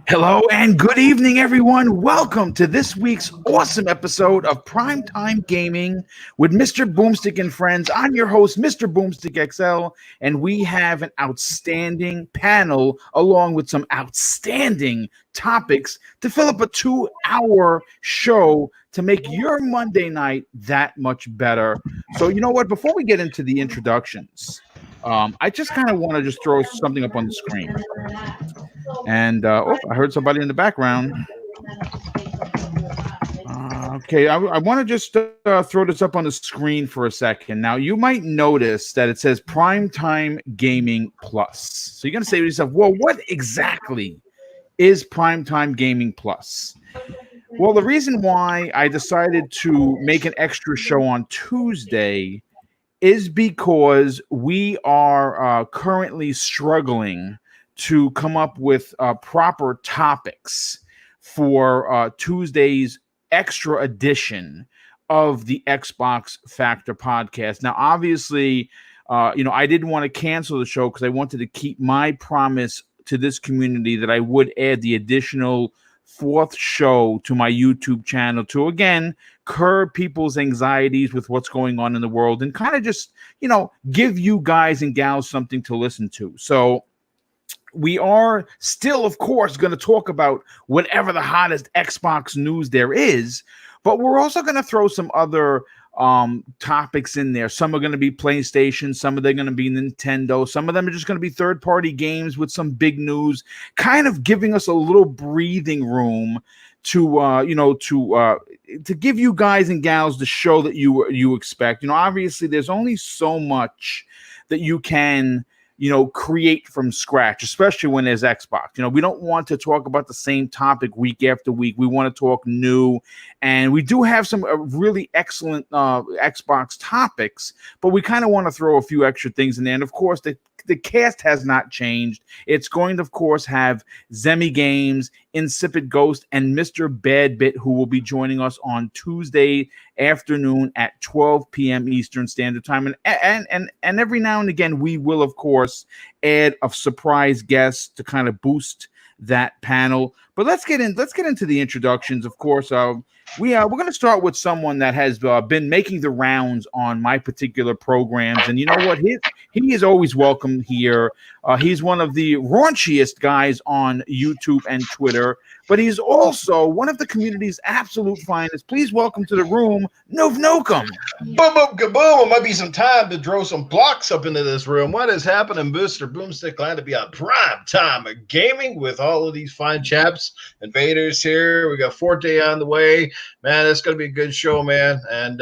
Hello and good evening, everyone. Welcome to this week's awesome episode of Primetime Gaming with Mr. Boomstick and Friends. I'm your host, Mr. Boomstick XL, and we have an outstanding panel along with some outstanding topics to fill up a 2-hour show to make your Monday night that much better. So you know what? Before we get into the introductions, I just kind of want to just throw something up on the screen. And I heard somebody in the background. Okay, I want to just throw this up on the screen for a second. Now, you might notice that it says Primetime Gaming Plus. So you're going to say to yourself, well, what exactly is Primetime Gaming Plus? Well, the reason why I decided to make an extra show on Tuesday is because we are currently struggling to come up with proper topics for Tuesday's extra edition of the Xbox Factor podcast. Now, obviously, I didn't want to cancel the show because I wanted to keep my promise to this community that I would add the additional 4th show to my YouTube channel to, again, curb people's anxieties with what's going on in the world and kind of just, give you guys and gals something to listen to. So we are still, of course, going to talk about whatever the hottest Xbox news there is, but we're also going to throw some other topics in there. Some are going to be PlayStation, some of them are going to be Nintendo, some of them are just going to be third-party games with some big news, kind of giving us a little breathing room to give you guys and gals the show that you expect. Obviously, there's only so much that you can create from scratch, especially when there's Xbox. We don't want to talk about the same topic week after week. We want to talk new, and we do have some really excellent Xbox topics, but we kind of want to throw a few extra things in there. And of course, the cast has not changed. It's going to, of course, have Zemi Games, Insipid Ghost, and Mr. Badbit, who will be joining us on Tuesday afternoon at 12 p.m. Eastern Standard Time. And every now and again, we will, of course, add a surprise guest to kind of boost that panel. But let's get into the introductions. Of course, we're going to start with someone that has been making the rounds on my particular programs, and you know what? He is always welcome here. He's one of the raunchiest guys on YouTube and Twitter, but he's also one of the community's absolute finest. Please welcome to the room, Noof Nukem. Boom, boom, kaboom. It might be some time to throw some blocks up into this room. What is happening, Mr. Boomstick? Glad to be on Prime Time of Gaming with all of these fine chaps. Invaders here. We got Forte on the way. Man, it's going to be a good show, man. And,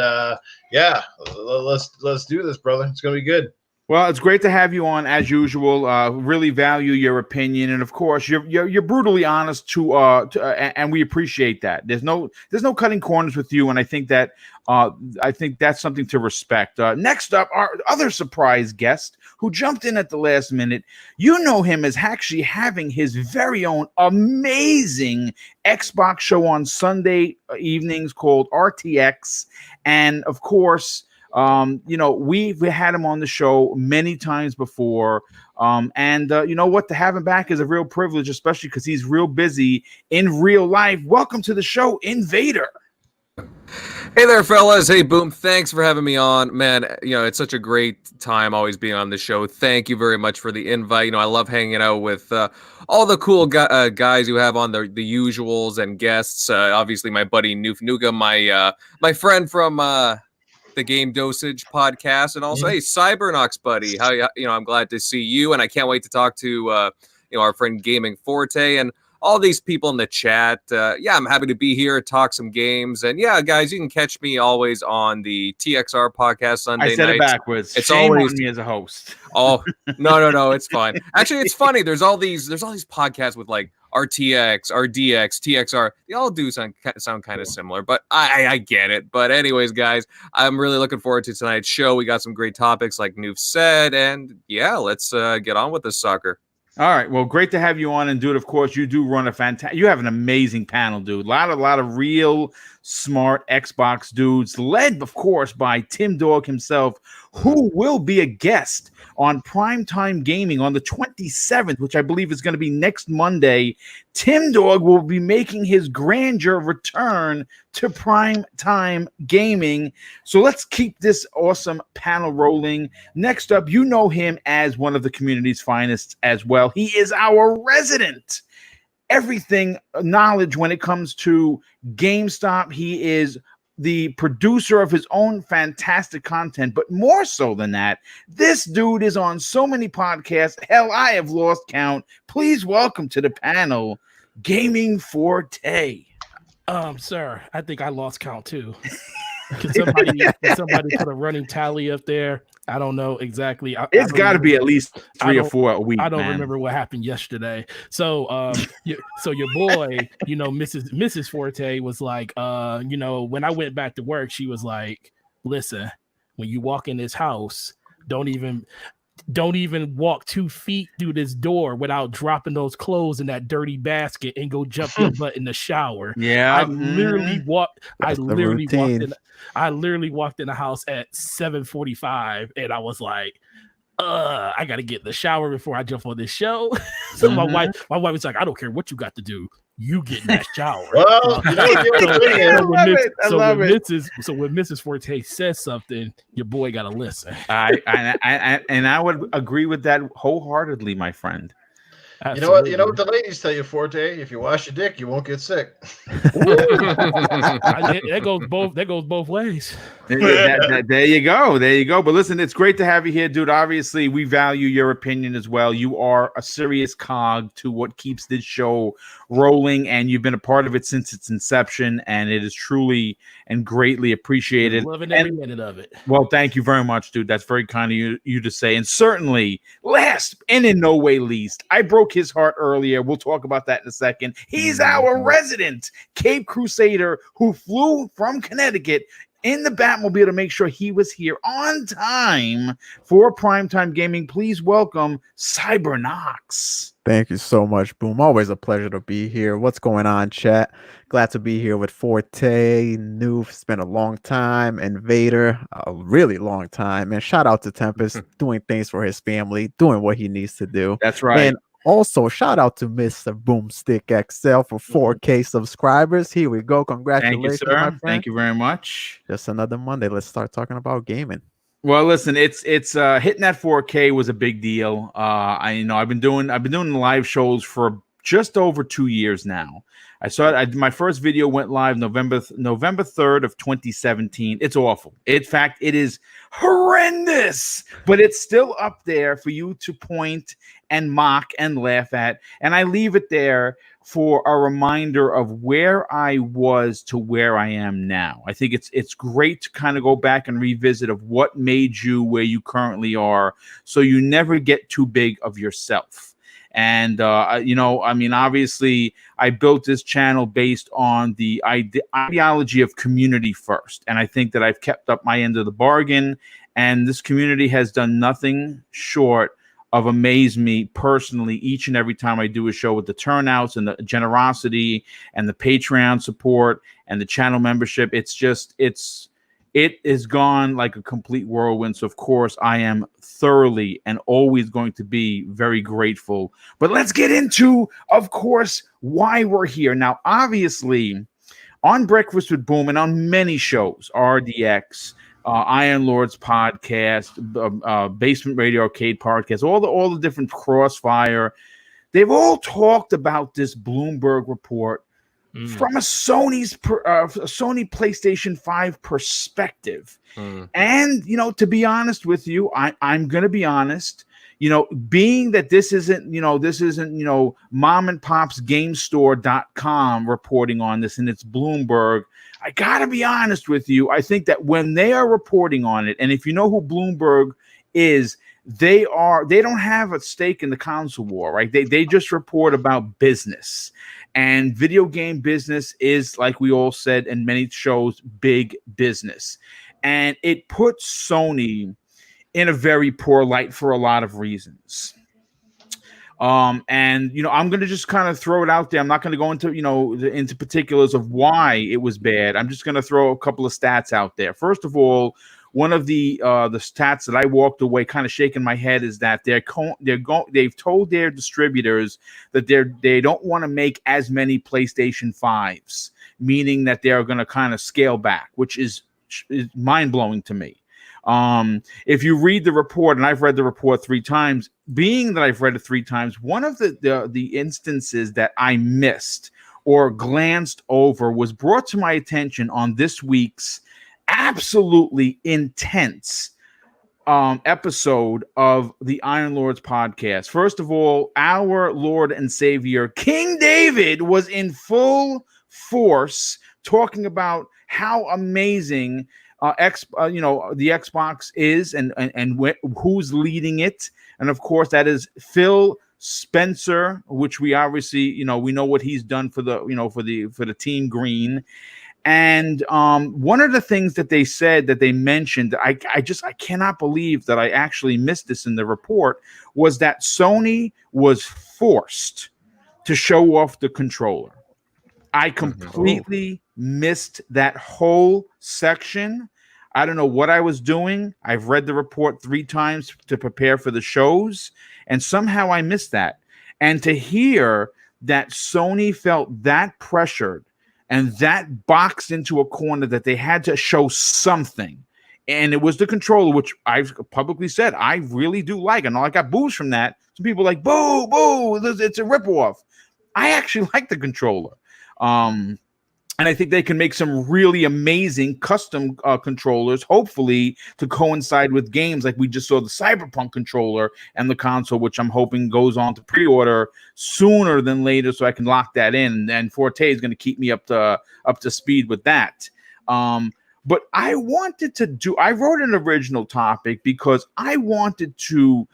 let's do this, brother. It's going to be good. Well, it's great to have you on as usual. Really value your opinion, and of course, you're brutally honest and we appreciate that. There's no cutting corners with you, and I think that's something to respect. Next up, our other surprise guest who jumped in at the last minute. You know him as actually having his very own amazing Xbox show on Sunday evenings called RTX, and of course, we've had him on the show many times before. You know what? To have him back is a real privilege, especially because he's real busy in real life. Welcome to the show, Invader. Hey there, fellas. Hey, Boom. Thanks for having me on. Man, it's such a great time always being on the show. Thank you very much for the invite. I love hanging out with all the cool guys you have on the usuals and guests. Obviously, my buddy Noof Nukem, my friend from the Game Dosage podcast, and also, hey, Cybernox, buddy. I'm glad to see you, and I can't wait to talk to our friend Gaming Forte and all these people in the chat. I'm happy to be here, talk some games. And yeah, guys, you can catch me always on the TXR podcast Sunday nights. I said it backwards. It's Shame always on me as a host. Oh, no, it's fine. Actually, it's funny. There's all these podcasts with like RTX, RDX, TXR. They all do sound kind of similar, but I get it. But anyways, guys, I'm really looking forward to tonight's show. We got some great topics like Noof said, and yeah, let's get on with this sucker. All right. Well, great to have you on. And dude, of course, you do run you have an amazing panel, dude. A lot of real smart Xbox dudes, led, of course, by Tim Dog himself, who will be a guest on Primetime Gaming on the 27th, which I believe is going to be next Monday. Tim Dog will be making his grandeur return to Primetime Gaming. So let's keep this awesome panel rolling. Next up, you know him as one of the community's finest as well. He is our resident everything knowledge when it comes to GameStop. He is the producer of his own fantastic content, but more so than that, this dude is on so many podcasts. Hell, I have lost count. Please welcome to the panel, Gaming Forte. Sir, I think I lost count too. Can somebody put a running tally up there? I don't know exactly. It's got to be at least 3 or 4 a week. I don't remember what happened yesterday. So, so your boy, Mrs. Forte was like, when I went back to work, she was like, "Listen, when you walk in this house, don't even walk 2 feet through this door without dropping those clothes in that dirty basket and go jump your butt in the shower." Yeah, I literally walked in the house at 7:45, and I was like, I gotta get in the shower before I jump on this show. So my wife was like, "I don't care what you got to do, you get in that shower." Well, when Mrs. Forte says something, your boy gotta listen. I would agree with that wholeheartedly, my friend. Absolutely. You know what the ladies tell you, Forte? If you wash your dick, you won't get sick. That goes both ways. There you go. But listen, it's great to have you here, dude. Obviously, we value your opinion as well. You are a serious cog to what keeps this show rolling, and you've been a part of it since its inception, and it is truly and greatly appreciated. Loving every minute of it. Well, thank you very much, dude. That's very kind of you to say. And certainly, last and in no way least, I broke his heart earlier. We'll talk about that in a second. He's our resident Cape Crusader who flew from Connecticut in the Batmobile to make sure he was here on time for Primetime Gaming. Please welcome Cybernox. Thank you so much, Boom. Always a pleasure to be here. What's going on, chat? Glad to be here with Forte, Noof. It's been a long time, and Vader, a really long time. And shout out to Tempest, doing things for his family, doing what he needs to do. That's right. And also, shout out to Mr. Boomstick XL for 4K subscribers. Here we go. Congratulations, thank you, sir. my friend. Thank you very much. Just another Monday. Let's start talking about gaming. Well, listen, it's hitting that 4K was a big deal. I've been doing live shows for just over 2 years now. My first video went live November 3rd of 2017. It's awful. In fact, it is horrendous, but it's still up there for you to point and mock and laugh at. And I leave it there for a reminder of where I was to where I am now. I think it's great to kind of go back and revisit of what made you where you currently are, so you never get too big of yourself. And, obviously, I built this channel based on the ideology of community first. And I think that I've kept up my end of the bargain. And this community has done nothing short of amaze me personally each and every time I do a show, with the turnouts and the generosity and the Patreon support and the channel membership. It is gone like a complete whirlwind. So, of course, I am thoroughly and always going to be very grateful. But let's get into, of course, why we're here. Now, obviously, on Breakfast with Boom and on many shows, RDX, Iron Lords podcast, Basement Radio Arcade podcast, all the different Crossfire, they've all talked about this Bloomberg report from a Sony PlayStation 5 perspective. And, to be honest with you, I'm going to be honest, being that this isn't mom and pop's GameStore.com reporting on this, and it's Bloomberg, I got to be honest with you. I think that when they are reporting on it, and if you know who Bloomberg is, they don't have a stake in the console war, right? They just report about business. And video game business is, like we all said in many shows, big business. And it puts Sony in a very poor light for a lot of reasons. And I'm going to just kind of throw it out there. I'm not going to go into into particulars of why it was bad. I'm just going to throw a couple of stats out there. First of all, one of the stats that I walked away kind of shaking my head is that they've told their distributors that they don't want to make as many PlayStation 5s, meaning that they're going to kind of scale back, which is mind blowing to me. If you read the report, and I've read the report 3 times, being that I've read it 3 times, one of the instances that I missed or glanced over was brought to my attention on this week's absolutely intense episode of the Iron Lords podcast. First of all, our Lord and Savior, King David, was in full force talking about how amazing the Xbox is and who's leading it. And of course, that is Phil Spencer, which we obviously, we know what he's done for the Team Green. And one of the things that they said, that they mentioned, I cannot believe that I actually missed this in the report, was that Sony was forced to show off the controller. I completely missed that whole section. I don't know what I was doing. I've read the report 3 times to prepare for the shows, and somehow I missed that. And to hear that Sony felt that pressured and that boxed into a corner that they had to show something, and it was the controller, which I've publicly said I really do like. I know I got boos from that. Some people are like, boo, it's a ripoff. I actually like the controller. And I think they can make some really amazing custom controllers, hopefully to coincide with games like we just saw the Cyberpunk controller and the console, which I'm hoping goes on to pre-order sooner than later, so I can lock that in. And Forte is going to keep me up to speed with that. But I wrote an original topic because I wanted to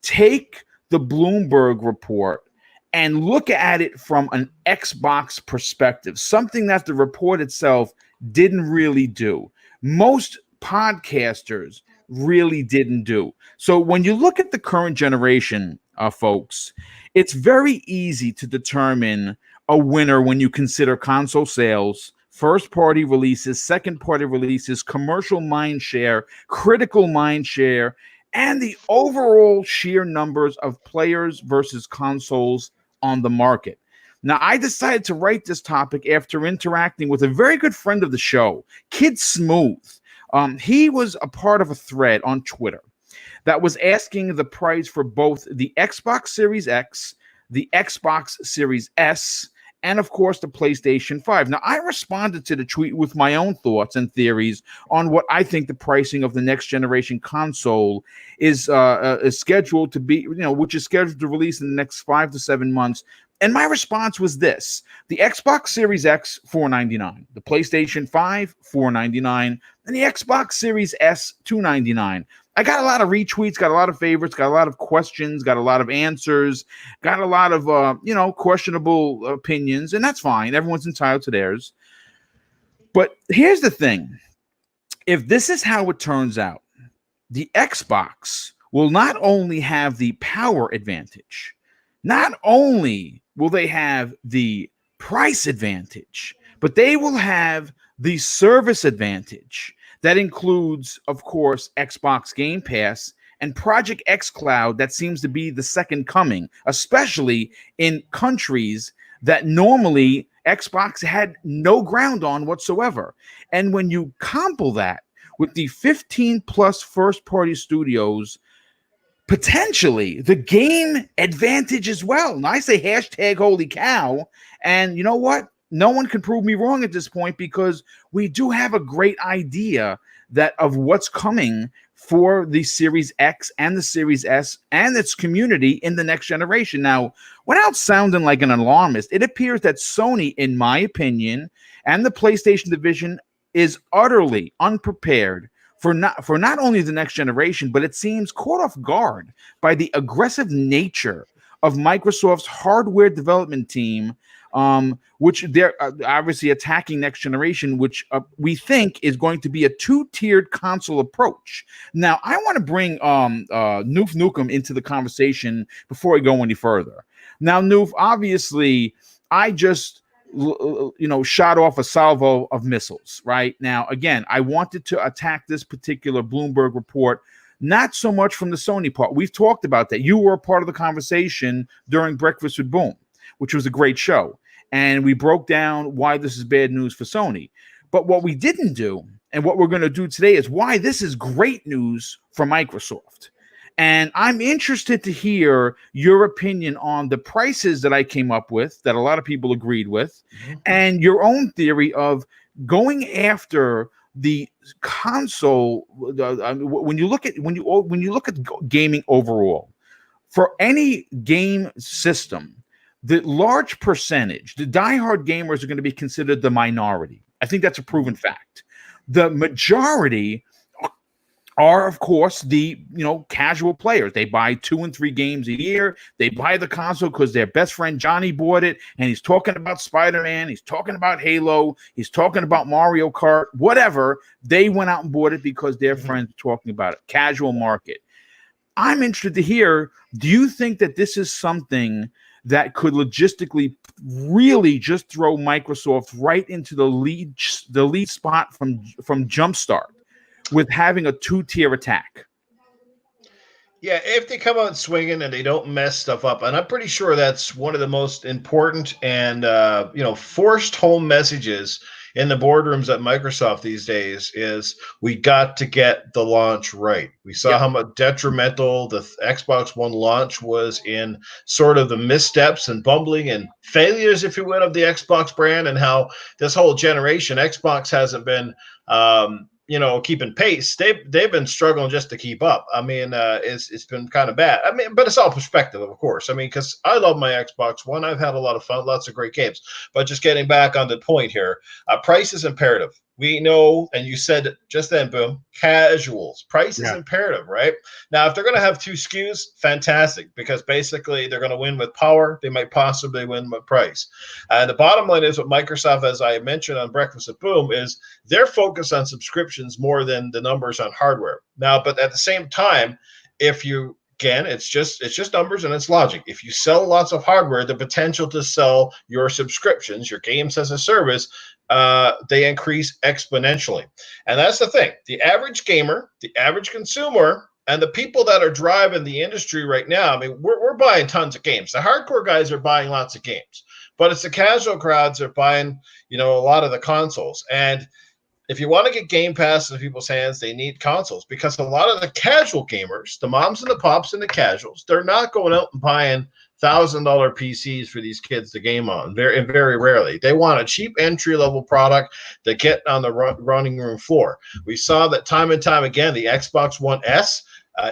take the Bloomberg report and look at it from an Xbox perspective, something that the report itself didn't really do. Most podcasters really didn't do. So when you look at the current generation, folks, it's very easy to determine a winner when you consider console sales, first-party releases, second-party releases, commercial mindshare, critical mindshare, and the overall sheer numbers of players versus consoles on the market. Now, I decided to write this topic after interacting with a very good friend of the show, Kid Smooth. He was a part of a thread on Twitter that was asking the price for both the Xbox Series X, the Xbox Series S, and of course the PlayStation 5. Now, I responded to the tweet with my own thoughts and theories on what I think the pricing of the next generation console is scheduled to be, which is scheduled to release in the next 5 to 7 months. And my response was this: the Xbox Series X, $499, the PlayStation 5, $499, and the Xbox Series S, $299. I got a lot of retweets, got a lot of favorites, got a lot of questions, got a lot of answers, got a lot of, questionable opinions, and that's fine. Everyone's entitled to theirs. But here's the thing. If this is how it turns out, the Xbox will not only have the power advantage, not only will they have the price advantage, but they will have the service advantage. That includes, of course, Xbox Game Pass and Project X Cloud. That seems to be the second coming, especially in countries that normally Xbox had no ground on whatsoever. And when you couple that with the 15 plus first-party studios, potentially the game advantage as well. And I say hashtag holy cow. And you know what? No one can prove me wrong at this point, because we do have a great idea of what's coming for the Series X and the Series S and its community in the next generation. Now, without sounding like an alarmist, it appears that Sony, in my opinion, and the PlayStation division is utterly unprepared for not only the next generation, but it seems caught off guard by the aggressive nature of Microsoft's hardware development team which they're obviously attacking next generation, which we think is going to be a two-tiered console approach. Now, I want to bring Noof Nukem into the conversation before I go any further. Now, Noof, obviously, I just shot off a salvo of missiles. Right now, again, I wanted to attack this particular Bloomberg report. Not so much from the Sony part. We've talked about that. You were a part of the conversation during Breakfast with Boom, which was a great show. And we broke down why this is bad news for Sony. But what we didn't do, and what we're going to do today, is why this is great news for Microsoft. And I'm interested to hear your opinion on the prices that I came up with, that a lot of people agreed with, and your own theory of going after the console. When you look at gaming overall, for any game system, the large percentage, the diehard gamers, are going to be considered the minority. I think that's a proven fact. The majority are, of course, the casual players. They buy 2 and 3 games a year. They buy the console because their best friend Johnny bought it, and he's talking about Spider-Man, he's talking about Halo, he's talking about Mario Kart, whatever. They went out and bought it because their friends are talking about it. Casual market. I'm interested to hear, do you think that this is something that could logistically really just throw Microsoft right into the lead spot from Jumpstart, with having a 2-tier attack? Yeah, if they come out swinging and they don't mess stuff up, and I'm pretty sure that's one of the most important and forced home messages in the boardrooms at Microsoft these days is we got to get the launch right. We saw how much detrimental the Xbox One launch was in sort of the missteps and bumbling and failures, if you will, of the Xbox brand, and how this whole generation Xbox hasn't been keeping pace. They've been struggling just to keep up. I mean, it's been kind of bad. I mean, but it's all perspective, of course. I mean, because I love my Xbox One. I've had a lot of fun, lots of great games. But just getting back on the point here, price is imperative. We know, and you said it just then, Boom, casuals. Price is imperative, right? Now, if they're going to have 2 SKUs, fantastic, because basically they're going to win with power. They might possibly win with price. And the bottom line is, what Microsoft, as I mentioned on Breakfast at Boom, is they're focused on subscriptions more than the numbers on hardware. Now, but at the same time, again, it's just numbers and it's logic. If you sell lots of hardware, the potential to sell your subscriptions, your games as a service, they increase exponentially. And that's the thing. The average gamer, the average consumer, and the people that are driving the industry right now, I mean, we're buying tons of games. The hardcore guys are buying lots of games, but it's the casual crowds that are buying, a lot of the consoles. And if you want to get Game Pass in people's hands, they need consoles, because a lot of the casual gamers, the moms and the pops and the casuals, they're not going out and buying $1,000 PCs for these kids to game on. Very, very rarely. They want a cheap entry-level product to get on the running room floor. We saw that time and time again. The Xbox One S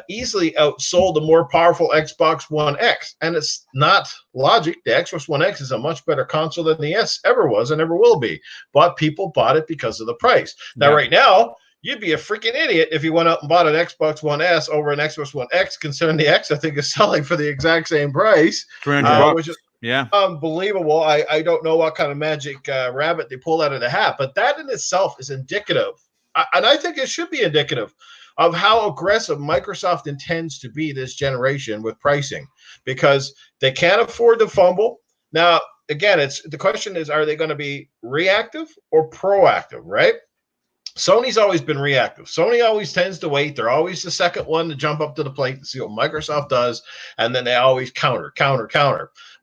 easily outsold the more powerful Xbox One X. And it's not logic. The Xbox One X is a much better console than the S ever was and ever will be. But people bought it because of the price. Now, right now, you'd be a freaking idiot if you went out and bought an Xbox One S over an Xbox One X, considering the X, I think, is selling for the exact same price. $300, which is unbelievable. I don't know what kind of magic rabbit they pull out of the hat, but that in itself is indicative. And I think it should be indicative of how aggressive Microsoft intends to be this generation with pricing, because they can't afford to fumble. Now, again, the question is, are they going to be reactive or proactive, right? Sony's always been reactive. Sony always tends to wait. They're always the second one to jump up to the plate to see what Microsoft does, and then they always counter.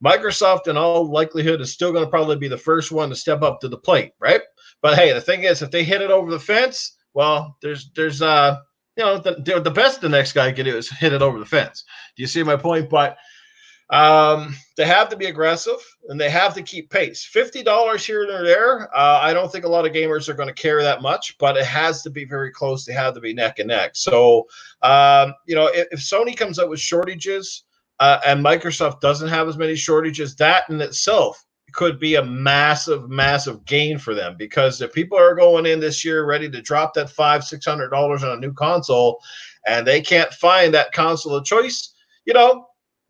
Microsoft, in all likelihood, is still going to probably be the first one to step up to the plate, right? But hey, the thing is, if they hit it over the fence, well, there's the best the next guy can do is hit it over the fence. Do you see my point? But they have to be aggressive and they have to keep pace. $50 here or there. I don't think a lot of gamers are going to care that much, but it has to be very close. They have to be neck and neck. So, if Sony comes up with shortages and Microsoft doesn't have as many shortages, that in itself could be a massive, massive gain for them, because if people are going in this year ready to drop that $500-600 on a new console and they can't find that console of choice,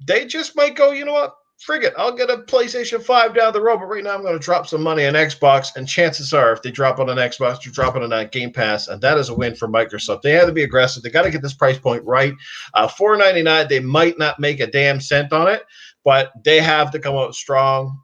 they just might go, you know what? frig it, I'll get a PlayStation 5 down the road, but right now I'm going to drop some money on Xbox, and chances are if they drop on an Xbox, they're dropping on that Game Pass, and that is a win for Microsoft. They have to be aggressive. They got to get this price point right. $4.99, they might not make a damn cent on it, but they have to come out strong.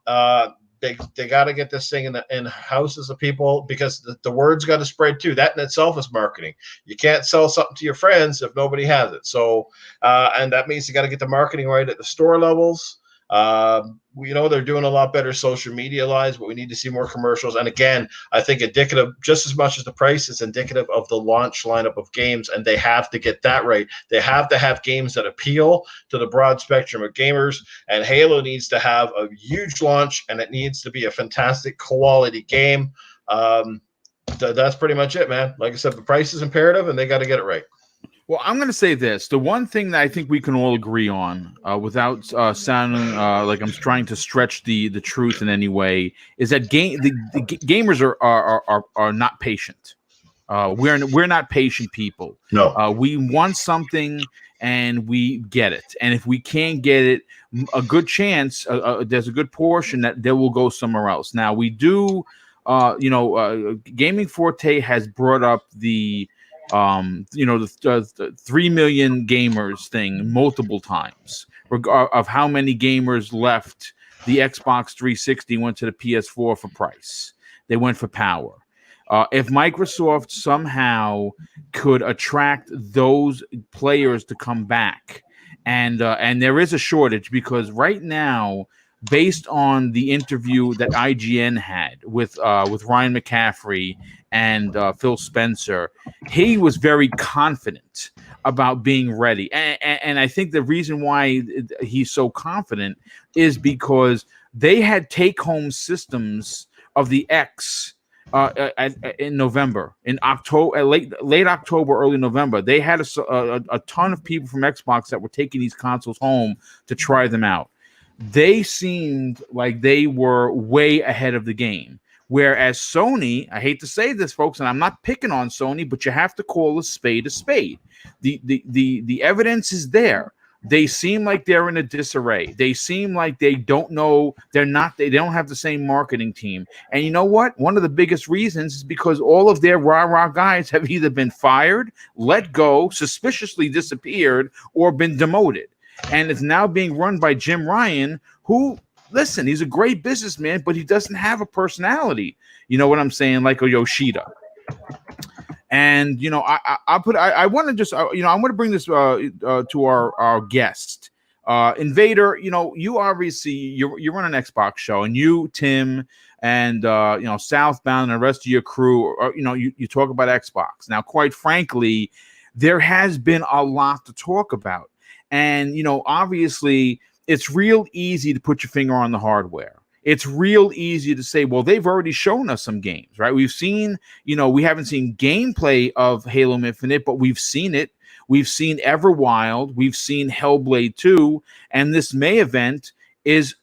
They got to get this thing in houses of people, because the word's got to spread too. That in itself is marketing. You can't sell something to your friends if nobody has it. So, and that means you got to get the marketing right at the store levels. They're doing a lot better social media lives, but we need to see more commercials. And again, I think indicative, just as much as the price is indicative of the launch lineup of games, and they have to get that right. They have to have games that appeal to the broad spectrum of gamers, and Halo needs to have a huge launch, and it needs to be a fantastic quality game. That's pretty much it, man. Like I said, the price is imperative, and they got to get it right. Well, I'm going to say this. The one thing that I think we can all agree on, without sounding like I'm trying to stretch the truth in any way, is that the gamers are not patient. We're not patient people. No. We want something and we get it. And if we can't get it, a good chance, there's a good portion that they will go somewhere else. Now, we do, Gaming Forte has brought up the 3 million gamers thing multiple times, of how many gamers left the Xbox 360, went to the PS4 for price. They went for power. If Microsoft somehow could attract those players to come back, and there is a shortage, because right now, based on the interview that IGN had with Ryan McCaffrey and Phil Spencer, he was very confident about being ready. And I think the reason why he's so confident is because they had take-home systems of the X in November, in October, late October, early November. They had a ton of people from Xbox that were taking these consoles home to try them out. They seemed like they were way ahead of the game. Whereas Sony, I hate to say this, folks, and I'm not picking on Sony, but you have to call a spade a spade. The evidence is there. They seem like they're in a disarray. They seem like they don't know. They don't have the same marketing team. And you know what? One of the biggest reasons is because all of their rah-rah guys have either been fired, let go, suspiciously disappeared, or been demoted. And it's now being run by Jim Ryan, who, listen, he's a great businessman, but he doesn't have a personality. You know what I'm saying? Like a Yoshida. And, I want to just, I want to bring this to our guest. Invader, you obviously, you run an Xbox show, and you, Tim, and, Southbound and the rest of your crew, you talk about Xbox. Now, quite frankly, there has been a lot to talk about. And, obviously, it's real easy to put your finger on the hardware. It's real easy to say, well, they've already shown us some games, right? We've seen, we haven't seen gameplay of Halo Infinite, but we've seen it. We've seen Everwild. We've seen Hellblade 2. And this May event is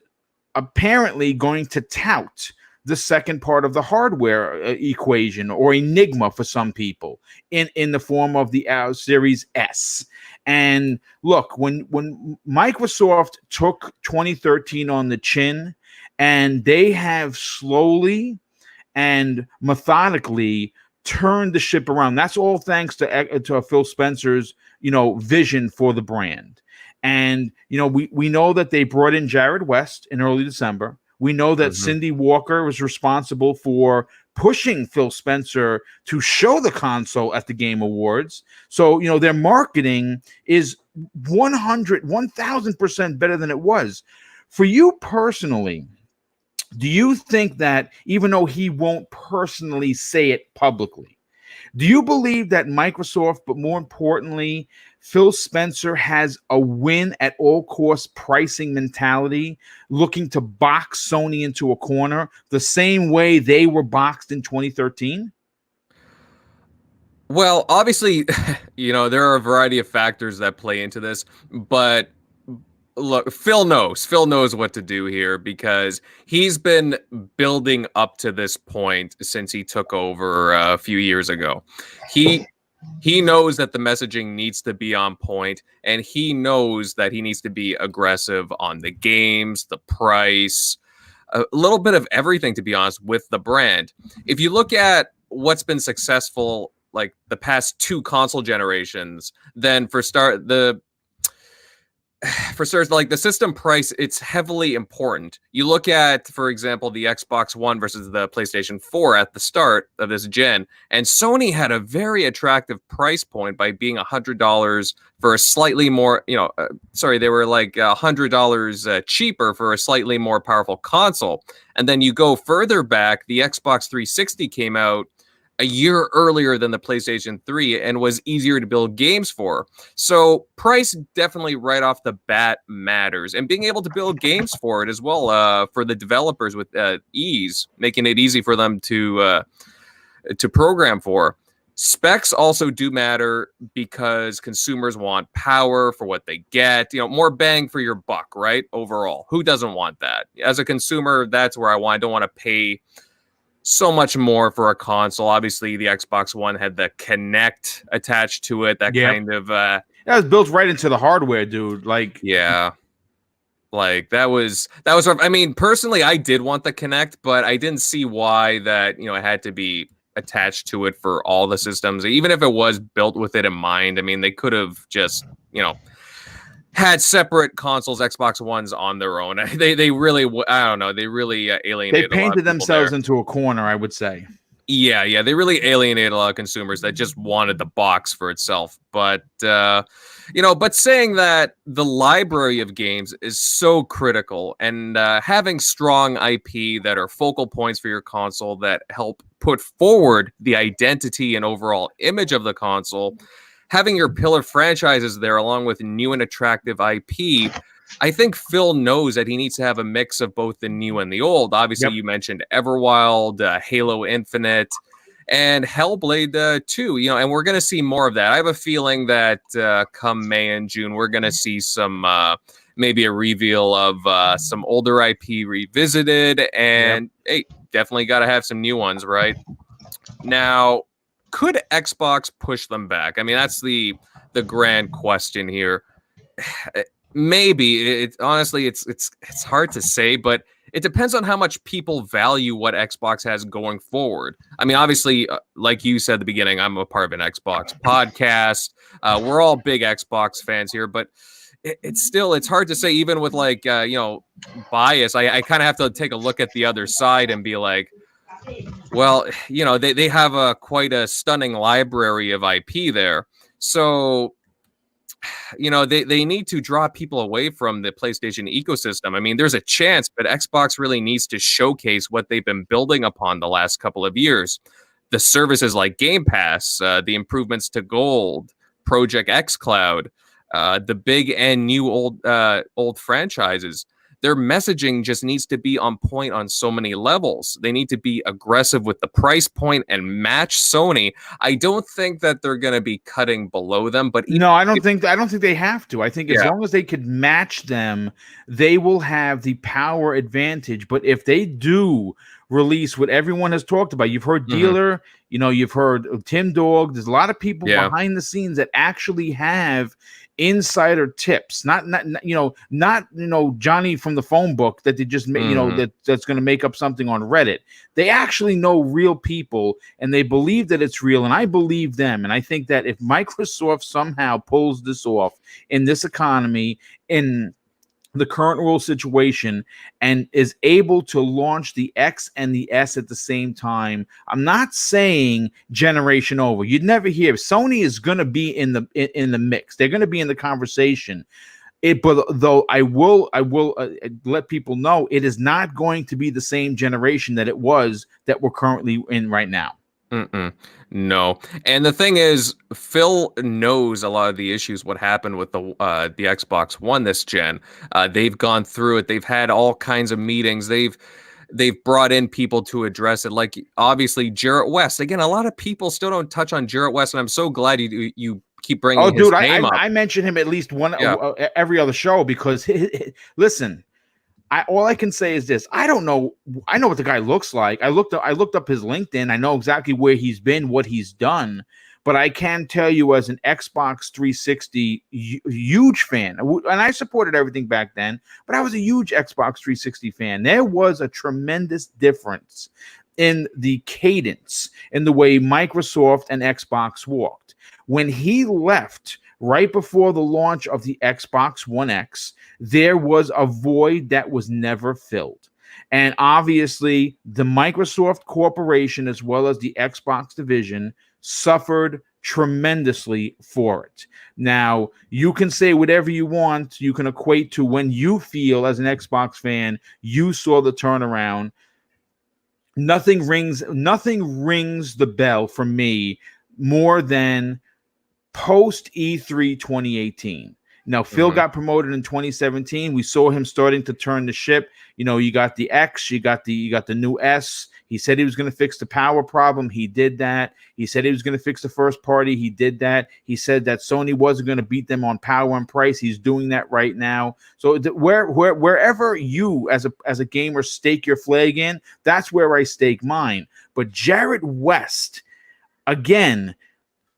apparently going to tout the second part of the hardware equation, or enigma for some people, in the form of the Series S. And look, when Microsoft took 2013 on the chin, and they have slowly and methodically turned the ship around. That's all thanks to Phil Spencer's, vision for the brand. And, we know that they brought in Jared West in early December. We know that Cindy Walker was responsible for pushing Phil Spencer to show the console at the Game Awards. So, their marketing is 1,000% better than it was. For you personally, do you think that, even though he won't personally say it publicly, do you believe that Microsoft, but more importantly, Phil Spencer, has a win at all cost pricing mentality, looking to box Sony into a corner the same way they were boxed in 2013? Well, obviously, there are a variety of factors that play into this, but look, Phil knows what to do here, because he's been building up to this point since he took over a few years ago. He knows that the messaging needs to be on point, and he knows that he needs to be aggressive on the games, the price, a little bit of everything, to be honest, with the brand. If you look at what's been successful, like the past 2 console generations, then for starters, like the system price, it's heavily important. You look at, for example, the Xbox One versus the PlayStation 4 at the start of this gen, and Sony had a very attractive price point by being $100 for a slightly more, they were like $100 cheaper for a slightly more powerful console. And then you go further back, the Xbox 360 came out a year earlier than the PlayStation 3 and was easier to build games for. So price definitely right off the bat matters, and being able to build games for it as well, for the developers with ease, making it easy for them to program for. Specs also do matter because consumers want power for what they get, more bang for your buck, right? Overall, who doesn't want that? As a consumer, that's where I don't want to pay so much more for a console. Obviously, the Xbox One had the Kinect attached to it. That kind of that was built right into the hardware, dude. Like, yeah, like that was. I mean, personally, I did want the Kinect, but I didn't see why that it had to be attached to it for all the systems, even if it was built with it in mind. I mean, they could have just had separate consoles, Xbox Ones on their own. They really, I don't know, they really alienated. They painted themselves into a corner, I would say. Yeah, they really alienated a lot of consumers that just wanted the box for itself. But but saying that the library of games is so critical, and having strong IP that are focal points for your console that help put forward the identity and overall image of the console, having your pillar franchises there along with new and attractive IP, I think Phil knows that he needs to have a mix of both the new and the old. Obviously, You mentioned Everwild, Halo Infinite, and Hellblade 2. And we're going to see more of that. I have a feeling that come May and June, we're going to see some maybe a reveal of some older IP revisited, and hey, definitely got to have some new ones, right? Now, could Xbox push them back? I mean, that's the grand question here. Maybe. Honestly, it's hard to say, but it depends on how much people value what Xbox has going forward. I mean, obviously, like you said at the beginning, I'm a part of an Xbox podcast. We're all big Xbox fans here, but it's hard to say, even with bias. I kind of have to take a look at the other side and be like, well, they have quite a stunning library of IP there. So, they need to draw people away from the PlayStation ecosystem. I mean, there's a chance, but Xbox really needs to showcase what they've been building upon the last couple of years. The services like Game Pass, the improvements to Gold, Project xCloud, the big and new old franchises. Their messaging just needs to be on point on so many levels. They need to be aggressive with the price point and match Sony. I don't think that they're going to be cutting below them, but no, I don't think they have to. I think as long as they could match them, they will have the power advantage. But if they do release what everyone has talked about, you've heard Dealer, you've heard Tim Dog. There's a lot of people behind the scenes that actually have insider tips, not Johnny from the phone book that they just made, that's going to make up something on Reddit. They actually know real people, and they believe that it's real, and I believe them. And I think that if Microsoft somehow pulls this off in this economy, in the current world situation, and is able to launch the X and the S at the same time, I'm not saying generation over. You'd never hear Sony is going to be in the mix. They're going to be in the conversation. But though I will let people know it is not going to be the same generation that it was that we're currently in right now. No. And the thing is, Phil knows a lot of the issues, what happened with the Xbox One this gen. They've gone through it. They've had all kinds of meetings. They've brought in people to address it. Like, obviously, Jarrett West. Again, a lot of people still don't touch on Jarrett West, and I'm so glad you keep bringing his name up. I mention him at least every other show because, listen, all I can say is this. I don't know. I know what the guy looks like. I looked up his LinkedIn. I know exactly where he's been, what he's done. but I can tell you as an Xbox 360 huge fan, and I supported everything back then, but I was a huge Xbox 360 fan. There was a tremendous difference in the cadence, in the way Microsoft and Xbox walked. When he left right before the launch of the Xbox One X, there was a void that was never filled. And obviously, the Microsoft Corporation, as well as the Xbox division, suffered tremendously for it. Now, you can say whatever you want. You can equate to when you feel, as an Xbox fan, you saw the turnaround. Nothing rings the bell for me more than post E3 2018. Now, Phil got promoted in 2017. We saw him starting to turn the ship. You know, you got the X, you got the new S. He said he was going to fix the power problem. He did that. He said he was going to fix the first party. He did that. He said that Sony wasn't going to beat them on power and price. He's doing that right now. So wherever you as a gamer stake your flag in, that's where I stake mine. But Jared West, again,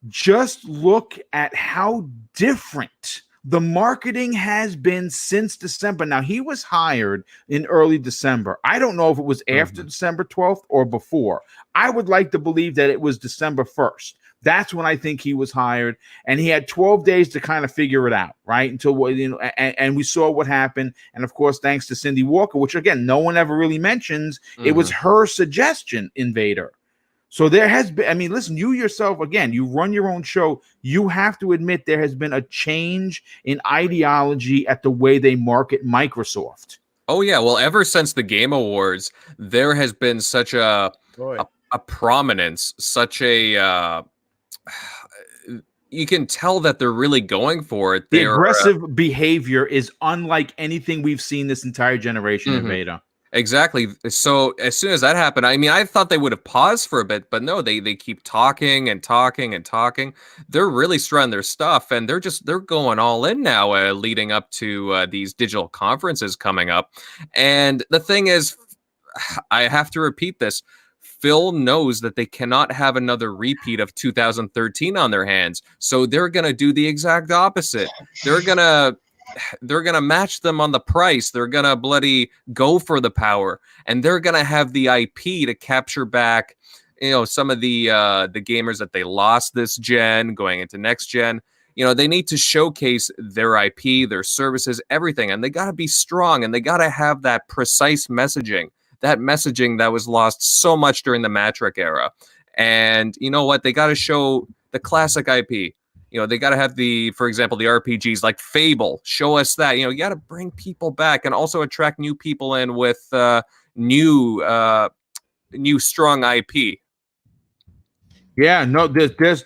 just look at how different the marketing has been since December. Now, he was hired in early December. I don't know if it was after December 12th or before. I would like to believe that it was December 1st. That's when I think he was hired, and he had 12 days to kind of figure it out, right? Until, you know, and we saw what happened. And of course, thanks to Cindy Walker, which again, no one ever really mentions, it was her suggestion, Invader. So there has been, I mean, listen, you yourself, again, you run your own show. You have to admit there has been a change in ideology at the way they market Microsoft. Oh, yeah. Well, ever since the Game Awards, there has been such a prominence, such a, you can tell that they're really going for it. The aggressive behavior is unlike anything we've seen this entire generation in beta. Exactly. So as soon as that happened, I mean, I thought they would have paused for a bit, but no, they keep talking and talking and talking. They're really strutting their stuff, and they're going all in now, leading up to these digital conferences coming up. And the thing is, I have to repeat this. Phil knows that they cannot have another repeat of 2013 on their hands. So they're going to do the exact opposite. They're going to match them on the price. They're going to bloody go for the power, and they're going to have the IP to capture back, you know, some of the gamers that they lost this gen going into next gen. You know, they need to showcase their IP, their services, everything, and they got to be strong, and they got to have that precise messaging, that messaging that was lost so much during the Matric era. And you know what? They got to show the classic IP. You know, they got to have for example, the RPGs like Fable. Show us that. You know, you got to bring people back and also attract new people in with new strong IP. Yeah, no, there's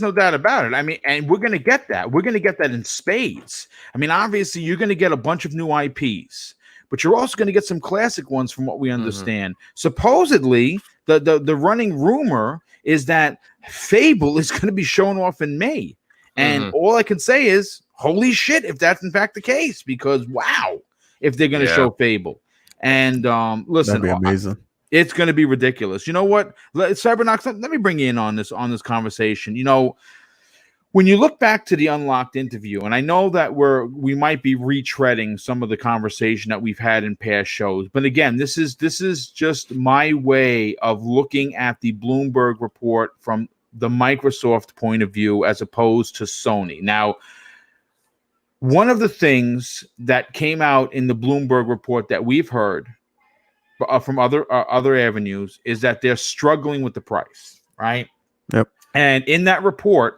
no doubt about it. I mean, and we're going to get that. We're going to get that in spades. I mean, obviously, you're going to get a bunch of new IPs, but you're also going to get some classic ones from what we understand. Supposedly, the running rumor is that Fable is going to be shown off in May. And all I can say is, holy shit, if that's in fact the case, because wow, if they're going to show Fable. And listen, that'd be amazing. It's going to be ridiculous. You know what? Cybernox, let me bring you in on this conversation. You know, when you look back to the Unlocked interview, and I know that we might be retreading some of the conversation that we've had in past shows, but again, this is just my way of looking at the Bloomberg report from the Microsoft point of view as opposed to Sony. Now, one of the things that came out in the Bloomberg report that we've heard from other avenues is that they're struggling with the price, right? Yep. And in that report,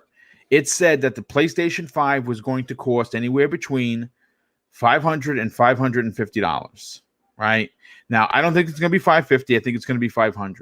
it said that the PlayStation 5 was going to cost anywhere between $500 and $550, right? Now, I don't think it's going to be $550. I think it's going to be $500.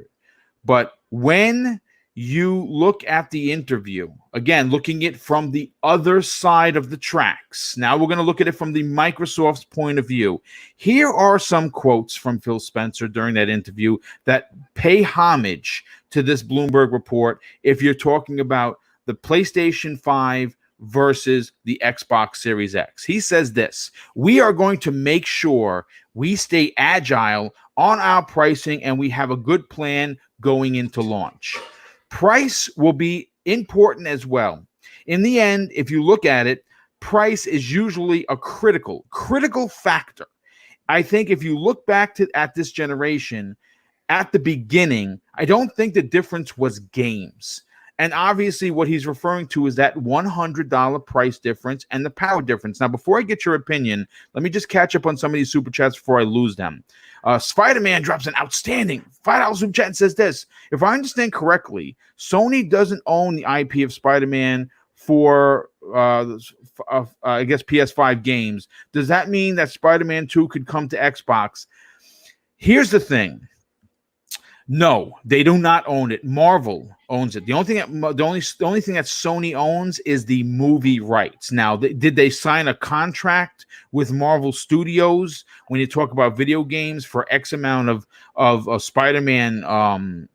But when you look at the interview, again, looking at it from the other side of the tracks, now we're going to look at it from the Microsoft's point of view. Here are some quotes from Phil Spencer during that interview that pay homage to this Bloomberg report if you're talking about the PlayStation 5 versus the Xbox Series X. He says this: we are going to make sure we stay agile on our pricing and we have a good plan going into launch. Price will be important as well. In the end, if you look at it, price is usually a critical factor. I think if you look back at this generation, at the beginning, I don't think the difference was games. And obviously what he's referring to is that $100 price difference and the power difference. Now, before I get your opinion, let me just catch up on some of these super chats before I lose them. Spider-Man drops an outstanding $5 super chat and says this: if I understand correctly, Sony doesn't own the IP of Spider-Man for I guess PS5 games. Does that mean that Spider-Man 2 could come to Xbox? Here's the thing. No, they do not own it. Marvel owns it. The only thing that Sony owns is the movie rights. Now, did they sign a contract with Marvel Studios when you talk about video games for X amount of Spider-Man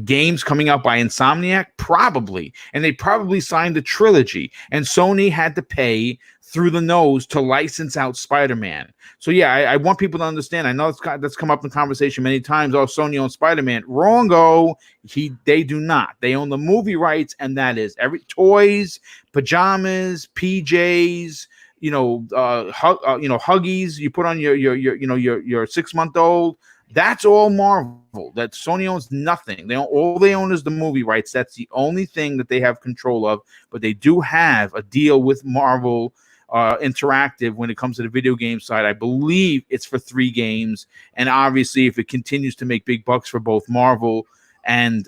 games coming out by Insomniac? Probably. And they probably signed the trilogy, and Sony had to pay through the nose to license out Spider-Man. So yeah, I want people to understand. I know that's come up in conversation many times. Oh, Sony owns Spider-Man. Wrong-o. They do not. They own the movie rights, and that is every toys, pajamas, PJs, Huggies you put on your 6-month-old. That's all Marvel. That Sony owns nothing. All they own is the movie rights. That's the only thing that they have control of. But they do have a deal with Marvel Interactive when it comes to the video game side. I believe it's for 3 games. And obviously, if it continues to make big bucks for both Marvel and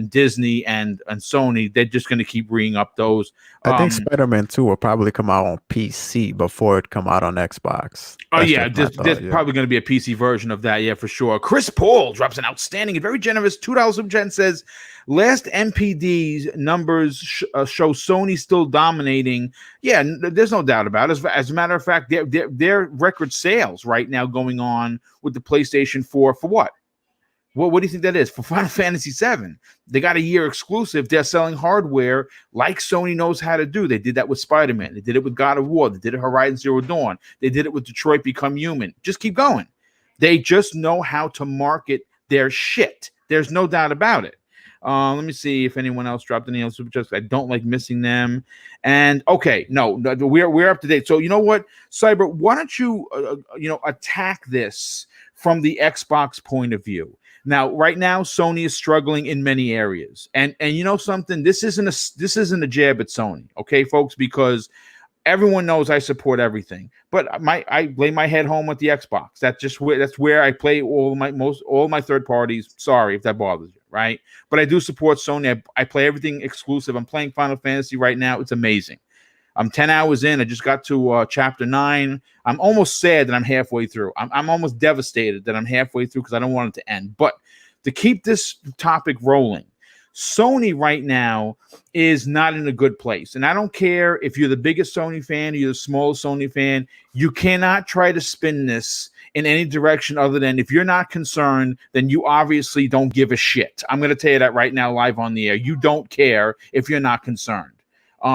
Disney and Sony, they're just going to keep bringing up those. I think Spider-Man 2 will probably come out on PC before it come out on Xbox. Oh yeah, there's probably going to be a PC version of that. Yeah, for sure. Chris Paul drops an outstanding and very generous $2 super chat and says, last MPD's numbers show Sony still dominating. Yeah, there's no doubt about it. As a matter of fact, their record sales right now going on with the PlayStation 4 for what? What do you think that is? For Final Fantasy VII, they got a year exclusive. They're selling hardware like Sony knows how to do. They did that with Spider-Man. They did it with God of War. They did it Horizon Zero Dawn. They did it with Detroit Become Human. Just keep going. They just know how to market their shit. There's no doubt about it. Let me see if anyone else dropped any else super chats. I don't like missing them. And okay, no, we're up to date. So you know what, Cyber, why don't you attack this from the Xbox point of view? Now, right now, Sony is struggling in many areas, and you know something. This isn't a jab at Sony, okay, folks? Because everyone knows I support everything, but I lay my head home with the Xbox. That's where I play all my third parties. Sorry if that bothers you, right? But I do support Sony. I play everything exclusive. I'm playing Final Fantasy right now. It's amazing. I'm 10 hours in. I just got to chapter 9. I'm almost sad that I'm halfway through. I'm almost devastated that I'm halfway through because I don't want it to end. But to keep this topic rolling, Sony right now is not in a good place. And I don't care if you're the biggest Sony fan or you're the smallest Sony fan. You cannot try to spin this in any direction other than if you're not concerned, then you obviously don't give a shit. I'm going to tell you that right now live on the air. You don't care if you're not concerned.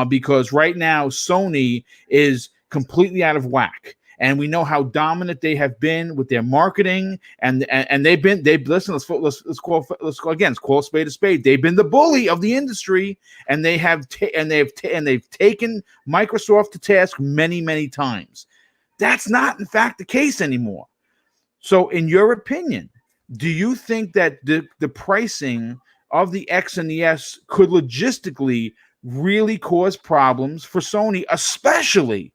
Because right now Sony is completely out of whack, and we know how dominant they have been with their marketing, and they've listen. Let's call a spade a spade. They've been the bully of the industry, and they've taken Microsoft to task many times. That's not in fact the case anymore. So, in your opinion, do you think that the pricing of the X and the S could logistically really cause problems for Sony, especially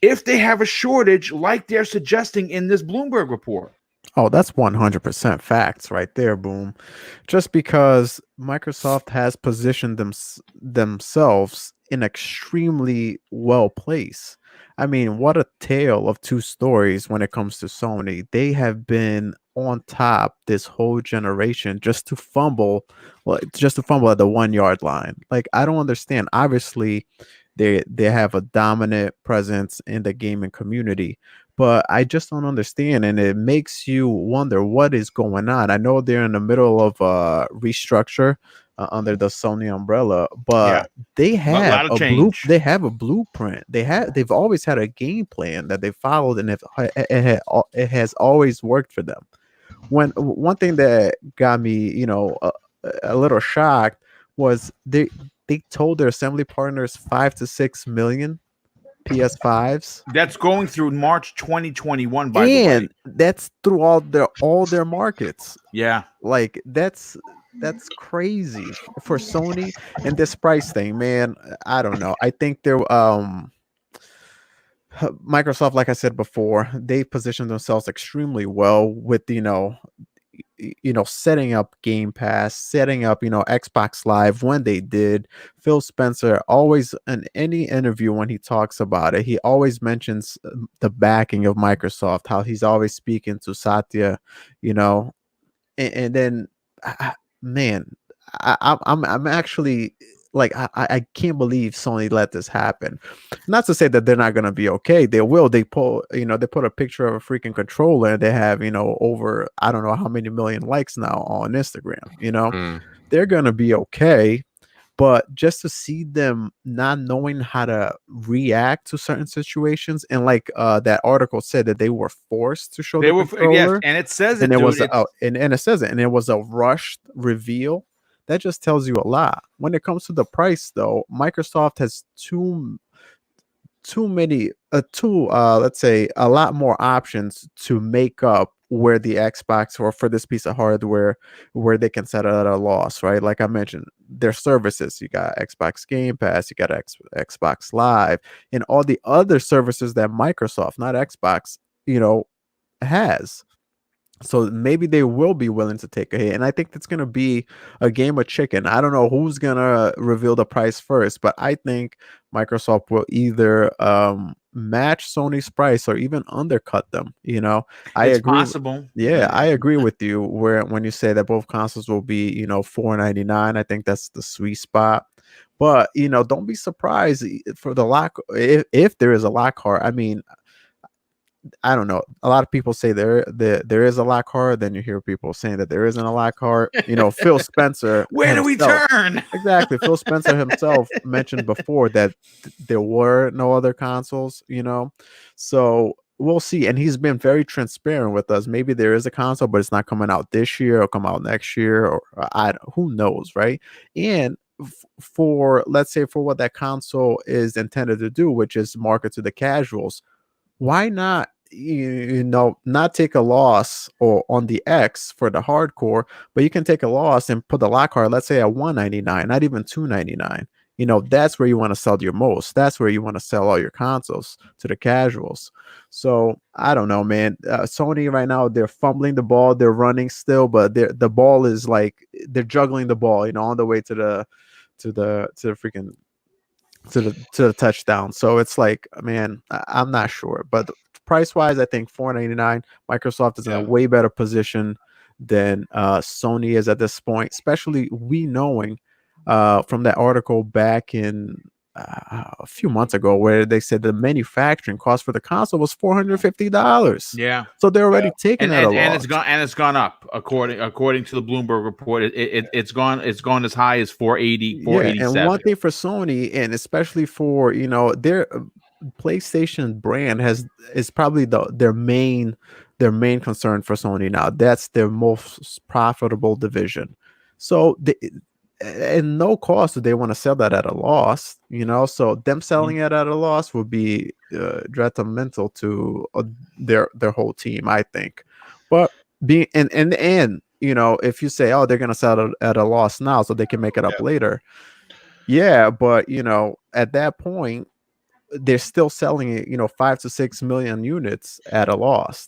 if they have a shortage like they're suggesting in this Bloomberg report? Oh, that's 100% facts right there, Boom. Just because Microsoft has positioned themselves in extremely well place. I mean, what a tale of two stories when it comes to Sony. They have been on top this whole generation just to fumble at the 1 yard line. Like, I don't understand. Obviously, they have a dominant presence in the gaming community, but I just don't understand, and it makes you wonder what is going on. I know they're in the middle of a restructure under the Sony umbrella, but they have they have a blueprint. They've always had a game plan that they followed, and it has always worked for them. One thing that got me, a little shocked was they told their assembly partners 5 to 6 million PS5s. That's going through March 2021, by the way. And that's through all their markets. Yeah. Like that's crazy for Sony. And this price thing, man, I don't know. I think they're Microsoft, like I said before, they positioned themselves extremely well with setting up Game Pass, setting up Xbox Live when they did. Phil Spencer always, in any interview when he talks about it, he always mentions the backing of Microsoft, how he's always speaking to Satya, and then man, I'm actually like I can't believe Sony let this happen. Not to say that they're not gonna be okay. They will. They put a picture of a freaking controller and they have over I don't know how many million likes now on Instagram. They're gonna be okay. But just to see them not knowing how to react to certain situations, and like that article said that they were forced to show the controller, yes, and it says and it, it dude, was and it says it, and it was a rushed reveal. That just tells you a lot. When it comes to the price, though, Microsoft has too many, let's say a lot more options to make up where the Xbox or for this piece of hardware where they can set it at a loss, right? Like I mentioned, their services, you got Xbox Game Pass, you got Xbox Live, and all the other services that Microsoft, not Xbox, has. So maybe they will be willing to take a hit. And I think it's going to be a game of chicken. I don't know who's going to reveal the price first, but I think Microsoft will either match Sony's price or even undercut them. I it's agree. Possible. Yeah, I agree with you when you say that both consoles will be, $499. I think that's the sweet spot. But, don't be surprised for the lock if there is a Lockhart. I mean, I don't know. A lot of people say there is a Lockhart. Then you hear people saying that there isn't a Lockhart. Phil Spencer. Where do we turn? Exactly. Phil Spencer himself mentioned before that there were no other consoles. So we'll see. And he's been very transparent with us. Maybe there is a console, but it's not coming out this year or come out next year, or who knows, right? And for let's say for what that console is intended to do, which is market to the casuals, why not not take a loss or on the X for the hardcore, but you can take a loss and put the Lockhart, let's say at $199, not even $299. That's where you want to sell your most. That's where you want to sell all your consoles to the casuals. So I don't know, man. Sony right now, they're fumbling the ball. They're running still, but the ball is like they're juggling the ball, on the way to the freaking to the touchdown. So it's like, man, I'm not sure, but price wise, I think $499. Microsoft is in a way better position than Sony is at this point, especially we knowing from that article back in a few months ago where they said the manufacturing cost for the console was $450. Yeah. So they're already taking that a lot. And it's gone up according to the Bloomberg report. It's gone as high as 480, 487. And one thing for Sony, and especially for their PlayStation brand is probably their main concern for Sony now. That's their most profitable division. So at no cost do they want to sell that at a loss, so them selling it at a loss would be detrimental to their whole team, I think. But being in the end, if you say, oh, they're going to sell it at a loss now so they can make it up later. Yeah, but at that point, they're still selling it, 5 to 6 million units at a loss,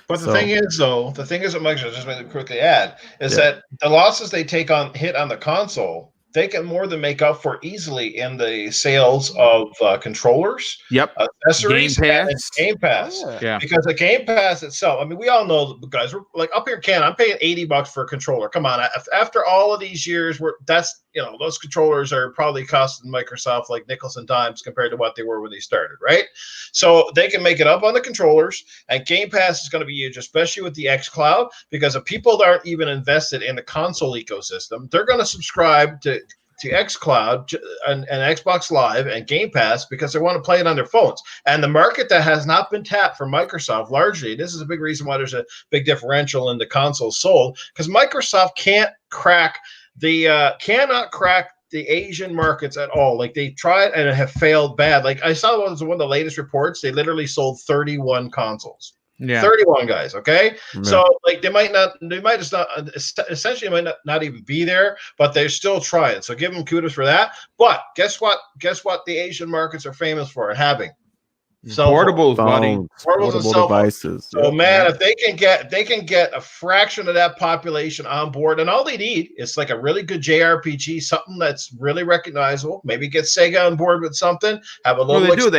But the thing is, what Microsoft just made to quickly add is that the losses they hit on the console, they can more than make up for easily in the sales of controllers, accessories, and Game Pass. Yeah. Because the Game Pass itself, I mean, we all know, guys, we're like up here in Canada, I'm paying $80 for a controller. Come on, after all of these years, those controllers are probably costing Microsoft like nickels and dimes compared to what they were when they started, right? So they can make it up on the controllers, and Game Pass is going to be huge, especially with the xCloud, because if people that aren't even invested in the console ecosystem, they're going to subscribe to to xCloud and Xbox Live and Game Pass because they want to play it on their phones. And the market that has not been tapped for Microsoft largely, this is a big reason why there's a big differential in the consoles sold, because Microsoft cannot crack the Asian markets at all. Like they tried and have failed bad. Like I saw one of the latest reports, they literally sold 31 consoles. Yeah. 31 guys. Okay. Yeah. So like they might not even be there, but they're still trying. So give them kudos for that. But guess what? The Asian markets are famous for having portables, buddy. Portable devices. So man, if they can get a fraction of that population on board, and all they need is like a really good JRPG, something that's really recognizable. Maybe get Sega on board with something. Have a little. Well,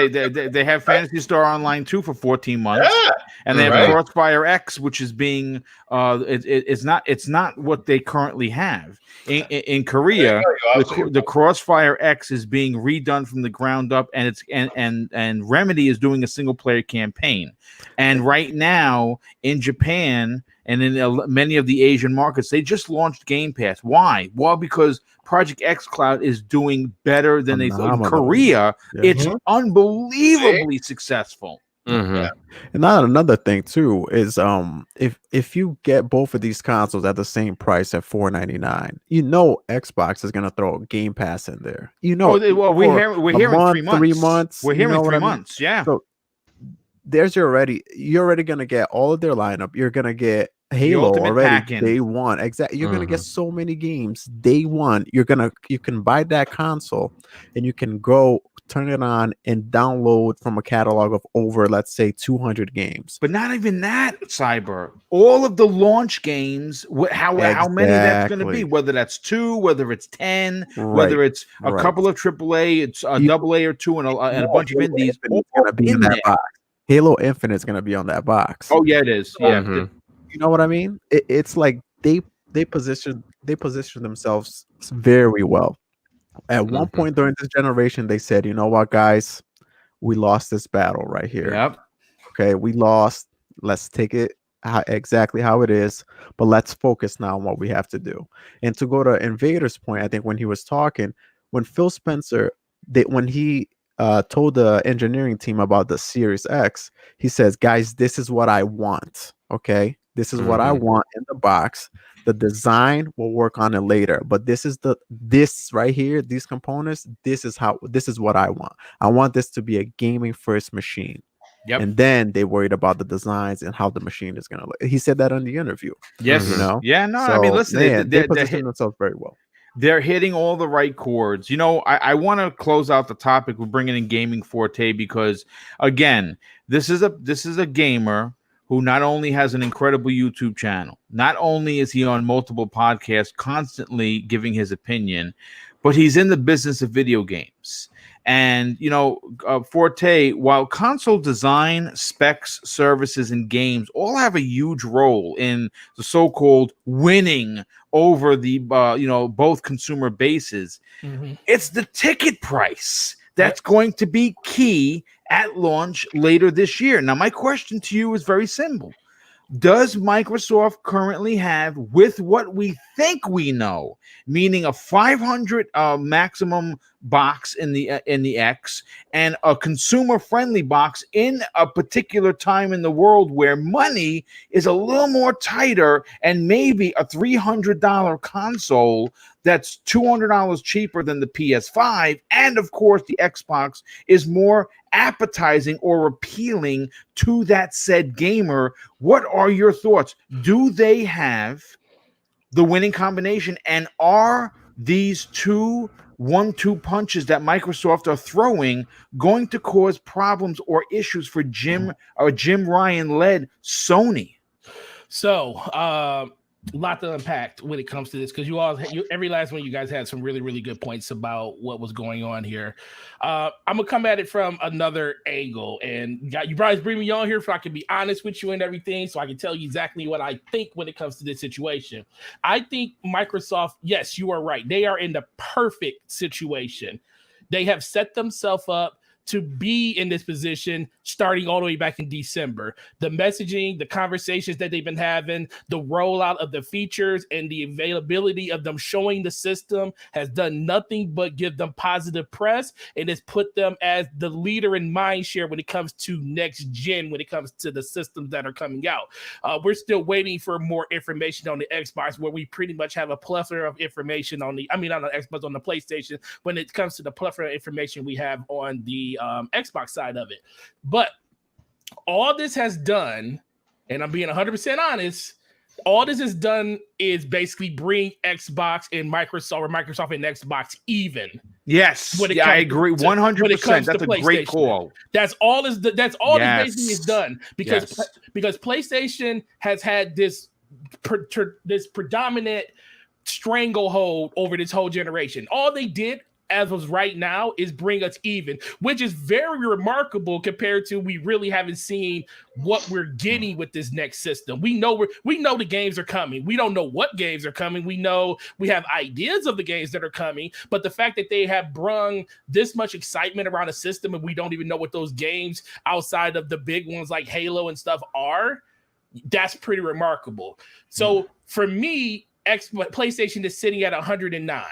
they have Phantasy Star Online 2 for 14 months. Yeah. And they have Crossfire X, which is being it's not what they currently have in Korea. The Crossfire X is being redone from the ground up, and it's and Remedy is doing a single player campaign. And right now in Japan and in many of the Asian markets, they just launched Game Pass. Why? Well, because Project xCloud is doing better than they thought. In Korea, it's unbelievably successful. Mm-hmm. Yeah. And now another thing too is if you get both of these consoles at the same price at $499, Xbox is gonna throw Game Pass in there. We're here in 3 months. We're here in 3 months. Yeah. So you're already gonna get all of their lineup. You're gonna get Halo already day one. Exactly. You're gonna get so many games day one. You can buy that console and you can go turn it on and download from a catalog of over, let's say, 200 games. But not even that, Cyber. All of the launch games, how many that's going to be, whether that's 2, whether it's 10, whether it's a couple of AAA, it's a AA or 2 and a bunch of indies. Going to be in that box. Halo Infinite is going to be on that box. Oh yeah, it is. Yeah, you know what I mean? It's like they position themselves very well. At one point during this generation, they said, "You know what, guys, we lost this battle right here. Yep. Okay, we lost. Let's take it exactly how it is, but let's focus now on what we have to do." And to go to Invader's point, I think when he was talking, when Phil Spencer, when he told the engineering team about the Series X, he says, "Guys, this is what I want. Okay, this is what I want in the box. The design will work on it later, but this right here, these components, this is what I want. I want this to be a gaming first machine." Yep. And then they worried about the designs and how the machine is gonna look. He said that in the interview. Yes. Yeah, no, I mean, listen, they position themselves very well. They're hitting all the right chords. I want to close out the topic with bringing in Gaming Forte because, again, this is a gamer who not only has an incredible YouTube channel, not only is he on multiple podcasts constantly giving his opinion, but he's in the business of video games. And, Forte, while console design, specs, services, and games all have a huge role in the so-called winning over the, both consumer bases, it's the ticket price that's going to be key at launch later this year. Now, my question to you is very simple. Does Microsoft currently have, with what we think we know, meaning a 500 maximum box in the X and a consumer-friendly box in a particular time in the world where money is a little more tighter, and maybe a $300 console that's $200 cheaper than the PS5, and of course the Xbox is more appetizing or appealing to that said gamer? What are your thoughts? Do they have the winning combination, and are these 2 1-2 punches that Microsoft are throwing going to cause problems or issues for Jim Ryan led Sony? So a lot to unpack when it comes to this, because every last one of you guys had some really, really good points about what was going on here. I'm gonna come at it from another angle, and you guys bring me on here so I can be honest with you and everything, so I can tell you exactly what I think when it comes to this situation. I think Microsoft, yes, you are right. They are in the perfect situation. They have set themselves up to be in this position starting all the way back in December. The messaging, the conversations that they've been having, the rollout of the features and the availability of them showing the system has done nothing but give them positive press, and it's put them as the leader in mindshare when it comes to next gen, when it comes to the systems that are coming out. We're still waiting for more information on the Xbox, where we pretty much have a plethora of information on the Xbox, on the PlayStation, when it comes to the plethora of information we have on the Xbox side of it. But all this has done, and I'm being 100% honest, all this has done is basically bring Xbox and Microsoft and Xbox even. Yes, I agree 100%. That's a great call. That's all this basically is done, because PlayStation has had this predominant stranglehold over this whole generation. All they did as of right now is bring us even, which is very remarkable compared to we really haven't seen what we're getting with this next system. We know the games are coming. We don't know what games are coming. We know we have ideas of the games that are coming, but the fact that they have brung this much excitement around a system and we don't even know what those games outside of the big ones like Halo and stuff are, that's pretty remarkable. So for me, PlayStation is sitting at 109.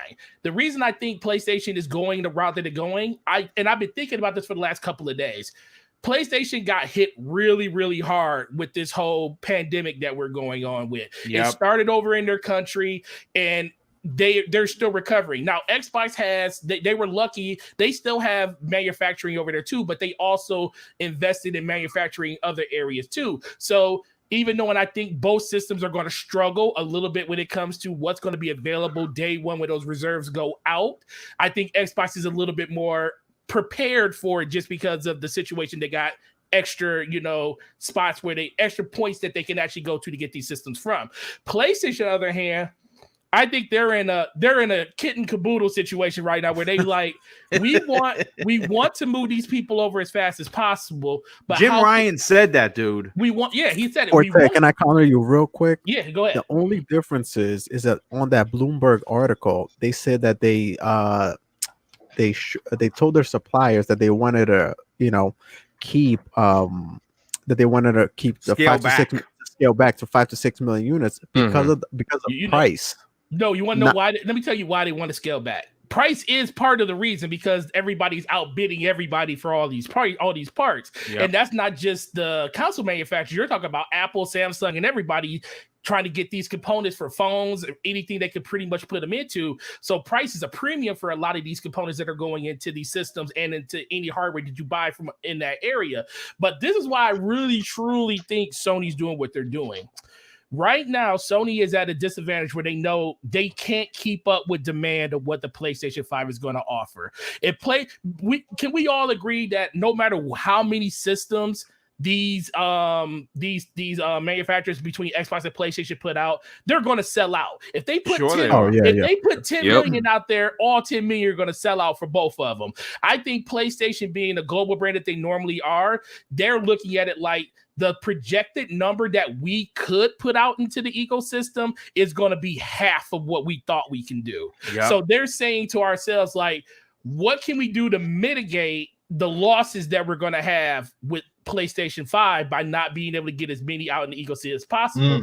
The reason I think PlayStation is going the route that they're going, I've been thinking about this for the last couple of days. PlayStation got hit really, really hard with this whole pandemic that we're going on with. It started over in their country, and they're still recovering. Now, Xbox they were lucky. They still have manufacturing over there too, but they also invested in manufacturing other areas too. So even though, and I think both systems are going to struggle a little bit when it comes to what's going to be available day one when those reserves go out, I think Xbox is a little bit more prepared for it just because of the situation. They got extra, spots where extra points that they can actually go to get these systems from. PlayStation, on the other hand, I think they're in a kitten caboodle situation right now where they like, we want to move these people over as fast as possible. But Jim Ryan said that, dude. He said it. Can I counter you real quick? Yeah, go ahead. The only difference is that on that Bloomberg article, they said that they told their suppliers that they wanted to, keep the scale back to 5 to 6 million units because of price. No, you want to know why? Let me tell you why they want to scale back. Price is part of the reason, because everybody's outbidding everybody for all these parts. Yep. And that's not just the console manufacturers. You're talking about Apple, Samsung, and everybody trying to get these components for phones, anything they could pretty much put them into. So price is a premium for a lot of these components that are going into these systems and into any hardware that you buy from in that area. But this is why I really, truly think Sony's doing what they're doing. Right now, Sony is at a disadvantage where they know they can't keep up with demand of what the PlayStation 5 is going to offer. Can we all agree that no matter how many systems these manufacturers between Xbox and PlayStation put out, they're going to sell out. If they put they put 10 million out there, all 10 million are going to sell out for both of them. I think PlayStation, being a global brand that they normally are, they're looking at it like the projected number that we could put out into the ecosystem is going to be half of what we thought we can do. Yep. So they're saying to ourselves, like, what can we do to mitigate the losses that we're going to have with PlayStation 5 by not being able to get as many out in the ecosystem as possible?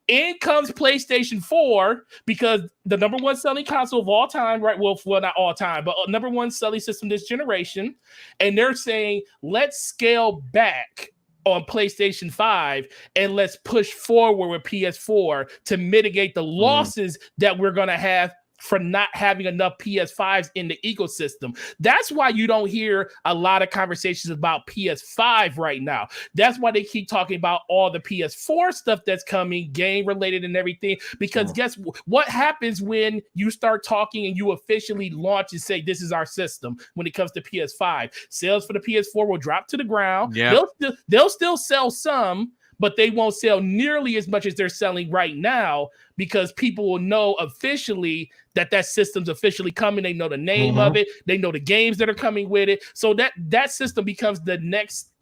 In comes PlayStation 4, because the number one selling console of all time, right? Well, not all time, but number one selling system this generation. And they're saying, let's scale back on PlayStation 5 and let's push forward with PS4 to mitigate the losses that we're going to have for not having enough PS5s in the ecosystem. That's why you don't hear a lot of conversations about PS5 right now. That's why they keep talking about all the PS4 stuff that's coming, game related and everything, because guess what happens when you start talking and you officially launch and say, this is our system when it comes to PS5? Sales for the PS4 will drop to the ground. Yep. They'll still sell some, but they won't sell nearly as much as they're selling right now, because people will know officially that system's officially coming. They know the name of it. They know the games that are coming with it. So that system becomes the next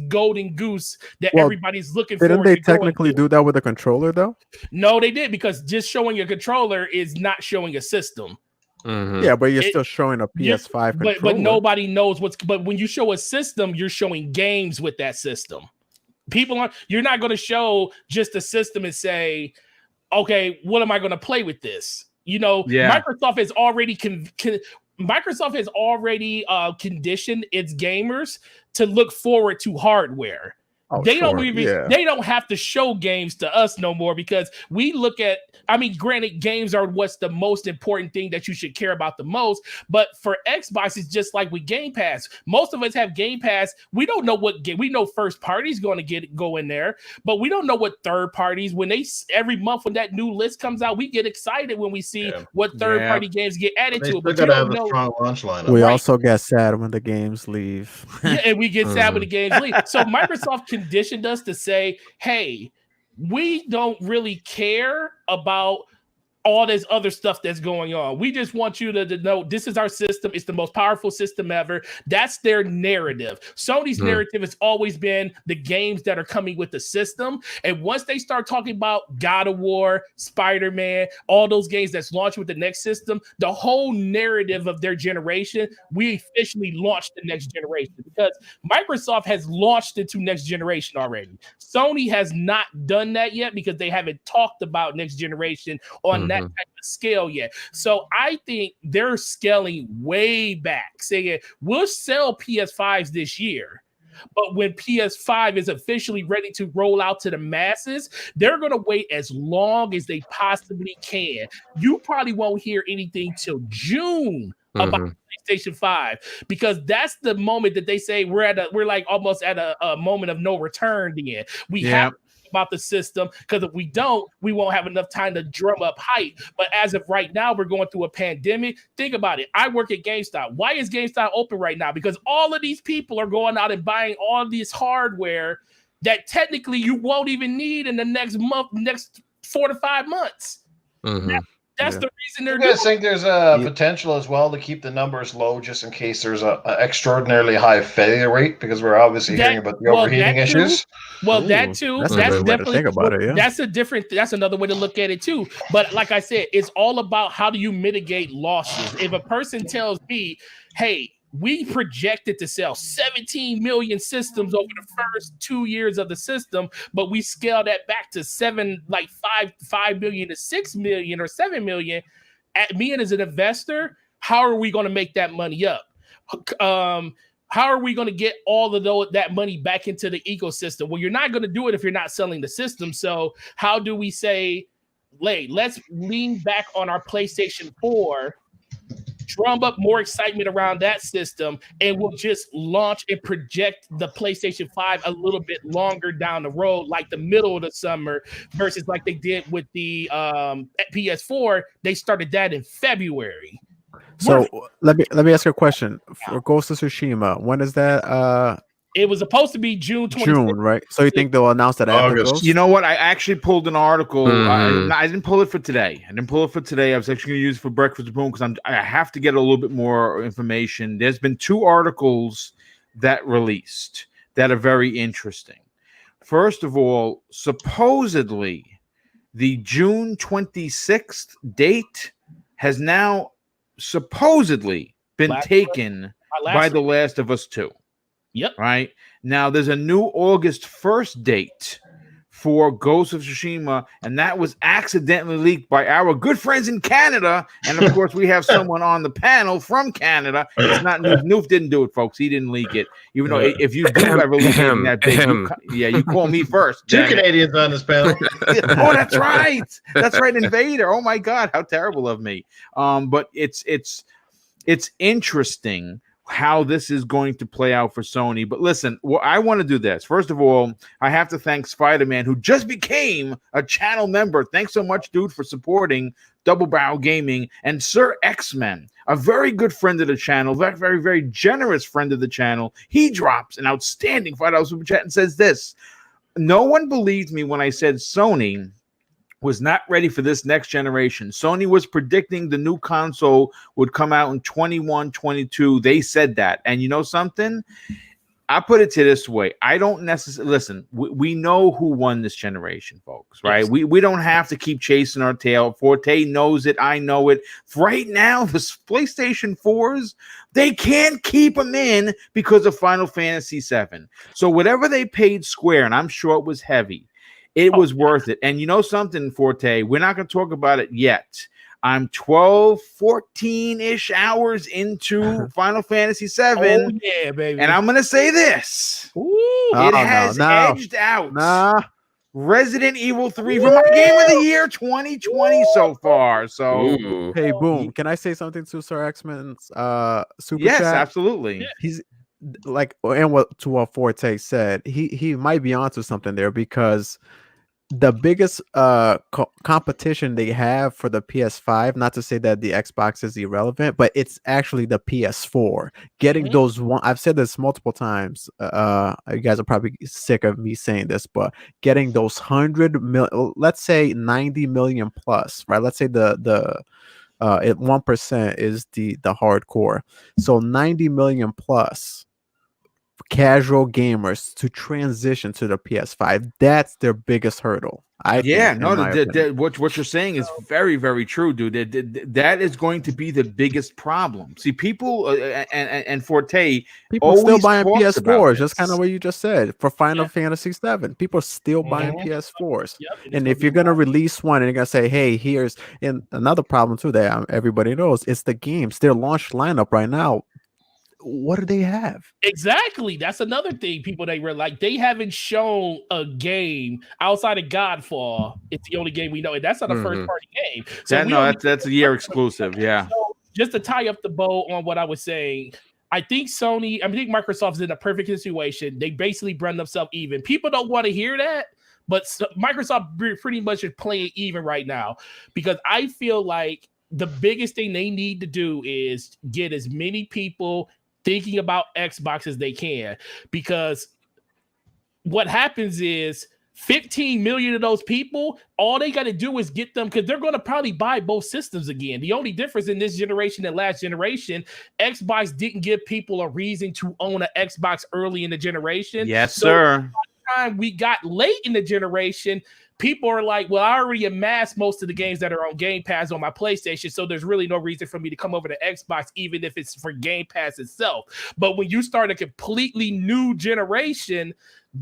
golden goose that everybody's looking for. Didn't they technically do that with a controller though? No, they did, because just showing a controller is not showing a system. Yeah, but you're still showing a PS5 controller. But nobody knows but when you show a system, you're showing games with that system. You're not going to show just a system and say, okay, what am I going to play with this? Microsoft has already conditioned its gamers to look forward to hardware. They don't have to show games to us no more, because we look at, granted, games are what's the most important thing that you should care about the most. But for Xbox, it's just like with Game Pass. Most of us have Game Pass. We don't know what game. We know first parties going to go in there, but we don't know what third parties. Every month when that new list comes out, we get excited when we see what third party games get added to it. But you gotta have a strong launch lineup. We also get sad when the games leave. Yeah, and we get sad when the games leave. So Microsoft conditioned us to say, hey, we don't really care about all this other stuff that's going on. We just want you to know this is our system. It's the most powerful system ever. That's their narrative. Sony's narrative has always been the games that are coming with the system. And once they start talking about God of War, Spider-Man, all those games that's launched with the next system, the whole narrative of their generation, we officially launched the next generation, because Microsoft has launched into next generation already. Sony has not done that yet because they haven't talked about next generation on that type of scale yet. So I think they're scaling way back, saying we'll sell PS5s this year, but when PS5 is officially ready to roll out to the masses, they're going to wait as long as they possibly can. You probably won't hear anything till June about PlayStation 5, because that's the moment that they say we're like almost at a moment of no return. Then we have about the system, because if we don't, we won't have enough time to drum up hype. But as of right now, we're going through a pandemic. Think about it. I work at GameStop. Why is GameStop open right now? Because all of these people are going out and buying all this hardware that technically you won't even need in the next 4 to 5 months. That's the reason they're doing it. You guys think there's a potential as well to keep the numbers low, just in case there's an extraordinarily high failure rate, because we're obviously hearing about the overheating issues? That too. That's definitely think about it. Yeah. That's another way to look at it too. But like I said, it's all about how do you mitigate losses. If a person tells me, hey, we projected to sell 17 million systems over the first 2 years of the system, but we scaled that back to 5 million to 6 million or 7 million. At me and as an investor, how are we going to make that money up? How are we going to get all of that money back into the ecosystem? Well, you're not going to do it if you're not selling the system. So how do we say, let's lean back on our PlayStation 4, drum up more excitement around that system, and we'll just launch and project the PlayStation 5 a little bit longer down the road, like the middle of the summer, versus like they did with the PS4. They started that in February. So let me ask you a question. For Ghost of Tsushima, when is that? It was supposed to be June 26th. June, right? So you think they'll announce that after August? Ghost? You know what? I actually pulled an article. I didn't pull it for today. I was actually going to use it for Breakfast Boom, because I have to get a little bit more information. There's been 2 articles that released that are very interesting. First of all, supposedly the June 26th date has now supposedly been taken by The Last of Us 2. Yep. Right now, there's a new August 1st date for Ghost of Tsushima, and that was accidentally leaked by our good friends in Canada. And of course, we have someone on the panel from Canada. It's not Noof. Noof didn't do it, folks. He didn't leak it. Even though if you do ever leak anything that big, you call me first. 2 Canadians on this panel. Oh, that's right. That's right, Invader. Oh my God, how terrible of me. But it's interesting how this is going to play out for Sony. But listen, I want to do this. First of all, I have to thank Spider-Man, who just became a channel member. Thanks so much, dude, for supporting Double Barrel Gaming. And Sir X-Men, a very good friend of the channel, very, very, very generous friend of the channel. He drops an outstanding $5 super chat and says this: no one believed me when I said Sony was not ready for this next generation. Sony was predicting the new console would come out in 21, 22. They said that. And you know something? I put it to this way. I don't necessarily listen. We know who won this generation, folks, right? Yes. We don't have to keep chasing our tail. Forte knows it. I know it. Right now, the PlayStation 4s, they can't keep them in because of Final Fantasy VII. So whatever they paid Square, and I'm sure it was heavy, it was worth it. And you know something, Forte? We're not going to talk about it yet. I'm 12, 14-ish hours into Final Fantasy VII. Oh, yeah, baby. And I'm going to say this. Ooh. It has edged out Resident Evil 3 for my game of the year 2020 so far. So, Ooh. Hey, Boom, can I say something to Sir X-Men's super yes, chat? absolutely. He's like, and what Forte said, he might be onto something there, because the biggest competition they have for the PS5, not to say that the Xbox is irrelevant, but it's actually the PS4. Getting those one, I've said this multiple times. You guys are probably sick of me saying this, but getting those 100 million, let's say 90 million plus, right? Let's say the 1% is the hardcore, so 90 million plus casual gamers to transition to the PS5. That's their biggest hurdle. What you're saying is very, very true, dude. That is going to be the biggest problem. See, people and Forte, people still buying PS4s, just kind of what you just said for Final Fantasy VII. People are still buying PS4s. Yep, and if you're gonna release one and you're gonna say, hey, here's, and another problem too that everybody knows, it's the games. Their launch lineup right now, what do they have? Exactly. That's another thing. People, they were like, they haven't shown a game outside of Godfall. It's the only game we know, and that's not a first party game. So that's a year exclusive. Yeah. So just to tie up the bow on what I was saying, I think Microsoft's in a perfect situation. They basically run themselves even. People don't want to hear that, but Microsoft pretty much is playing even right now, because I feel like the biggest thing they need to do is get as many people thinking about Xbox as they can, because what happens is 15 million of those people, all they got to do is get them, because they're going to probably buy both systems again. The only difference in this generation and last generation, Xbox didn't give people a reason to own an Xbox early in the generation. Yes, sir. By the time we got late in the generation, people are like, well, I already amassed most of the games that are on Game Pass on my PlayStation, so there's really no reason for me to come over to Xbox, even if it's for Game Pass itself. But when you start a completely new generation,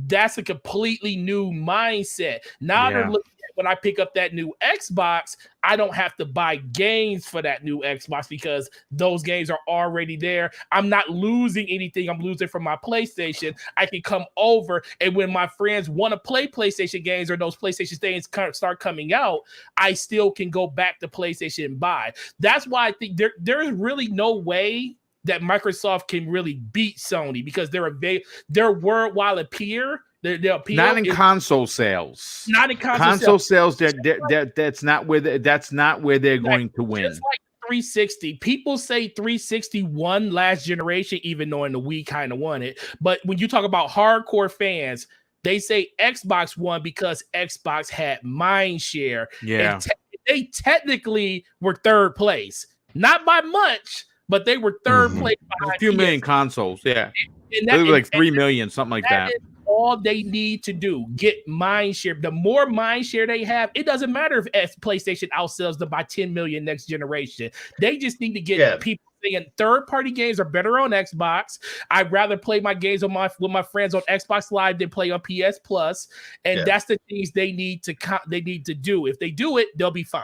that's a completely new mindset. Now they're looking at, when I pick up that new Xbox, I don't have to buy games for that new Xbox because those games are already there. I'm not losing anything. I'm losing from my PlayStation. I can come over, and when my friends want to play PlayStation games or those PlayStation things start coming out, I still can go back to PlayStation and buy. That's why I think there's really no way that Microsoft can really beat Sony, because their worldwide appeal. Not in console sales. Not in console sales. That's not where they're going to win. Just like 360. People say 360 won last generation, even knowing the Wii kind of won it. But when you talk about hardcore fans, they say Xbox won because Xbox had mind share. Yeah. They technically were third place. Not by much, but they were third place behind a few million consoles. Yeah. And it was like 3 million, something like that. Is all they need to do, get mind share. The more mind share they have, it doesn't matter if PlayStation outsells them by 10 million next generation. They just need to get people saying third-party games are better on Xbox. I'd rather play my games with my friends on Xbox Live than play on PS Plus. And that's the things they need to do. If they do it, they'll be fine.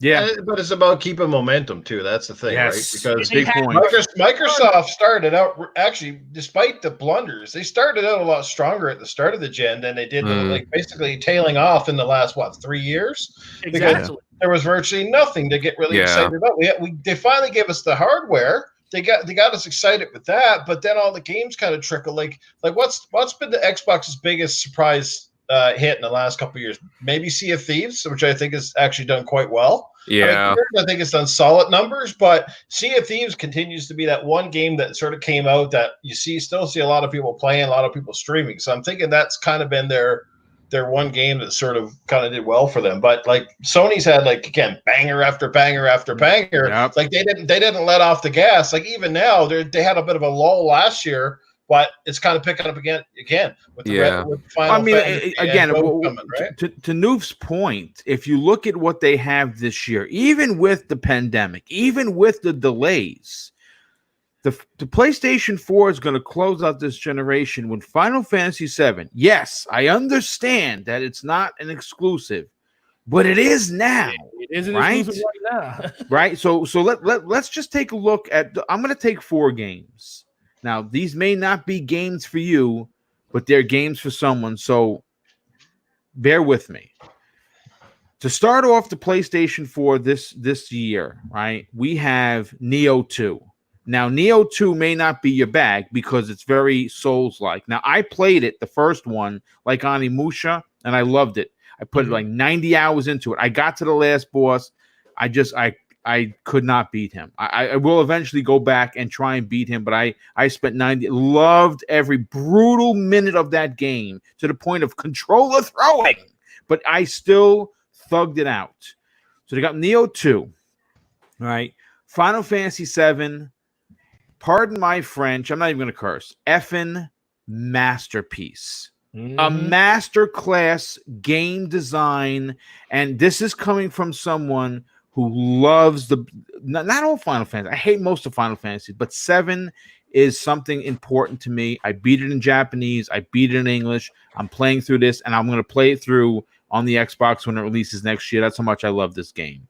Yeah, but it's about keeping momentum too. That's the thing, right? Because Microsoft started out, actually, despite the blunders, they started out a lot stronger at the start of the gen than they did, like basically tailing off in the last 3 years. Exactly. Because there was virtually nothing to get really excited about. They finally gave us the hardware. They got us excited with that, but then all the games kind of trickle. Like what's been the Xbox's biggest surprise hit in the last couple of years? Maybe Sea of Thieves, which I think has actually done quite well. Yeah, I think it's done solid numbers, but Sea of Thieves continues to be that one game that sort of came out that you still see a lot of people playing, a lot of people streaming. So I'm thinking that's kind of been their one game that sort of kind of did well for them. But like Sony's had, like, again, banger after banger after banger. Yep. Like they didn't let off the gas. Like even now they had a bit of a lull last year, but it's kind of picking up again with the with Final I mean, Fantasy again, coming, right? to Noof's point, if you look at what they have this year, even with the pandemic, even with the delays, the PlayStation 4 is going to close out this generation with Final Fantasy 7. Yes, I understand that it's not an exclusive, but it is now. It is an right? exclusive right now. Right. So let's just take a look at. I'm going to take 4 games. Now, these may not be games for you, but they're games for someone. So bear with me. To start off the PlayStation 4 this year, right? We have Neo 2. Now, Neo 2 may not be your bag because it's very Souls-like. Now, I played it, the first one, like Onimusha, and I loved it. I put like 90 hours into it. I got to the last boss. I could not beat him. I will eventually go back and try and beat him, but I spent 90, loved every brutal minute of that game to the point of controller throwing, but I still thugged it out. So they got Neo 2, right? Final Fantasy 7, pardon my French, I'm not even going to curse, effing masterpiece. A masterclass game design, and this is coming from someone who loves not all Final Fantasy. I hate most of Final Fantasy, but 7 is something important to me. I beat it in Japanese. I beat it in English. I'm playing through this, and I'm going to play it through on the Xbox when it releases next year. That's how much I love this game.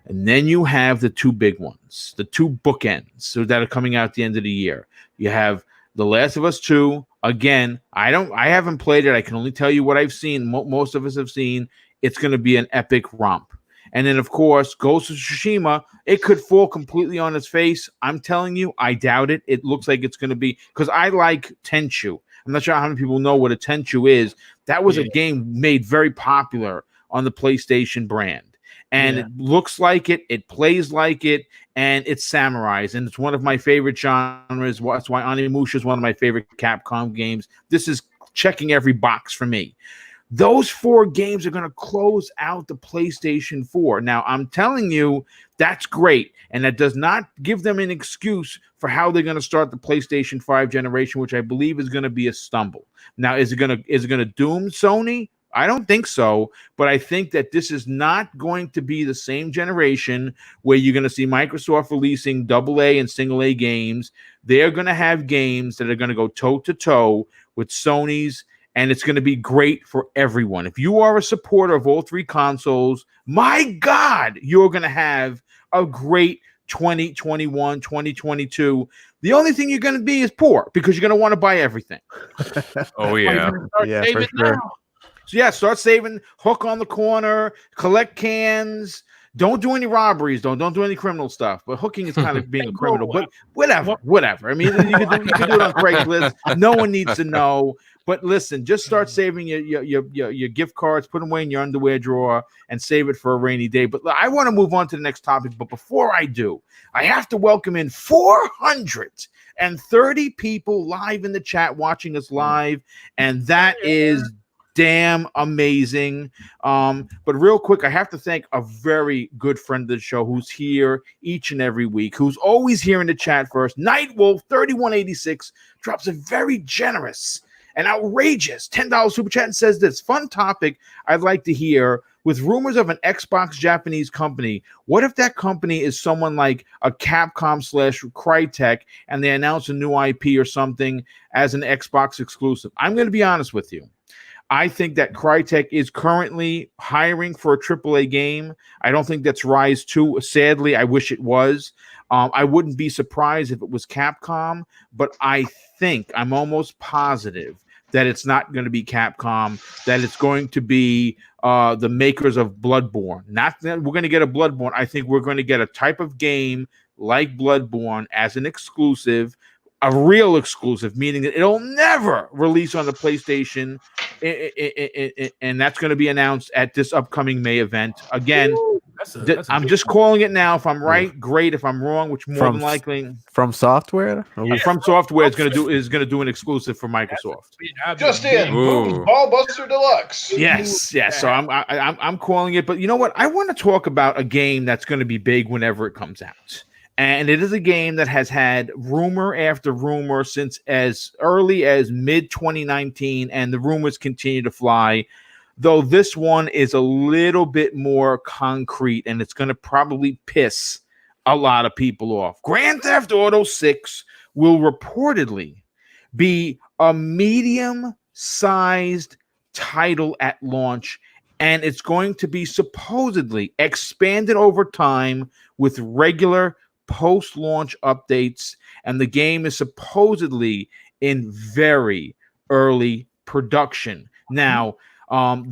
And then you have the 2 big ones, the 2 bookends that are coming out at the end of the year. You have The Last of Us 2. Again, I haven't played it. I can only tell you what I've seen. Most of us have seen. It's going to be an epic romp. And then, of course, Ghost of Tsushima. It could fall completely on its face. I'm telling you, I doubt it. It looks like it's going to be, because I like Tenchu. I'm not sure how many people know what a Tenchu is. That was a game made very popular on the PlayStation brand. And it looks like it. It plays like it. And it's samurais, and it's one of my favorite genres. That's why Onimusha is one of my favorite Capcom games. This is checking every box for me. Those 4 games are going to close out the PlayStation 4. Now, I'm telling you, that's great, and that does not give them an excuse for how they're going to start the PlayStation 5 generation, which I believe is going to be a stumble. Now, is it going to doom Sony? I don't think so, but I think that this is not going to be the same generation where you're going to see Microsoft releasing AA and single A games. They're going to have games that are going to go toe-to-toe with Sony's, and it's going to be great for everyone. If you are a supporter of all 3 consoles, my God, you're going to have a great 2021, 2022. The only thing you're going to be is poor because you're going to want to buy everything. Oh, yeah. Yeah, for sure. So, yeah, start saving, hook on the corner, collect cans. Don't do any robberies, Don't do any criminal stuff. But hooking is kind of being a criminal. But whatever. I mean, you can do it on Craigslist. No one needs to know. But listen, just start saving your gift cards, put them away in your underwear drawer, and save it for a rainy day. But I want to move on to the next topic. But before I do, I have to welcome in 430 people live in the chat watching us live. And that is damn amazing. But real quick, I have to thank a very good friend of the show who's here each and every week, who's always here in the chat first. Nightwolf 3186 drops a very generous and outrageous $10 super chat and says this: fun topic I'd like to hear. With rumors of an Xbox Japanese company, what if that company is someone like a Capcom/Crytek and they announce a new IP or something as an Xbox exclusive? I'm going to be honest with you. I think that Crytek is currently hiring for a AAA game. I don't think that's Rise 2. Sadly, I wish it was. I wouldn't be surprised if it was Capcom, but I'm almost positive that it's not going to be Capcom, that it's going to be the makers of Bloodborne. Not that we're going to get a Bloodborne. I think we're going to get a type of game like Bloodborne as an exclusive, a real exclusive, meaning that it'll never release on the PlayStation, and that's going to be announced at this upcoming May event. Again, I'm just calling it now. If I'm right, great. If I'm wrong, which more than likely from Software, from Software is going to do an exclusive for Microsoft. Just in, boom, Ballbuster Deluxe. Yes. So I'm calling it. But you know what? I want to talk about a game that's going to be big whenever it comes out. And it is a game that has had rumor after rumor since as early as mid 2019, and the rumors continue to fly. Though this one is a little bit more concrete, and it's going to probably piss a lot of people off. Grand Theft Auto 6 will reportedly be a medium-sized title at launch, and it's going to be supposedly expanded over time with regular post-launch updates, and the game is supposedly in very early production. Now, I'll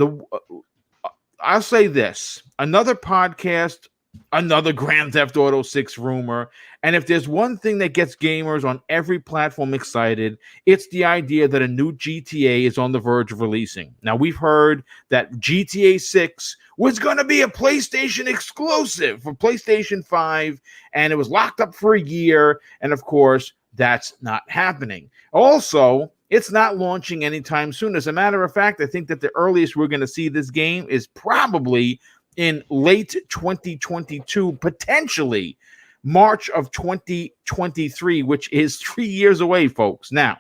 say this: another podcast, another Grand Theft Auto 6 rumor, and if there's one thing that gets gamers on every platform excited, it's the idea that a new GTA is on the verge of releasing. Now, we've heard that GTA 6 was going to be a PlayStation exclusive for PlayStation 5, and it was locked up for a year, and of course, that's not happening. Also, it's not launching anytime soon. As a matter of fact, I think that the earliest we're going to see this game is probably in late 2022, potentially March of 2023, which is 3 years away, folks. Now,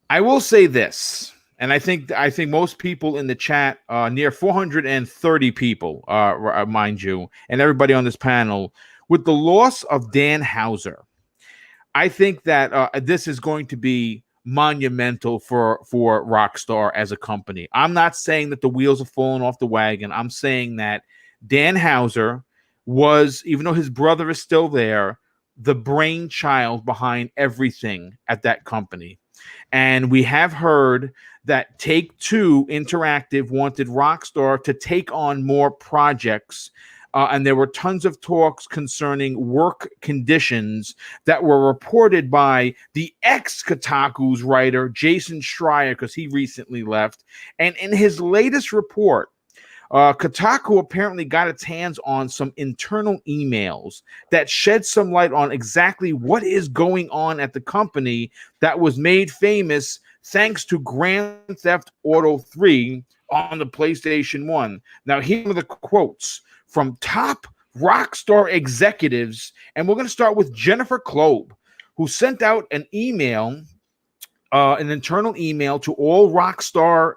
I will say this, and I think most people in the chat, near 430 people, mind you, and everybody on this panel, with the loss of Dan Houser, I think that this is going to be monumental for Rockstar as a company. I'm not saying that the wheels are falling off the wagon. I'm saying that Dan Houser was, even though his brother is still there, the brainchild behind everything at that company. And we have heard that Take-Two Interactive wanted Rockstar to take on more projects. And there were tons of talks concerning work conditions that were reported by the ex-Kotaku's writer, Jason Schreier, because he recently left. And in his latest report, Kotaku apparently got its hands on some internal emails that shed some light on exactly what is going on at the company that was made famous thanks to Grand Theft Auto 3 on the PlayStation 1. Now, here are the quotes from top Rockstar executives, and we're going to start with Jennifer Kloeb, who sent out an email, an internal email to all Rockstar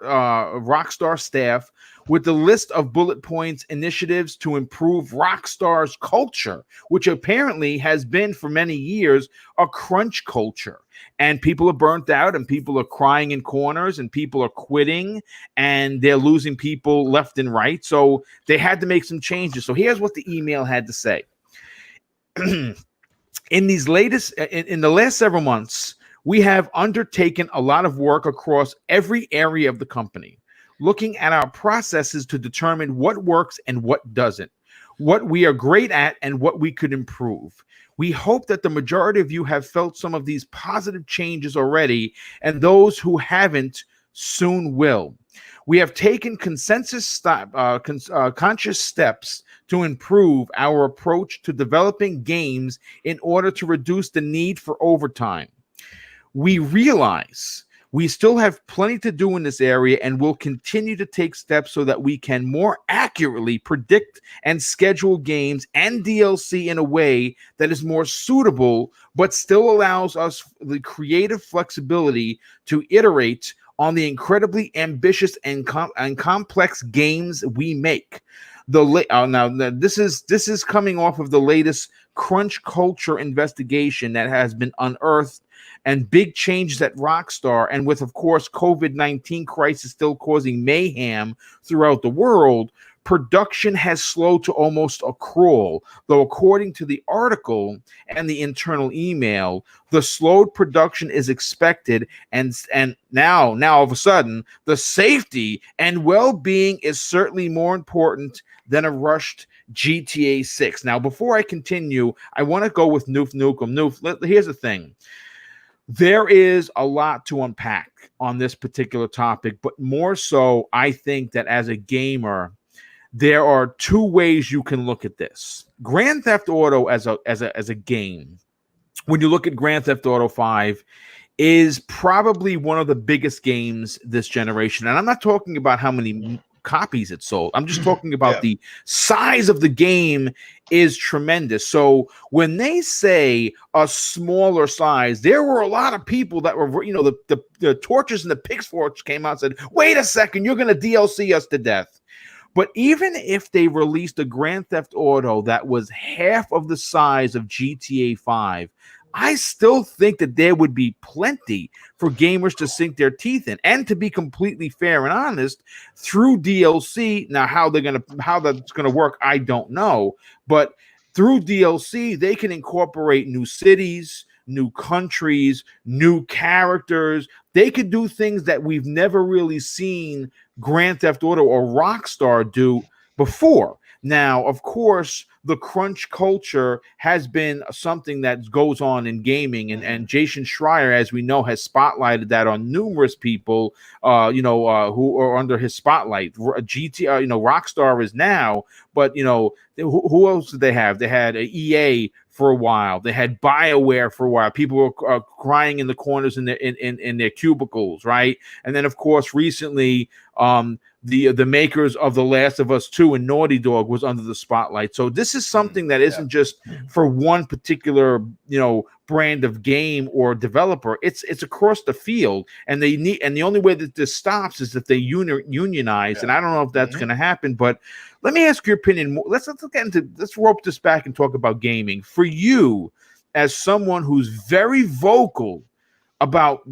staff with the list of bullet points initiatives to improve Rockstar's culture, which apparently has been for many years a crunch culture. And people are burnt out, and people are crying in corners, and people are quitting, and they're losing people left and right. So they had to make some changes. So here's what the email had to say. In the last several months, we have undertaken a lot of work across every area of the company, looking at our processes to determine what works and what doesn't, what we are great at and what we could improve. We hope that the majority of you have felt some of these positive changes already, and those who haven't soon will. We have taken conscious steps to improve our approach to developing games in order to reduce the need for overtime. We realize we still have plenty to do in this area, and will continue to take steps so that we can more accurately predict and schedule games and DLC in a way that is more suitable, but still allows us the creative flexibility to iterate on the incredibly ambitious and complex games we make. This is coming off of the latest crunch culture investigation that has been unearthed, and big changes at Rockstar, and with, of course, COVID-19 crisis still causing mayhem throughout the world, production has slowed to almost a crawl. Though according to the article and the internal email, the slowed production is expected, and now all of a sudden, the safety and well-being is certainly more important than a rushed GTA 6. Now, before I continue, I want to go with Noof Nukem. Noof, here's the thing. There is a lot to unpack on this particular topic, but more so, I think that as a gamer, there are two ways you can look at this. Grand Theft Auto as a game, when you look at Grand Theft Auto 5, is probably one of the biggest games this generation. And I'm not talking about how many copies it sold. I'm just talking about the size of the game is tremendous. So when they say a smaller size, there were a lot of people that were, you know, the torches and the pitchforks came out and said, wait a second, you're going to DLC us to death. But even if they released a Grand Theft Auto that was half of the size of GTA 5, I still think that there would be plenty for gamers to sink their teeth in. And to be completely fair and honest, through DLC, now how that's gonna work, I don't know. But through DLC, they can incorporate new cities, new countries, new characters. They could do things that we've never really seen Grand Theft Auto or Rockstar do before. Now, of course, the crunch culture has been something that goes on in gaming, and Jason Schreier, as we know, has spotlighted that on numerous people, who are under his spotlight. Rockstar is now, but who else did they have? They had EA for a while. They had BioWare for a while. People were crying in the corners in their cubicles, right? And then, of course, recently, the makers of The Last of Us 2 and Naughty Dog was under the spotlight. So this is something that isn't just for one particular, brand of game or developer. It's across the field, and the only way that this stops is if they unionize. And I don't know if that's going to happen, but let me ask your opinion. Let's rope this back and talk about gaming. For you, as someone who's very vocal about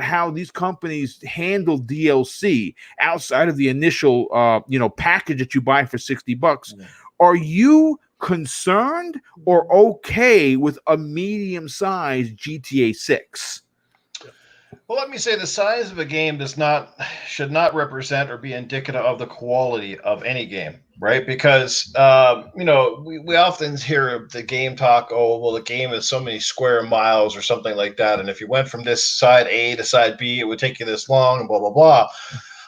how these companies handle DLC outside of the initial package that you buy for $60, are you concerned or okay with a medium-sized GTA 6? Well, let me say the size of a game should not represent or be indicative of the quality of any game, right? Because we often hear the game talk, oh, well, the game is so many square miles or something like that, and if you went from this side A to side B, it would take you this long, and blah blah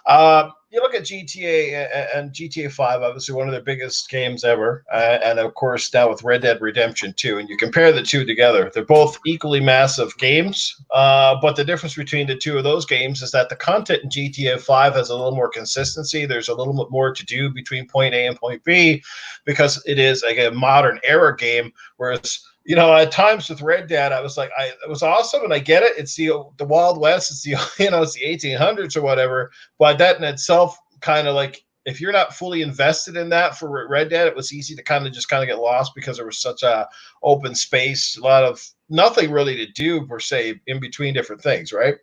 blah. You look at GTA and GTA 5, obviously one of their biggest games ever, and of course now with Red Dead Redemption 2, and you compare the two together, they're both equally massive games, but the difference between the two of those games is that the content in GTA 5 has a little more consistency. There's a little bit more to do between point A and point B because it is like a modern era game, whereas at times with Red Dead, I was like, it was awesome, and I get it. It's the Wild West. It's it's the 1800s or whatever. But that in itself, kind of like, if you're not fully invested in that for Red Dead, it was easy to kind of get lost because there was such a open space, a lot of nothing really to do per se in between different things, right?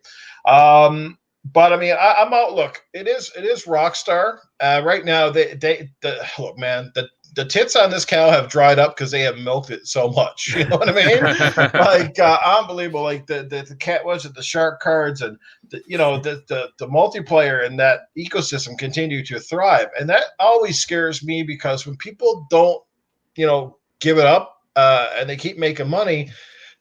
But I mean, I'm out. Look, it is Rockstar right now. Look, man, the tits on this cow have dried up because they have milked it so much. You know what I mean? Like unbelievable. Like the cat the shark cards and the multiplayer and that ecosystem continue to thrive, and that always scares me because when people don't give it up and they keep making money,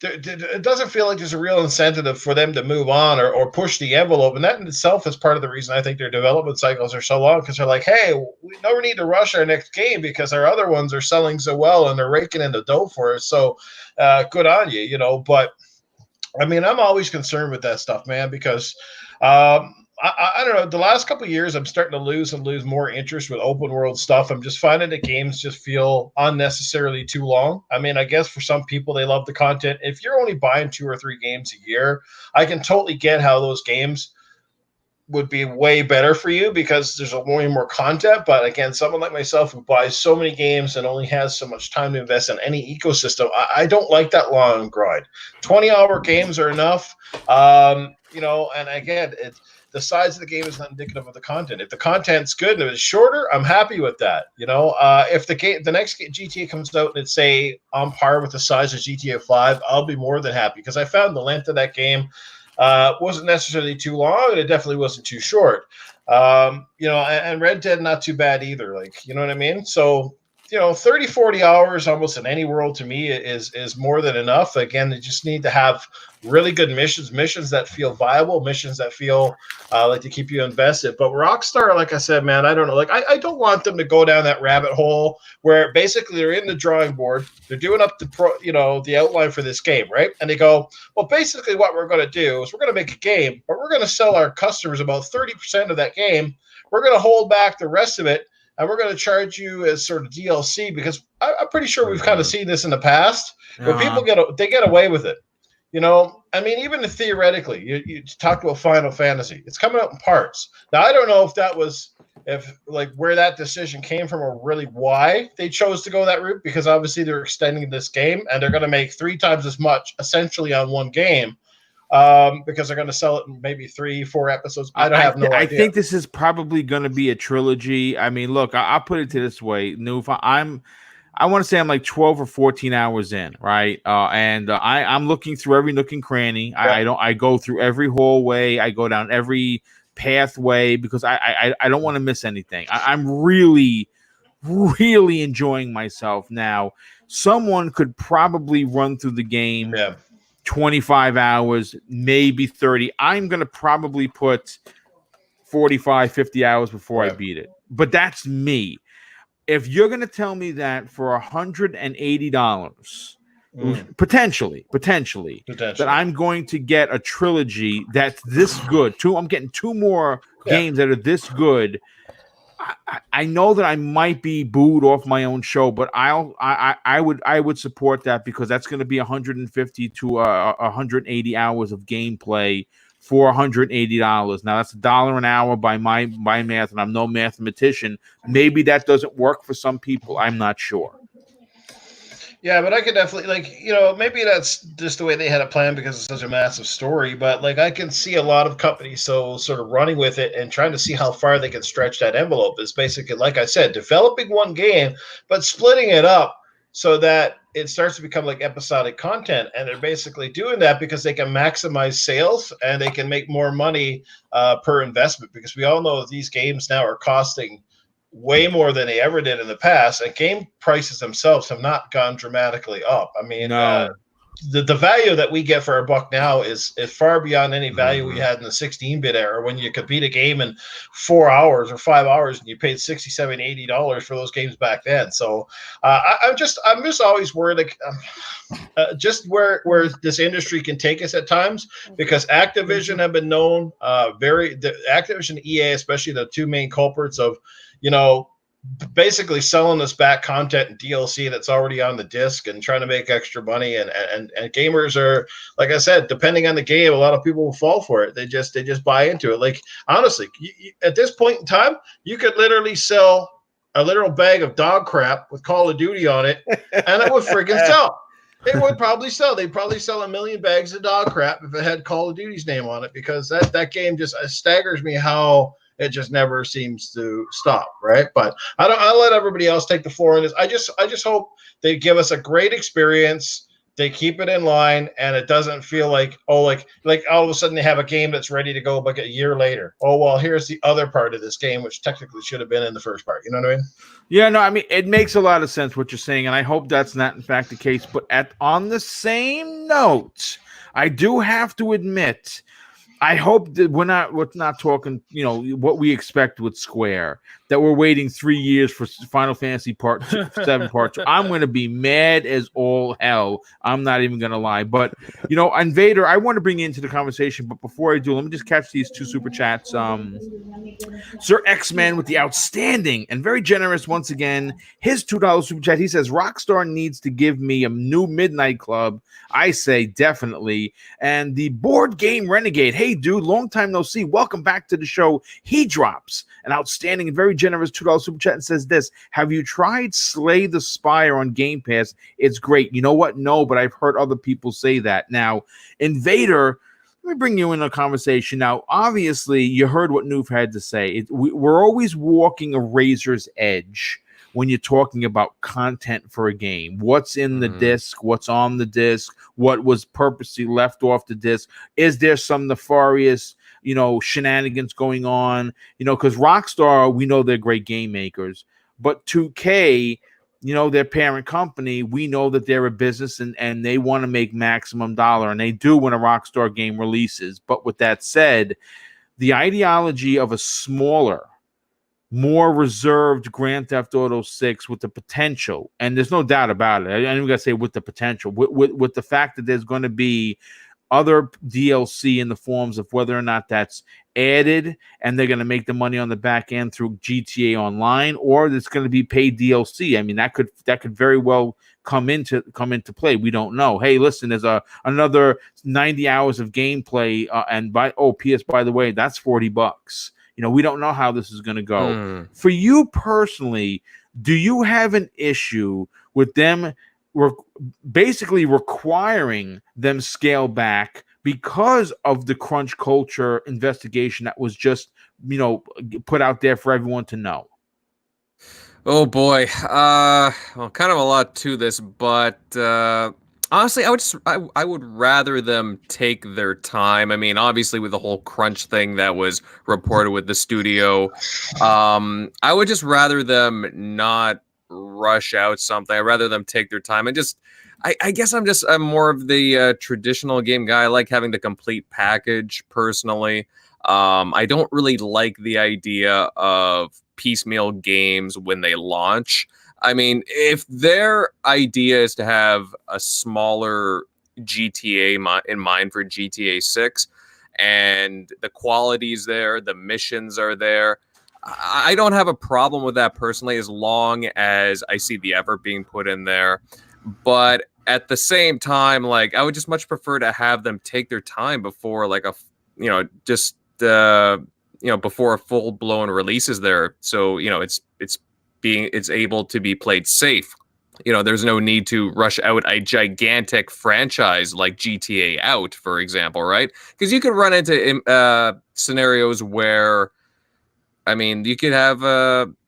it doesn't feel like there's a real incentive for them to move on or push the envelope. And that in itself is part of the reason I think their development cycles are so long, because they're like, hey, we never need to rush our next game because our other ones are selling so well and they're raking in the dough for us. So good on you, But I mean, I'm always concerned with that stuff, man, because I don't know. The last couple of years, I'm starting to lose more interest with open world stuff. I'm just finding that games just feel unnecessarily too long. I mean, I guess for some people, they love the content. If you're only buying 2 or 3 games a year, I can totally get how those games would be way better for you because there's way more content. But again, someone like myself who buys so many games and only has so much time to invest in any ecosystem, I don't like that long grind. 20-hour games are enough. And again, the size of the game is not indicative of the content. If the content's good and it's shorter, I'm happy with that. If the next GTA comes out and it's say on par with the size of GTA 5, I'll be more than happy because I found the length of that game wasn't necessarily too long, and it definitely wasn't too short. And Red Dead not too bad either. Like, you know what I mean? So 30, 40 hours almost in any world to me is more than enough. Again, they just need to have really good missions that feel viable, missions that feel like to keep you invested. But Rockstar, like I said, man, I don't know. Like, I don't want them to go down that rabbit hole where basically they're in the drawing board. They're doing up the outline for this game, right? And they go, well, basically what we're going to do is we're going to make a game, but we're going to sell our customers about 30% of that game we're going to hold back the rest of it, and we're going to charge you as sort of DLC, because I'm pretty sure we've kind of seen this in the past, where people get away with it. You know, I mean, even if theoretically, you talk about Final Fantasy, it's coming out in parts. Now, I don't know if that was where that decision came from, or really why they chose to go that route, because obviously they're extending this game and they're going to make 3 times as much essentially on one game, because they're going to sell it in maybe 3-4 episodes. I have no idea. I think this is probably going to be a trilogy. I mean, look, I'll put it to this way, Noof. I want to say I'm like 12 or 14 hours in, right? And I'm looking through every nook and cranny. I go through every hallway. I go down every pathway, because I don't want to miss anything. I'm really, really enjoying myself now. Someone could probably run through the game 25 hours, maybe 30. I'm going to probably put 45, 50 hours before I beat it. But that's me. If you're going to tell me that for $180, potentially, that I'm going to get a trilogy that's this good, I'm getting 2 more games that are this good, I know that I might be booed off my own show, but I would support that, because that's going to be 150 to 180 hours of gameplay for $180. Now that's $1 an hour by my math, and I'm no mathematician. Maybe that doesn't work for some people. I'm not sure. Yeah, but I could definitely, maybe that's just the way they had it planned because it's such a massive story. But I can see a lot of companies sort of running with it and trying to see how far they can stretch that envelope. It's basically, like I said, developing one game, but splitting it up so that it starts to become like episodic content. And they're basically doing that because they can maximize sales and they can make more money per investment, because we all know that these games now are costing way more than they ever did in the past, and game prices themselves have not gone dramatically up. I mean, the value that we get for our buck now is far beyond any value we had in the 16-bit era, when you could beat a game in 4 hours or 5 hours and you paid $60, $70, $80 for those games back then. So I'm just always worried, just where this industry can take us at times, because Activision have been known Activision and EA, especially the 2 main culprits of basically selling us back content and DLC that's already on the disc and trying to make extra money. And gamers are, like I said, depending on the game, a lot of people will fall for it. They just buy into it. Like, honestly, at this point in time, you could literally sell a literal bag of dog crap with Call of Duty on it, and it would freaking sell. It would probably sell. They'd probably sell 1 million bags of dog crap if it had Call of Duty's name on it, because that game just staggers me how it just never seems to stop, right? But I'll let everybody else take the floor on this. I just hope they give us a great experience. They keep it in line, and it doesn't feel like all of a sudden they have a game that's ready to go like a year later. Oh, well, here's the other part of this game, which technically should have been in the first part. You know what I mean? Yeah, no, I mean, it makes a lot of sense what you're saying, and I hope that's not in fact the case. But on the same note, I do have to admit, I hope that we're not talking, what we expect with Square, that we're waiting 3 years for Final Fantasy Part 7 Part 2. I'm going to be mad as all hell. I'm not even going to lie. But, Invader, I want to bring you into the conversation. But before I do, let me just catch these 2 super chats. Sir X-Man with the outstanding and very generous once again, his $2 super chat. He says, Rockstar needs to give me a new Midnight Club. I say definitely. And the Board Game Renegade, hey, dude, long time no see. Welcome back to the show. He drops an outstanding and very generous $2 super chat and says this: have you tried Slay the Spire on Game Pass? It's great. You know what? No, but I've heard other people say that. Now, Invader, let me bring you in a conversation. Now, obviously, you heard what Noof had to say. We're always walking a razor's edge when you're talking about content for a game. What's in the disc? What's on the disc? What was purposely left off the disc? Is there some nefarious, shenanigans going on? Because Rockstar, we know they're great game makers, but 2K, their parent company, we know that they're a business and they want to make maximum dollar, and they do when a Rockstar game releases. But with that said, the ideology of a smaller, more reserved Grand Theft Auto 6 with the potential, and there's no doubt about it. I'm going to say with the potential, with the fact that there's going to be other DLC in the forms of whether or not that's added and they're going to make the money on the back end through GTA Online, or it's going to be paid DLC. I mean, that could very well come into play. We don't know. Hey, listen, there's another 90 hours of gameplay, and PS, by the way, that's $40. We don't know how this is going to go. For you personally, do you have an issue with them basically requiring them scale back because of the crunch culture investigation that was just, put out there for everyone to know? Oh boy. Well, kind of a lot to this, but honestly, I would rather them take their time. I mean, obviously with the whole crunch thing that was reported with the studio, I would just rather them not rush out something. I'd rather them take their time and just, I guess I'm more of the traditional game guy. I like having the complete package personally. I don't really like the idea of piecemeal games when they launch. I mean, if their idea is to have a smaller GTA in mind for GTA 6 and the quality's there, the missions are there, I don't have a problem with that personally, as long as I see the effort being put in there. But at the same time, like, I would just much prefer to have them take their time before before a full blown release is there. So, it's able to be played safe. There's no need to rush out a gigantic franchise like GTA out, for example, right? Because you could run into scenarios where, I mean, you could have,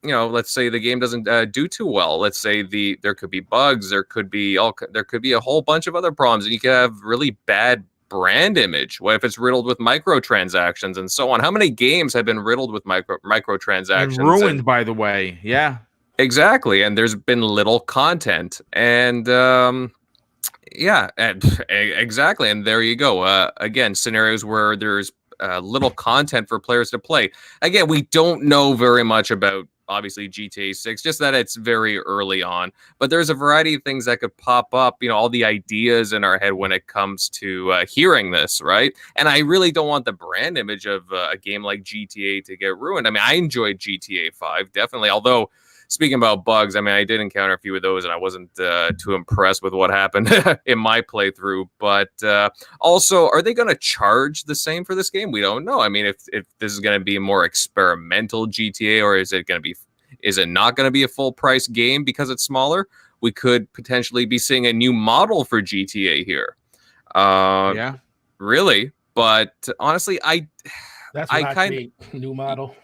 let's say the game doesn't do too well. Let's say there could be bugs, there could be a whole bunch of other problems, and you could have really bad brand image. What if it's riddled with microtransactions and so on? How many games have been riddled with microtransactions? And ruined, by the way. Yeah. Exactly. And there's been little content. And exactly. And there you go. Again, scenarios where there's little content for players to play. Again, we don't know very much about, obviously, GTA 6, just that it's very early on. But there's a variety of things that could pop up, all the ideas in our head when it comes to hearing this, right? And I really don't want the brand image of a game like GTA to get ruined. I mean, I enjoyed GTA 5, definitely, although speaking about bugs, I mean, I did encounter a few of those, and I wasn't too impressed with what happened in my playthrough. But also, are they going to charge the same for this game? We don't know. I mean, if this is going to be a more experimental GTA, or is it not going to be a full price game because it's smaller? We could potentially be seeing a new model for GTA here. Yeah, really. But honestly, that's what I think. New model.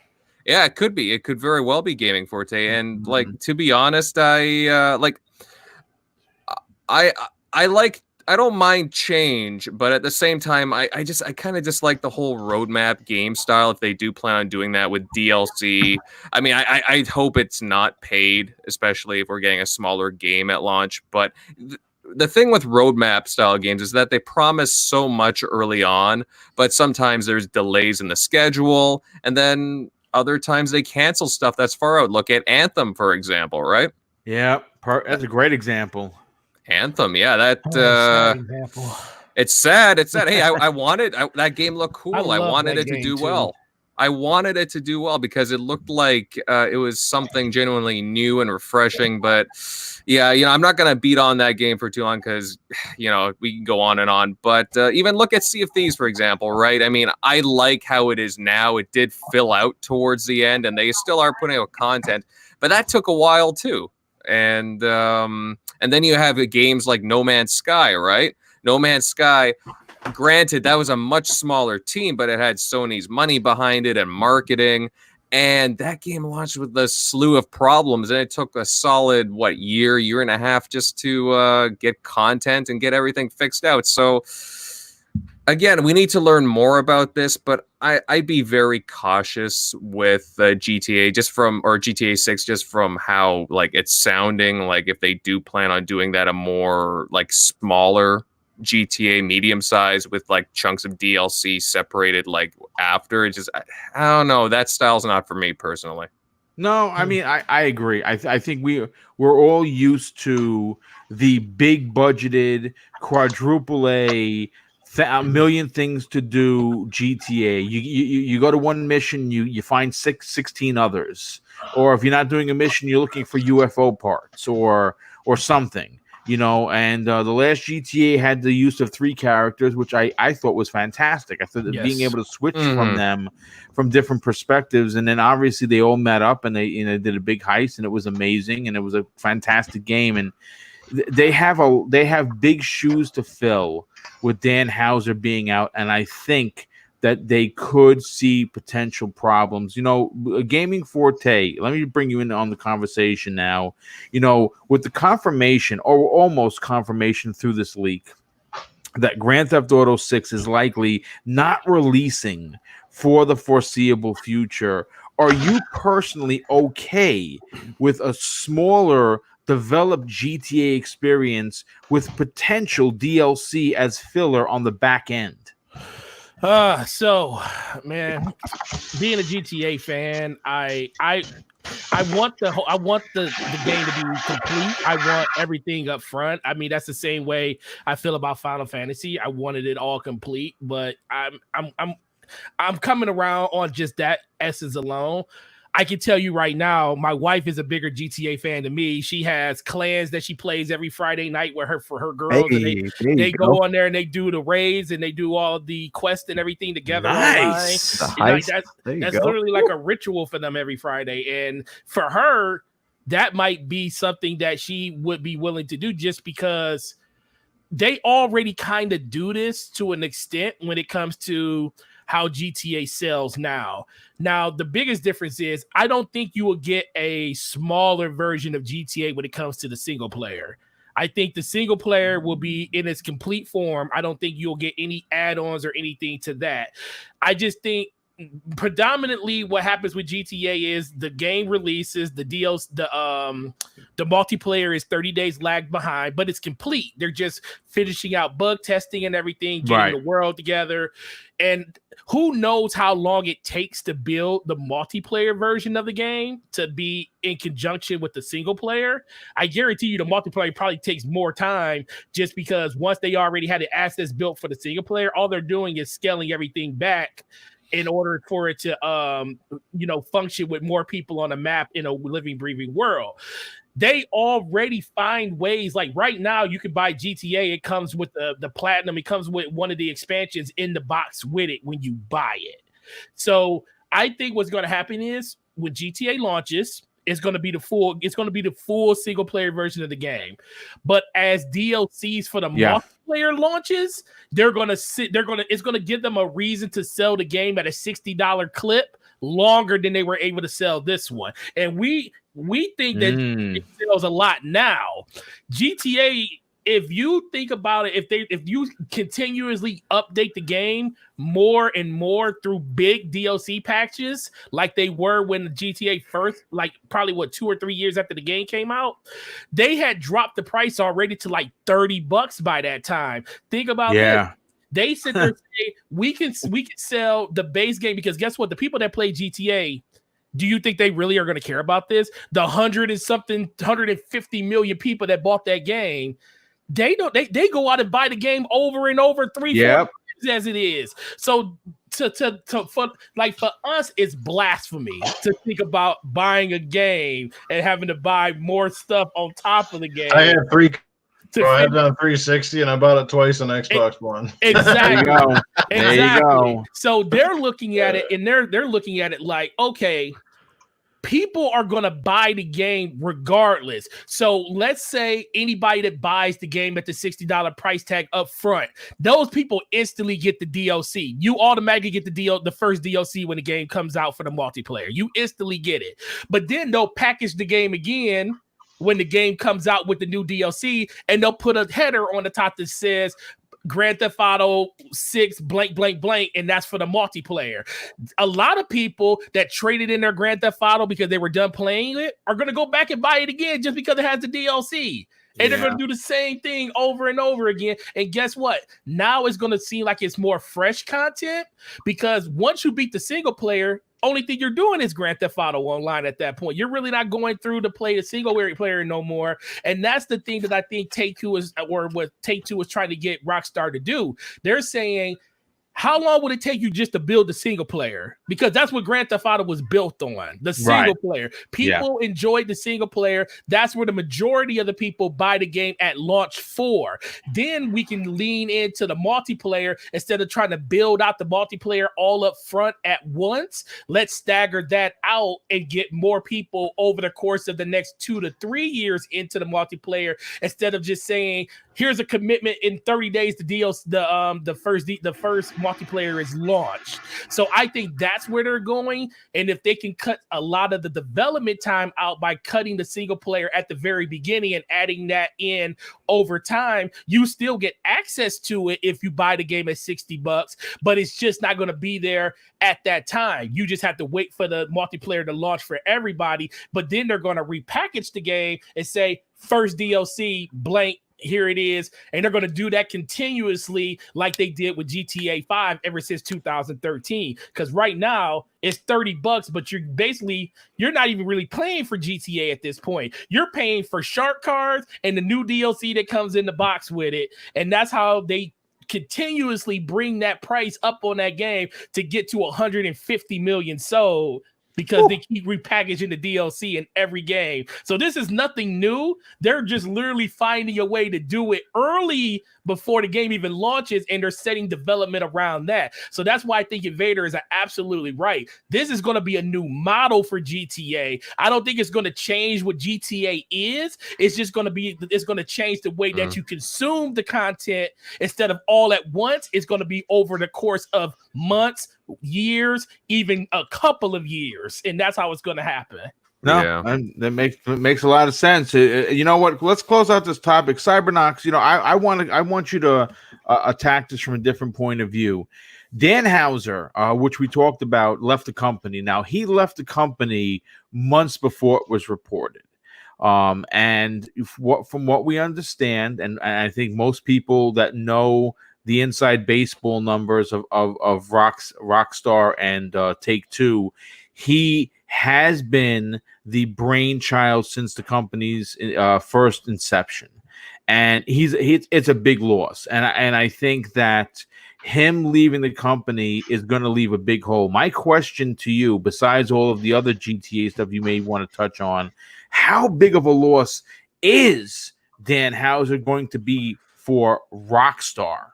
Yeah, it could be. It could very well be Gaming Forte. And to be honest, I don't mind change, but at the same time, I kind of dislike the whole roadmap game style. If they do plan on doing that with DLC, I mean, I hope it's not paid, especially if we're getting a smaller game at launch. But the thing with roadmap style games is that they promise so much early on, but sometimes there's delays in the schedule, and then other times they cancel stuff that's far out. Look at Anthem, for example, right? Yeah, that's a great example. Anthem, yeah, example. It's sad. It's sad. Hey, I wanted that game looked cool. I wanted it to do well. I wanted it to do well because it looked like it was something genuinely new and refreshing. But yeah, I'm not gonna beat on that game for too long because we can go on and on. But even look at Sea of Thieves, for example, right? I mean, I like how it is now. It did fill out towards the end, and they still are putting out content, but that took a while too. And then you have games like No Man's Sky, right? No Man's Sky, granted, that was a much smaller team, but it had Sony's money behind it and marketing. And that game launched with a slew of problems, and it took a solid, year and a half just to get content and get everything fixed out. So, again, we need to learn more about this, but I'd be very cautious with GTA GTA 6 just from how it's sounding. Like if they do plan on doing that, a more smaller GTA, medium size with chunks of DLC separated after. It just I don't know. That style's not for me personally. No, I mean I agree. I think we're all used to the big budgeted quadruple A a million things to do. GTA. You go to one mission, you find 16 others. Or if you're not doing a mission, you're looking for UFO parts or something. And the last GTA had the use of 3 characters, which I thought was fantastic. I thought that being able to switch from them from different perspectives, and then obviously they all met up and they did a big heist, and it was amazing, and it was a fantastic game. And they have big shoes to fill with Dan Houser being out, and I think that they could see potential problems. Gaming Forte, let me bring you in on the conversation now. With the confirmation or almost confirmation through this leak that Grand Theft Auto 6 is likely not releasing for the foreseeable future, are you personally okay with a smaller developed GTA experience with potential DLC as filler on the back end? So, man, being a GTA fan, I want the game to be complete. I want everything up front. I mean, that's the same way I feel about Final Fantasy. I wanted it all complete, but I'm coming around on just that essence alone. I can tell you right now, my wife is a bigger GTA fan than me. She has clans that she plays every Friday night with her girls. Hey, and they go on there and they do the raids and they do all the quests and everything together Nice. online. That's literally like a ritual for them every Friday. And for her, that might be something that she would be willing to do just because they already kind of do this to an extent when it comes to how GTA sells now. Now, the biggest difference is I don't think you will get a smaller version of GTA when it comes to the single player. I think the single player will be in its complete form. I don't think you'll get any add-ons or anything to that. I just think predominantly what happens with GTA is the game releases, the multiplayer is 30 days lagged behind, but it's complete. They're just finishing out bug testing and everything, getting the world together. And who knows how long it takes to build the multiplayer version of the game to be in conjunction with the single player. I guarantee you the multiplayer probably takes more time just because once they already had the assets built for the single player, all they're doing is scaling everything back in order for it to, function with more people on a map in a living, breathing world. They already find ways. Like right now, you can buy GTA. It comes with the platinum. It comes with one of the expansions in the box with it when you buy it. So I think what's going to happen is when GTA launches, it's going to be the full single player version of the game. But as DLCs for the multiplayer launches, it's going to give them a reason to sell the game at a $60 clip longer than they were able to sell this one. And we think that it sells a lot now. GTA, if you think about it, if you continuously update the game more and more through big DLC patches, like they were when the GTA first, like probably 2 or 3 years after the game came out, they had dropped the price already to like $30 by that time. Think about it. They sit there and say we can sell the base game because guess what? The people that play GTA, do you think they really are going to care about this? The 150 million people that bought that game, they go out and buy the game over and over 3-4 times as it is. So for us, it's blasphemy to think about buying a game and having to buy more stuff on top of the game. I had 3. I had it on 360 and I bought it twice on Xbox One. Exactly. There you go. So they're looking at it and they're looking at it like, okay, people are going to buy the game regardless. So let's say anybody that buys the game at the $60 price tag up front, those people instantly get the DLC. You automatically get the first DLC when the game comes out for the multiplayer. You instantly get it. But then they'll package the game again when the game comes out with the new DLC, and they'll put a header on the top that says Grand Theft Auto 6 blank, blank, blank, and that's for the multiplayer. A lot of people that traded in their Grand Theft Auto because they were done playing it are going to go back and buy it again just because it has the DLC. And they're going to do the same thing over and over again. And guess what? Now it's going to seem like it's more fresh content because once you beat the single player, only thing you're doing is Grand Theft Auto Online at that point. You're really not going through to play the single player no more. And that's the thing that I think Take-Two is trying to get Rockstar to do. They're saying, how long would it take you just to build the single player? Because that's what Grand Theft Auto was built on, the single player. People enjoyed the single player. That's where the majority of the people buy the game at launch for. Then we can lean into the multiplayer instead of trying to build out the multiplayer all up front at once. Let's stagger that out and get more people over the course of the next 2 to 3 years into the multiplayer instead of just saying, here's a commitment in 30 days to the first multiplayer is launched. So I think that's where they're going. And if they can cut a lot of the development time out by cutting the single player at the very beginning and adding that in over time, you still get access to it if you buy the game at $60, but it's just not going to be there at that time. You just have to wait for the multiplayer to launch for everybody. But then they're going to repackage the game and say, first DLC blank, here it is, and they're going to do that continuously like they did with GTA 5 ever since 2013, because right now it's $30, but you're not even really playing for GTA at this point. You're paying for shark cards and the new DLC that comes in the box with it, and that's how they continuously bring that price up on that game to get to 150 million sold, because they keep repackaging the DLC in every game. So this is nothing new. They're just literally finding a way to do it early before the game even launches, and they're setting development around that. So that's why I think Invader is absolutely right. This is going to be a new model for GTA. I don't think it's going to change what GTA is. It's just going to change the way that you consume the content. Instead of all at once, it's going to be over the course of months, years, even a couple of years. And that's how it's going to happen. No, that makes a lot of sense. You know what? Let's close out this topic. Cybernox, I want you to attack this from a different point of view. Dan Houser, which we talked about, left the company. Now, he left the company months before it was reported. And from what we understand, and I think most people that know the inside baseball numbers of Rockstar and Take-Two, he has been the brainchild since the company's first inception, and it's a big loss. And I think that him leaving the company is going to leave a big hole. My question to you, besides all of the other GTA stuff you may want to touch on, how big of a loss is Dan Houser going to be for Rockstar?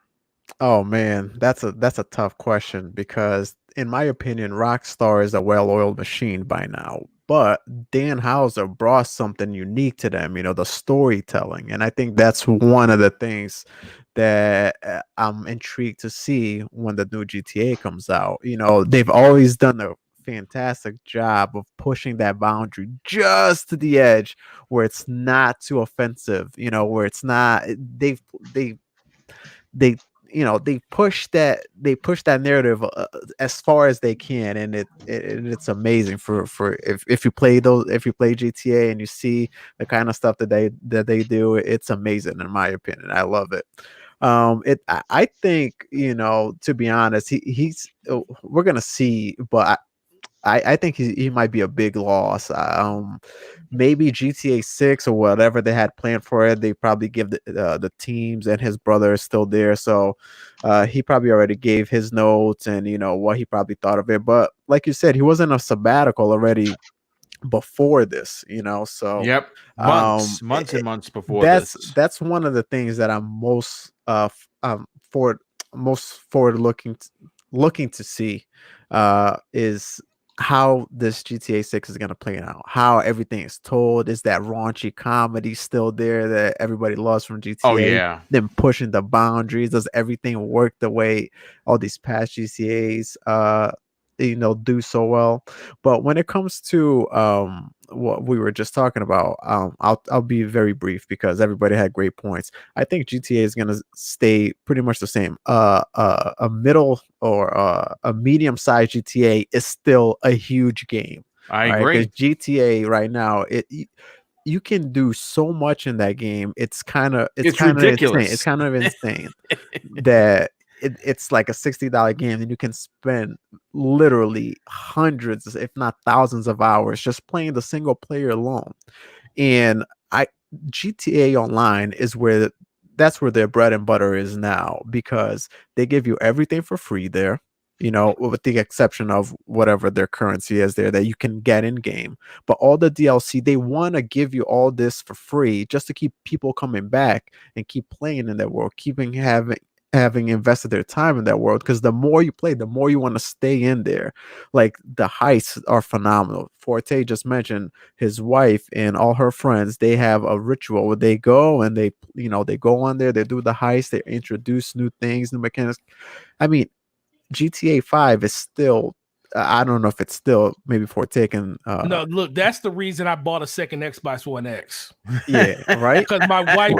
Oh man, that's a tough question, because in my opinion, Rockstar is a well-oiled machine by now. But Dan Houser brought something unique to them, the storytelling. And I think that's one of the things that I'm intrigued to see when the new GTA comes out. They've always done a fantastic job of pushing that boundary just to the edge where it's not too offensive, where it's not, they push that narrative as far as they can, and it's amazing for if you play GTA and you see the kind of stuff that they do. It's amazing in my opinion. I love it. I think, to be honest, we're gonna see, but I think he might be a big loss. Maybe GTA 6 or whatever they had planned for it, they probably give the teams, and his brother is still there. So he probably already gave his notes and, what he probably thought of it. But like you said, he was in a sabbatical already before this, so yep, months and months before this. That's one of the things that I'm most forward looking to see is how this GTA 6 is going to play out, how everything is told. Is that raunchy comedy still there that everybody loves from GTA? Oh yeah. Then pushing the boundaries. Does everything work the way all these past GTAs do so well? But when it comes to what we were just talking about, I'll be very brief because everybody had great points. I think GTA is going to stay pretty much the same. A middle or a medium-sized GTA is still a huge game. I agree. Because GTA right now, you can do so much in that game. It's ridiculous. Insane. It's kind of insane that it's like a $60 game, and you can spend literally hundreds, if not thousands, of hours just playing the single player alone. And GTA Online is that's where their bread and butter is now, because they give you everything for free there, with the exception of whatever their currency is there that you can get in game. But all the DLC, they want to give you all this for free just to keep people coming back and keep playing in that world, having invested their time in that world, because the more you play, the more you want to stay in there. Like, the heists are phenomenal. Forte just mentioned his wife and all her friends, they have a ritual where they go and they go on there, they do the heist, they introduce new things, new mechanics. I mean, GTA 5 is still, I don't know if it's still, maybe Forte can no, look, that's the reason I bought a second Xbox One X. Yeah, right. Because my wife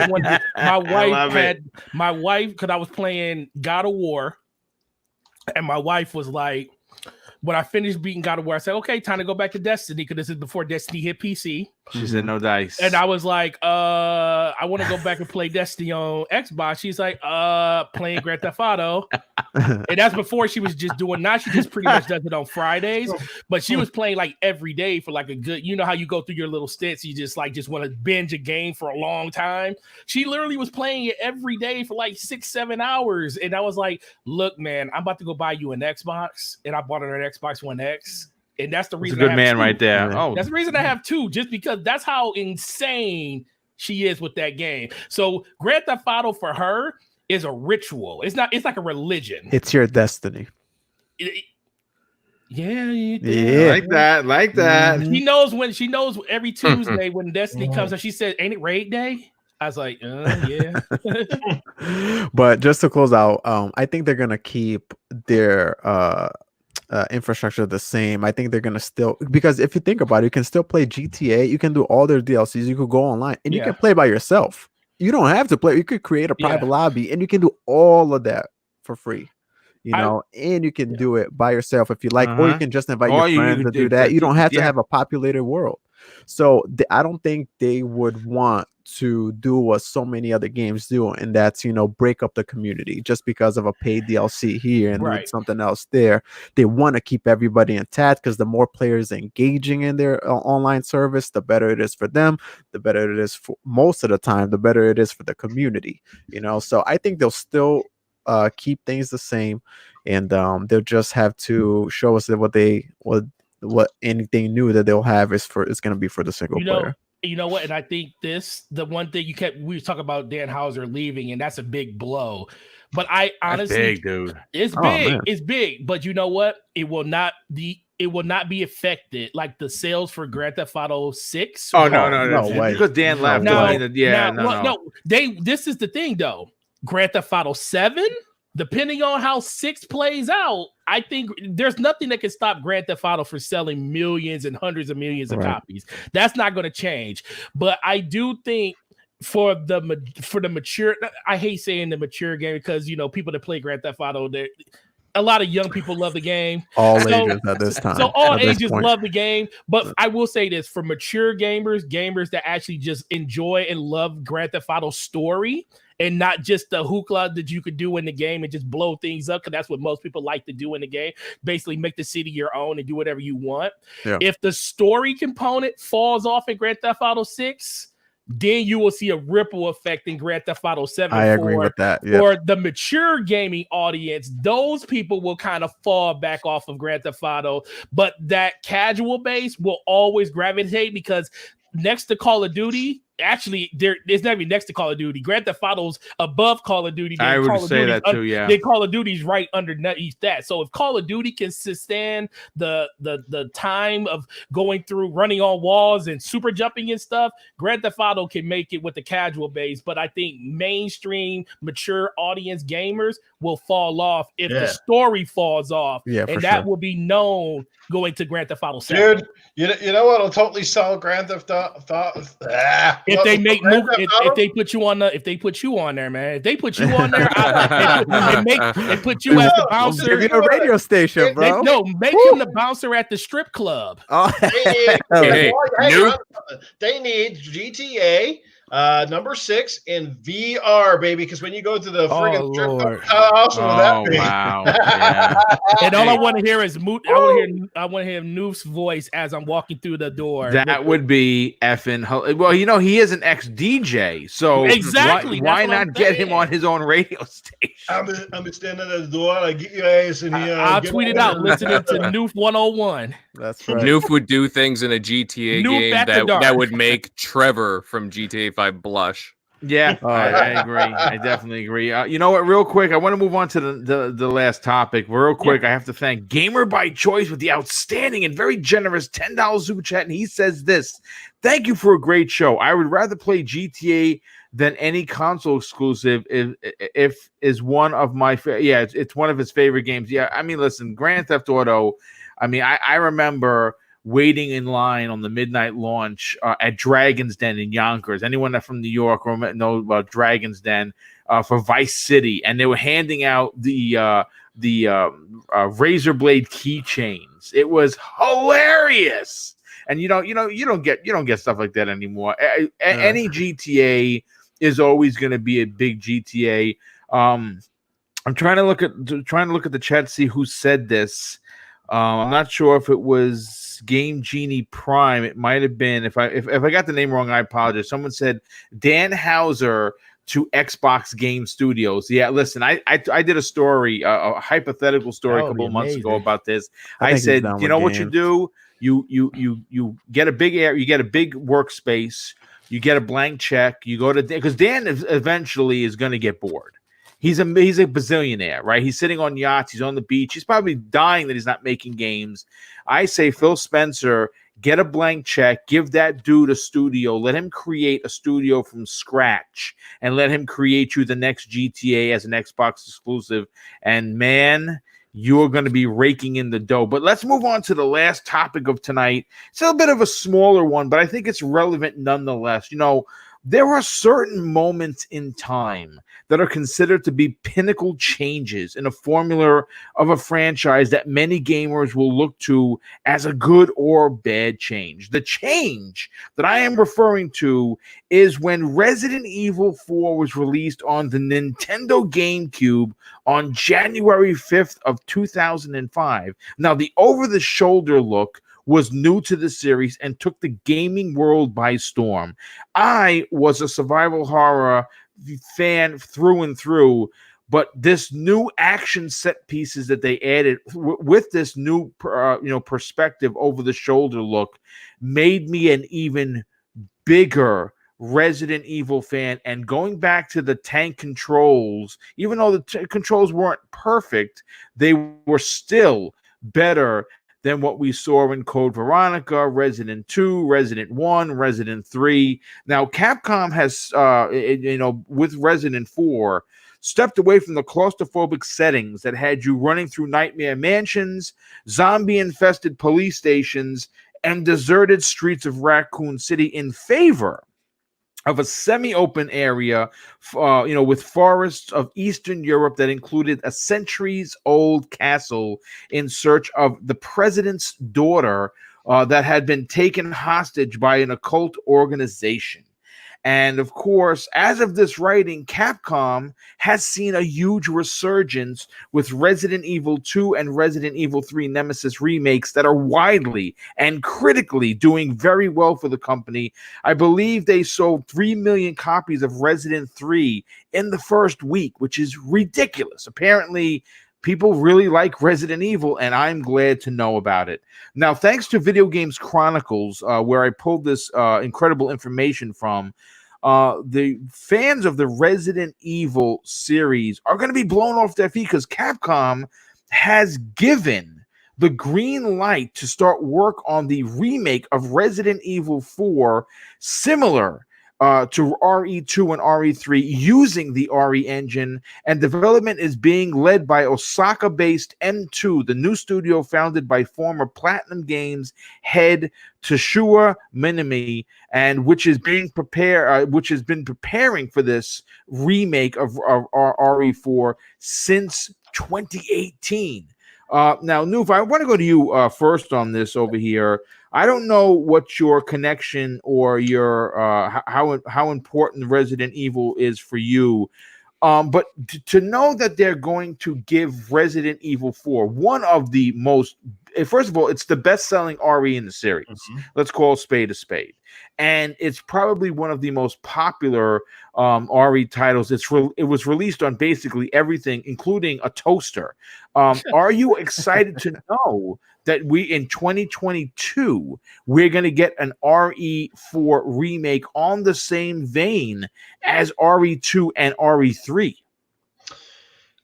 because I was playing God of War, and my wife was like, when I finished beating God of War, I said, okay, time to go back to Destiny, because this is before Destiny hit PC. She said no dice. And I was like, I want to go back and play Destiny on Xbox. She's like, playing Grand Theft Auto. And that's before she was just doing, now she just pretty much does it on Fridays. But she was playing like every day for like a good, you know how you go through your little stints, you just want to binge a game for a long time. She literally was playing it every day for like 6-7 hours. And I was like, look, man, I'm about to go buy you an Xbox. And I bought her an Xbox One X. And that's the reason. That's a good man right there. Oh, that's the reason I have two, just because that's how insane she is with that game. So Grand Theft Auto for her is a ritual. It's like a religion. It's your destiny. Yeah. Like that. She knows every Tuesday when Destiny comes and she said, ain't it raid day? I was like, yeah. But just to close out, I think they're gonna keep their infrastructure the same. I think they're gonna still, because if you think about it, you can still play GTA, you can do all their DLCs, you could go online and you can play by yourself. You don't have to play, you could create a private lobby and you can do all of that for free, and you can do it by yourself if you like, or you can just invite your friends to do that. You don't have to have a populated world. So I don't think they would want to do what so many other games do, and that's break up the community just because of a paid DLC here and doing something else there. They want to keep everybody intact, because the more players engaging in their online service, the better it is for them, the better it is for most of the time, the better it is for the community. So I think they'll still keep things the same, and they'll just have to show us that what anything new that they'll have is going to be for the single player. You know what? And I think the one thing we were talking about Dan Houser leaving, and that's a big blow. But I honestly, that's big, dude. It's big. It's big. But you know what? It will not be affected like the sales for Grand Theft Auto 6. Oh no way. Because Dan left. This is the thing though. Grand Theft Auto 7, depending on how 6 plays out, I think there's nothing that can stop Grand Theft Auto for selling millions and hundreds of millions of copies. That's not going to change. But I do think for the mature, I hate saying the mature game, because people that play Grand Theft Auto, a lot of young people love the game. All ages at this time. So all ages love the game. But I will say this, for mature gamers that actually just enjoy and love Grand Theft Auto story, and not just the hoopla that you could do in the game and just blow things up, because that's what most people like to do in the game. Basically make the city your own and do whatever you want. Yeah. If the story component falls off in Grand Theft Auto 6, then you will see a ripple effect in Grand Theft Auto 7. I agree with that. Yep. For the mature gaming audience, those people will kind of fall back off of Grand Theft Auto, but that casual base will always gravitate, because next to Call of Duty, actually, it's not even next to Call of Duty. Grand Theft Auto's above Call of Duty. I would say that too, yeah. Then Call of Duty's right underneath that. So if Call of Duty can sustain the time of going through, running on walls and super jumping and stuff, Grand Theft Auto can make it with the casual base. But I think mainstream, mature audience gamers will fall off if the story falls off. Yeah, and that will be known going to Grand Theft Auto 7. Dude, you know what'll totally sell Grand Theft Auto? If they make if they put you on there, man. If they put you on there and put you as the bouncer. Give you a radio station, bro. Make him the bouncer at the strip club. They need GTA Number 6 in VR, baby. Because when you go to the friggin' strip club, Lord. how awesome would that Oh be? wow! Yeah. And all I Hey. want to hear is I want to hear Noof's voice as I'm walking through the door. That would be effing. Well, he is an ex DJ, so Exactly, Why that's what I'm not get him saying. on his own radio station? I'm standing at the door. Like, get your ass in here. I'll Get tweet it on out. in. Listening to Noof 101. That's right. Noof would do things in a GTA Noof game at the dark. that would make Trevor from GTA 5 blush. Yeah, Oh, I agree. I definitely agree. You know what? Real quick, I want to move on to the last topic. Real quick, I have to thank Gamer by Choice with the outstanding and very generous $10 super chat, and he says this: "Thank you for a great show. I would rather play GTA than any console exclusive. If is one of my it's one of his favorite games. Yeah, I mean, listen, Grand Theft Auto. I mean, I remember." Waiting in line on the midnight launch at Dragon's Den in Yonkers. Anyone that from New York or know about Dragon's Den for Vice City, and they were handing out the razor blade keychains. It was hilarious, and you don't get stuff like that anymore. Any GTA is always going to be a big GTA. I'm trying to look at the chat, see who said this. I'm not sure if it was Game Genie Prime. It might have been. If I got the name wrong, I apologize. Someone said Dan Hauser to Xbox Game Studios. Yeah, listen, I did a story, a hypothetical story a couple of months ago about this. I said, you know what you do? You get a big you get a big workspace. You get a blank check. You go to because Dan eventually is going to get bored. He's a bazillionaire, right? He's sitting on yachts. He's on the beach. He's probably dying that he's not making games. I say, Phil Spencer, get a blank check, give that dude a studio, let him create a studio from scratch, and let him create you the next GTA as an Xbox exclusive. And man, you're going to be raking in the dough. But let's move on to the last topic of tonight. It's a bit of a smaller one, but I think it's relevant nonetheless. You know, there are certain moments in time that are considered to be pinnacle changes in a formula of a franchise that many gamers will look to as a good or bad change. The change that I am referring to is when Resident Evil 4 was released on the Nintendo GameCube on January 5th of 2005. Now, the over-the-shoulder look was new to the series and took the gaming world by storm. I was a survival horror fan through and through, but this new action set pieces that they added with this new perspective over the shoulder look made me an even bigger Resident Evil fan. And going back to the tank controls, even though the controls weren't perfect, they were still better than what we saw in Code Veronica, Resident 2, Resident 1, Resident 3. Now, Capcom has, with Resident 4, stepped away from the claustrophobic settings that had you running through nightmare mansions, zombie-infested police stations, and deserted streets of Raccoon City in favor of a semi-open area, with forests of Eastern Europe that included a centuries-old castle in search of the president's daughter that had been taken hostage by an occult organization. And of course, as of this writing, Capcom has seen a huge resurgence with Resident Evil 2 and Resident Evil 3 Nemesis remakes that are widely and critically doing very well for the company. I believe they sold 3 million copies of Resident 3 in the first week, which is ridiculous. Apparently, people really like Resident Evil, and I'm glad to know about it. Now, thanks to Video Games Chronicles, where I pulled this incredible information from, the fans of the Resident Evil series are going to be blown off their feet because Capcom has given the green light to start work on the remake of Resident Evil 4, similar to RE2 and RE3 using the RE engine, and development is being led by Osaka-based M2, the new studio founded by former Platinum Games head Toshio Minami, and which has been preparing for this remake of RE4 since 2018. Now, Noof, I want to go to you first on this over here. I don't know what your connection or your how important Resident Evil is for you. But to know that they're going to give Resident Evil 4 one of the most, first of all, it's the best-selling RE in the series. Mm-hmm. Let's call a spade a spade. And it's probably one of the most popular RE titles. It was released on basically everything, including a toaster. Are you excited to know that we in 2022 we're going to get an RE4 remake on the same vein as RE2 and RE3?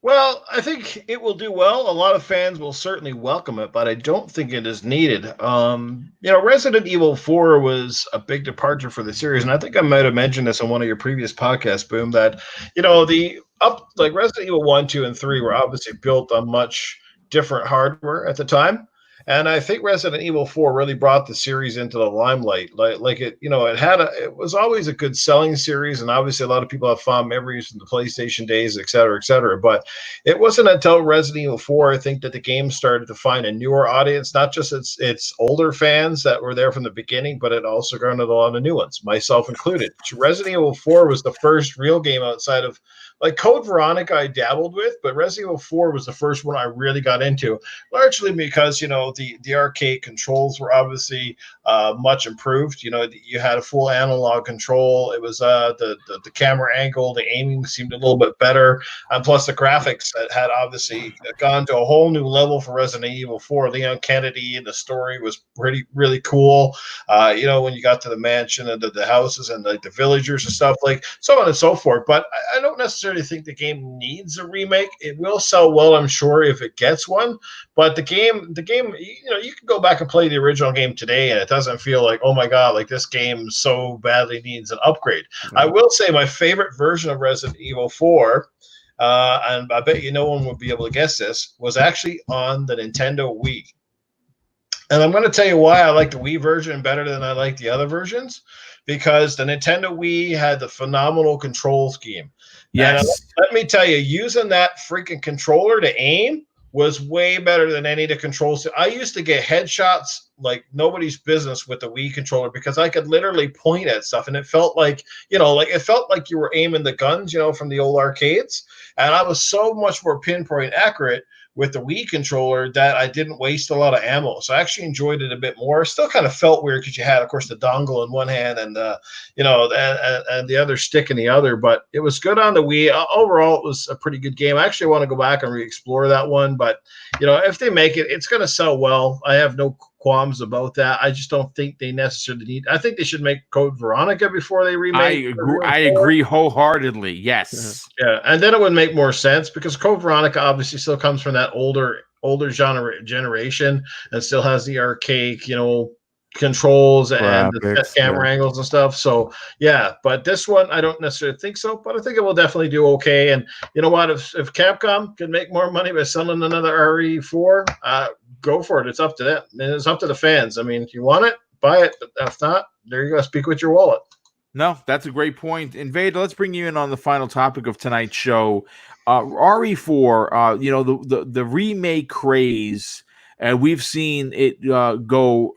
Well, I think it will do well. A lot of fans will certainly welcome it, but I don't think it is needed. Resident Evil 4 was a big departure for the series, and I think I might have mentioned this on one of your previous podcasts, Boom, that Resident Evil 1, 2, and 3 were obviously built on much different hardware at the time. And I think Resident Evil 4 really brought the series into the limelight. It was always a good selling series, and obviously a lot of people have fond memories from the PlayStation days, et cetera, et cetera. But it wasn't until Resident Evil 4, I think, that the game started to find a newer audience, not just its older fans that were there from the beginning, but it also garnered a lot of new ones, myself included. Resident Evil 4 was the first real game outside of Code Veronica I dabbled with, but Resident Evil 4 was the first one I really got into, largely because, the arcade controls were obviously much improved. You had a full analog control. It was the camera angle, the aiming seemed a little bit better. And plus the graphics had obviously gone to a whole new level for Resident Evil 4. Leon Kennedy and the story was really cool. When you got to the mansion and the houses and the villagers and stuff, so on and so forth. But I don't necessarily think the game needs a remake. It will sell well, I'm sure, if it gets one. But the game, you can go back and play the original game today, and it doesn't feel like, oh my god, this game so badly needs an upgrade. Mm-hmm. I will say my favorite version of Resident Evil 4, and I bet no one would be able to guess this, was actually on the Nintendo Wii. And I'm going to tell you why I like the Wii version better than I like the other versions, because the Nintendo Wii had the phenomenal control scheme. Yes. And let me tell you, using that freaking controller to aim was way better than any of the controls. I used to get headshots like nobody's business with the Wii controller because I could literally point at stuff, and it felt like, it felt like you were aiming the guns, from the old arcades. And I was so much more pinpoint accurate with the Wii controller that I didn't waste a lot of ammo. So I actually enjoyed it a bit more. Still kind of felt weird because you had, of course, the dongle in one hand and and the other stick in the other, but it was good on the Wii. Overall, it was a pretty good game. I actually want to go back and re-explore that one, but if they make it, it's going to sell well. I have no qualms about that. I just don't think they necessarily need. I think they should make Code Veronica before they remake. I agree wholeheartedly. Yes. Yeah, and then it would make more sense because Code Veronica obviously still comes from that older generation and still has the archaic, controls and the camera angles and stuff. So yeah, but this one I don't necessarily think so, but I think it will definitely do okay. And you know what? If Capcom can make more money by selling another RE4, go for it. It's up to them. And it's up to the fans. I mean, if you want it, buy it. But if not, there you go. Speak with your wallet. No, that's a great point. Invader, let's bring you in on the final topic of tonight's show. RE4, the remake craze, and we've seen it go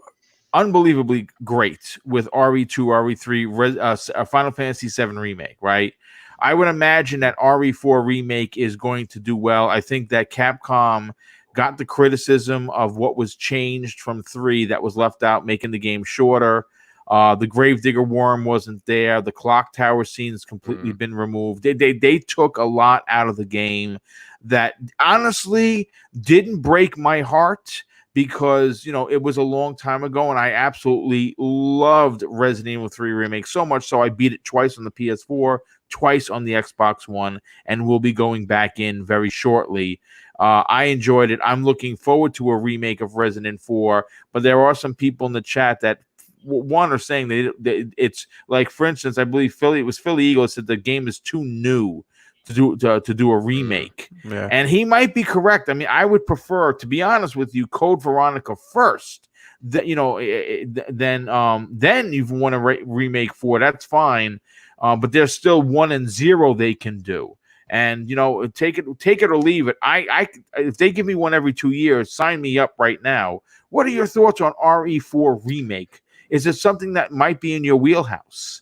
unbelievably great with RE2, RE3, Final Fantasy VII Remake, right? I would imagine that RE4 Remake is going to do well. I think that Capcom got the criticism of what was changed from 3 that was left out, making the game shorter. The Gravedigger Worm wasn't there. The clock tower scene has completely been removed. They took a lot out of the game that honestly didn't break my heart because, it was a long time ago and I absolutely loved Resident Evil 3 Remake so much so I beat it twice on the PS4, twice on the Xbox One, and we'll be going back in very shortly. I enjoyed it. I'm looking forward to a remake of Resident 4, but there are some people in the chat that are saying that it's like, for instance, I believe Philly Eagle said the game is too new to do a remake. Yeah. And he might be correct. I mean, I would prefer, to be honest with you, Code Veronica first. Then you want to remake 4. That's fine. But there's still 1 and 0 they can do. And take it or leave it. I if they give me one every 2 years, sign me up right now. What are your thoughts on RE4 Remake? Is it something that might be in your wheelhouse?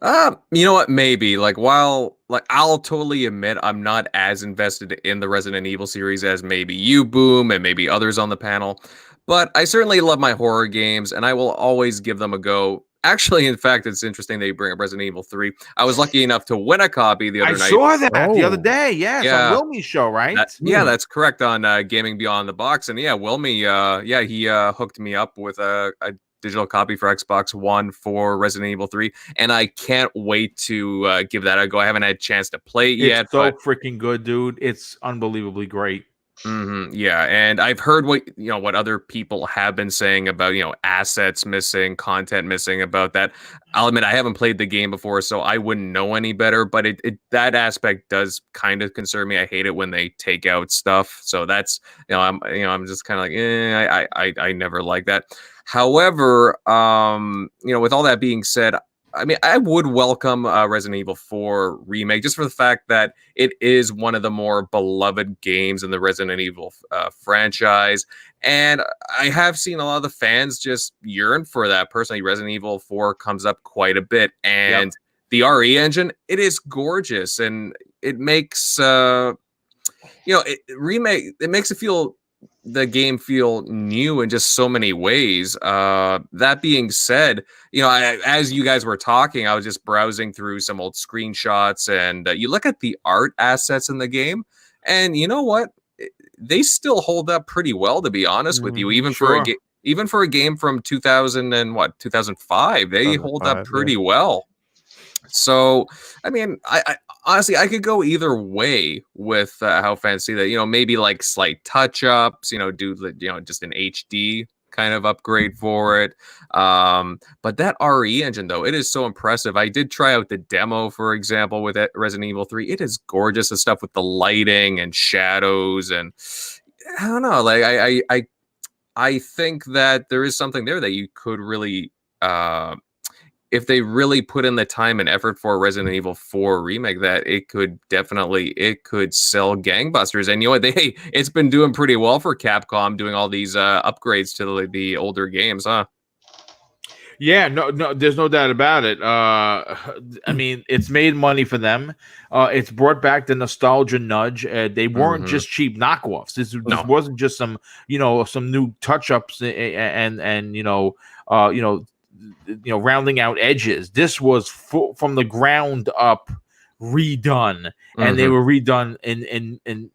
You know what? Maybe. While I'll totally admit I'm not as invested in the Resident Evil series as maybe you, Boom, and maybe others on the panel, but I certainly love my horror games, and I will always give them a go. Actually, in fact, it's interesting they bring up Resident Evil 3. I was lucky enough to win a copy the other night. I saw that the other day. Yes, on Wilmie's show, right? That's correct, on Gaming Beyond the Box. And Wilmie, he hooked me up with a digital copy for Xbox One for Resident Evil 3, and I can't wait to give that a go. I haven't had a chance to play it yet. It's so freaking good, dude. It's unbelievably great. Yeah, and I've heard what other people have been saying about assets missing, content missing about that. I'll admit I haven't played the game before, so I wouldn't know any better. But that aspect does kind of concern me. I hate it when they take out stuff. So that's I'm just kind of like I never like that. However, with all that being said, I mean, I would welcome Resident Evil 4 Remake just for the fact that it is one of the more beloved games in the Resident Evil franchise. And I have seen a lot of the fans just yearn for that. Personally, Resident Evil 4 comes up quite a bit. And the RE engine, it is gorgeous. And it makes, it makes the game feel new in just so many ways. That being said, as you guys were talking, I was just browsing through some old screenshots, and you look at the art assets in the game, and you know what? They still hold up pretty well, to be honest with you. Even for a game from 2005, they hold up pretty well. So, I mean, I honestly, I could go either way with how fans see that. Maybe like slight touch-ups, do just an HD kind of upgrade for it. But that RE engine, though, it is so impressive. I did try out the demo, for example, with Resident Evil 3. It is gorgeous, the stuff with the lighting and shadows, and I don't know, I think that there is something there that you could really if they really put in the time and effort for Resident Evil 4 Remake, that it could sell gangbusters. And it's been doing pretty well for Capcom, doing all these upgrades to the older games, huh? Yeah, no, there's no doubt about it. I mean, it's made money for them. It's brought back the nostalgia nudge. They weren't just cheap knockoffs. This wasn't just some new touch-ups and rounding out edges. This was from the ground up redone, and they were redone in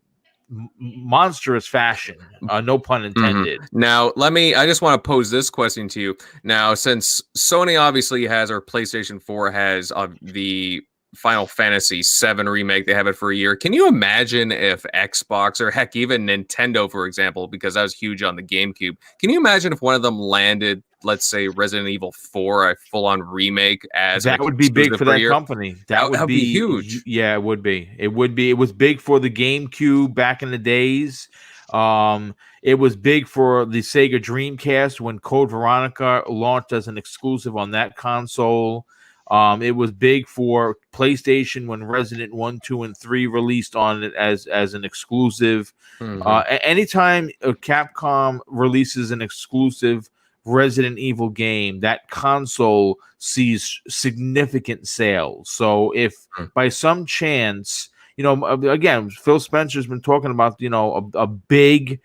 monstrous fashion. No pun intended. Now, I just want to pose this question to you. Now, since Sony obviously has, or PlayStation 4 has the Final Fantasy VII Remake, they have it for a year. Can you imagine if Xbox, or heck, even Nintendo, for example, because I was huge on the GameCube, can you imagine if one of them landed, let's say, Resident Evil 4, a full-on remake? That would be big for that company. That would be huge. Yeah, it would be. It was big for the GameCube back in the days. It was big for the Sega Dreamcast when Code Veronica launched as an exclusive on that console. It was big for PlayStation when Resident 1, 2, and 3 released on it as an exclusive. Anytime Capcom releases an exclusive Resident Evil game, that console sees significant sales. So if by some chance, again, Phil Spencer's been talking about, a big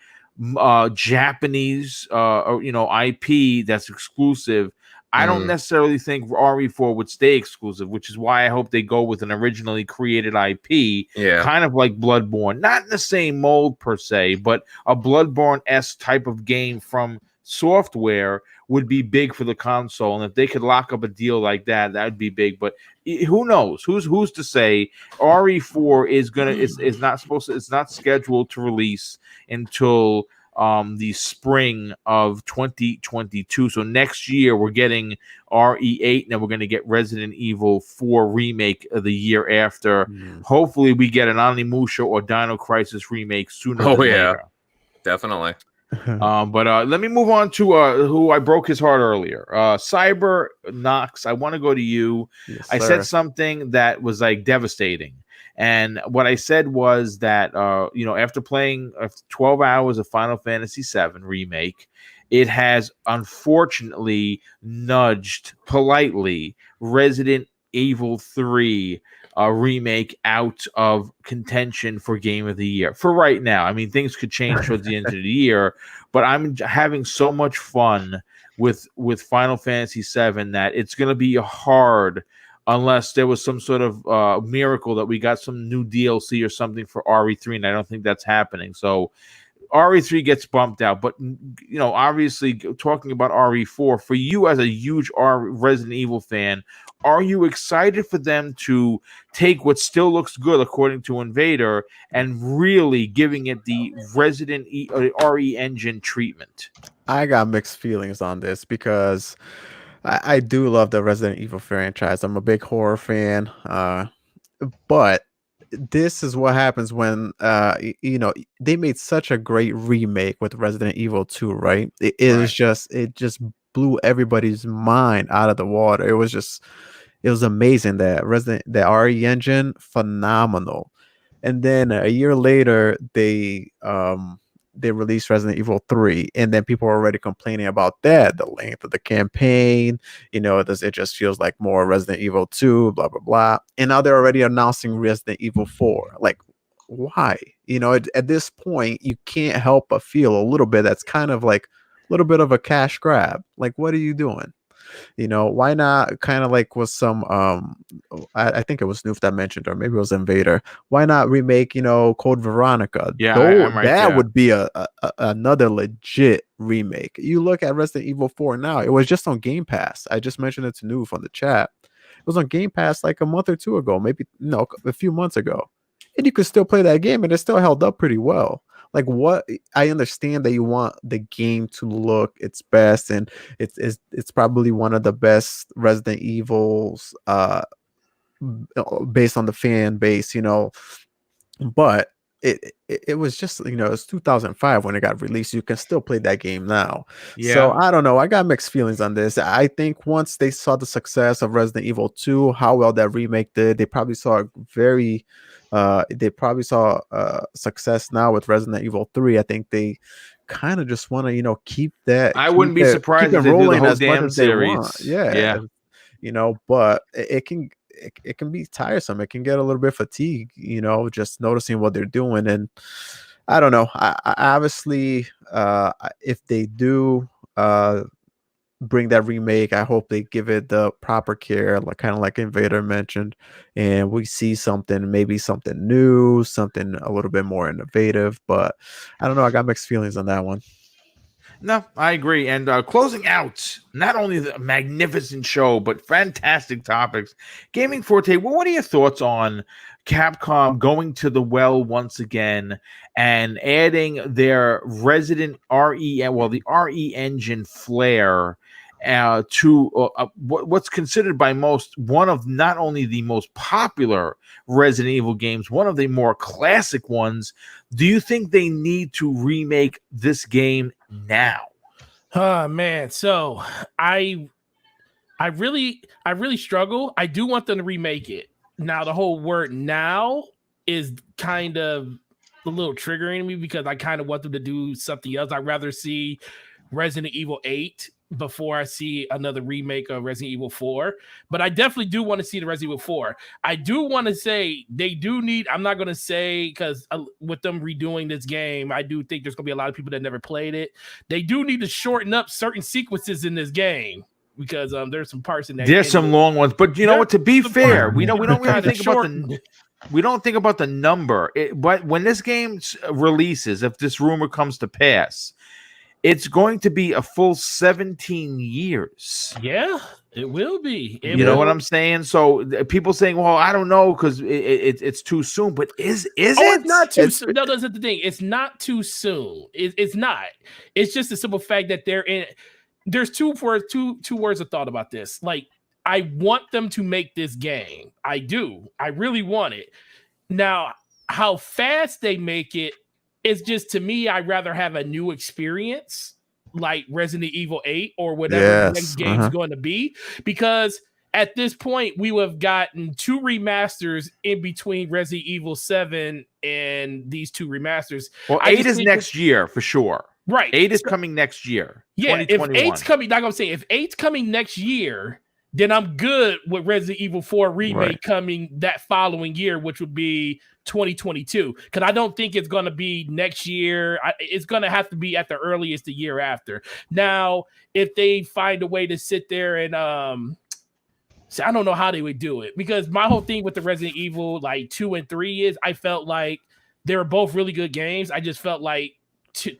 Japanese, IP that's exclusive. I don't necessarily think RE4 would stay exclusive, which is why I hope they go with an originally created IP, kind of like Bloodborne. Not in the same mold per se, but a Bloodborne-esque type of game from software would be big for the console. And if they could lock up a deal like that, that would be big. But who knows? Who's to say? RE4 is not scheduled to release until the spring of 2022. So next year we're getting RE8, and then we're going to get Resident Evil 4 Remake the year after. Hopefully we get an Onimusha or Dino Crisis remake sooner than later. Definitely. But let me move on to who I broke his heart earlier. Cyber Knox, I want to go to you. Yes, I said something that was like devastating. And what I said was that, after playing 12 hours of Final Fantasy VII Remake, it has unfortunately nudged politely Resident Evil 3 Remake out of contention for Game of the Year for right now. I mean, things could change towards the end of the year, but I'm having so much fun with Final Fantasy VII that it's going to be hard unless there was some sort of miracle that we got some new DLC or something for RE3, and I don't think that's happening. So RE3 gets bumped out, but obviously talking about RE4, for you as a huge Resident Evil fan, are you excited for them to take what still looks good according to Invader and really giving it the RE engine treatment? I got mixed feelings on this because I do love the Resident Evil franchise. I'm a big horror fan, but this is what happens when they made such a great remake with Resident Evil 2, right? It just blew everybody's mind out of the water. It was amazing. The RE engine, phenomenal. And then a year later, they released Resident Evil 3, and then people are already complaining about that, the length of the campaign, it just feels like more Resident Evil 2, blah blah blah. And now they're already announcing Resident Evil 4. Like, why? At this point, you can't help but feel a little bit that's kind of like a little bit of a cash grab. Like, what are you doing? Why not kind of like with some I think it was Snoof that mentioned, or maybe it was Invader, why not remake Code Veronica? Yeah, that would be another legit remake. You look at Resident Evil 4 now, it was just on Game Pass. I just mentioned it to Noof on the chat. It was on Game Pass like a month or two ago, maybe a few months ago, and you could still play that game and it still held up pretty well. Like, what I understand that you want the game to look its best, and it's probably one of the best Resident Evils based on the fan base, but it was just it's 2005 when it got released. You can still play that game now. Yeah. So I don't know. I got mixed feelings on this. I think once they saw the success of Resident Evil 2, how well that remake did, they probably saw success now with Resident Evil 3. I think they kind of just want to keep that. I wouldn't be surprised if they do the whole damn series. Yeah. But it can be tiresome. It can get a little bit fatigued, just noticing what they're doing. And I don't know. I obviously, if they do bring that remake, I hope they give it the proper care, kind of like Invader mentioned, and we see maybe something new, something a little bit more innovative. But I don't know. I got mixed feelings on that one. No, I agree. And closing out, not only the magnificent show, but fantastic topics. Gaming Forte, well, what are your thoughts on Capcom going to the well once again and adding their Resident the RE engine flair to what's considered by most one of not only the most popular Resident Evil games, one of the more classic ones? Do you think they need to remake this game now? Oh man, so I really struggle. I do want them to remake it. Now the whole word now is kind of a little triggering me because I kind of want them to do something else. I'd rather see Resident Evil 8 before I see another remake of Resident Evil 4. But I definitely do want to see the Resident Evil 4. I do want to say they do need, I'm not going to say, because with them redoing this game, I do think there's going to be a lot of people that never played it. They do need to shorten up certain sequences in this game because there's some parts in that. There's some long ones, but you know what? To be fair, we don't really think about we don't think about the number. But when this game releases, if this rumor comes to pass, it's going to be a full 17 years. Yeah, it will be. You know what I'm saying? So people saying, "Well, I don't know because it's too soon." But is it? It's not too soon. No, that's the thing. It's not too soon. It's not. It's just the simple fact that there's two words of thought about this. Like, I want them to make this game. I do. I really want it. Now, how fast they make it, it's just, to me, I'd rather have a new experience like Resident Evil 8 or whatever the next game's going to be. Because at this point, we would have gotten 2 remasters in between Resident Evil 7 and these 2 remasters. Well, 8 is next year for sure. Right. 8 is coming next year. Yeah, if 2021. 8's coming, like I'm saying, if 8's coming next year, then I'm good with Resident Evil 4 Remake coming that following year, which would be 2022. Because I don't think it's going to be next year. It's going to have to be at the earliest the year after. Now, if they find a way to sit there and I don't know how they would do it, because my whole thing with the Resident Evil like 2 and 3 is I felt like they were both really good games. I just felt like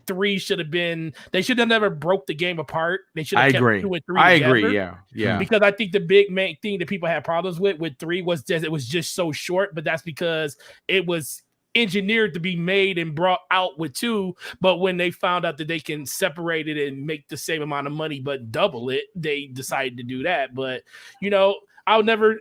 3 should have been, they should have never broke the game apart. They should have kept 2 and 3 I together. agree. Yeah. Because I think the big main thing that people had problems with 3 was just it was just so short, but that's because it was engineered to be made and brought out with 2, but when they found out that they can separate it and make the same amount of money but double it, they decided to do that. But I'll never,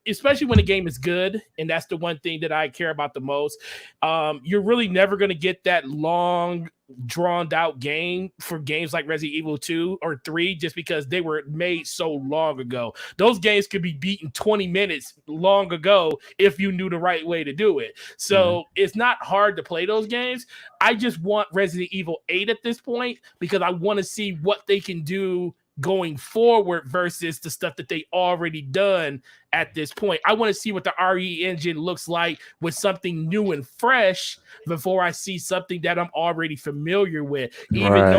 especially when the game is good, and that's the one thing that I care about the most. You're really never going to get that long, drawn-out game for games like Resident Evil 2 or 3, just because they were made so long ago. Those games could be beaten 20 minutes long ago if you knew the right way to do it. So it's not hard to play those games. I just want Resident Evil 8 at this point because I want to see what they can do going forward versus the stuff that they already done at this point. I want to see what the RE engine looks like with something new and fresh before I see something that I'm already familiar with. Even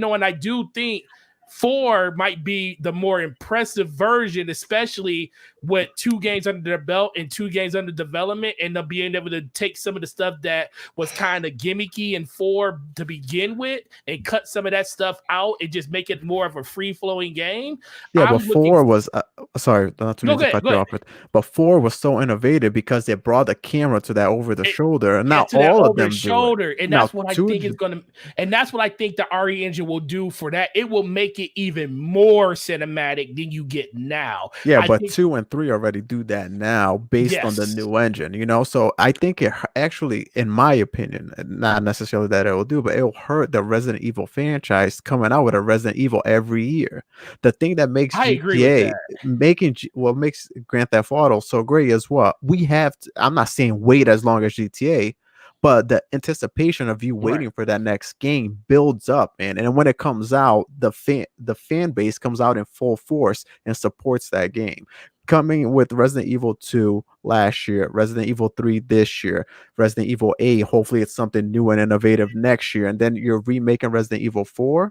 knowing I do think 4 might be the more impressive version, especially with 2 games under their belt and 2 games under development, and them being able to take some of the stuff that was kind of gimmicky in 4 to begin with and cut some of that stuff out and just make it more of a free-flowing game. Yeah, but 4 was sorry, not to cut you off, but 4 was so innovative because they brought the camera to that over the shoulder, and now all of them do it. And that's what I think is going to, and that's what I think the RE engine will do for that. It will make it even more cinematic than you get now. Yeah, but 2 and 3 already do that now based on the new engine, so I think it actually, in my opinion, not necessarily that it will do, but it will hurt the Resident Evil franchise coming out with a Resident Evil every year. The thing that makes GTA makes Grand Theft Auto so great is what we have to, I'm not saying wait as long as GTA, but the anticipation of you waiting for that next game builds up, and when it comes out, the fan base comes out in full force and supports that game. Coming with Resident Evil 2 last year, Resident Evil 3 this year, Resident Evil 8, hopefully it's something new and innovative next year, and then you're remaking Resident Evil 4.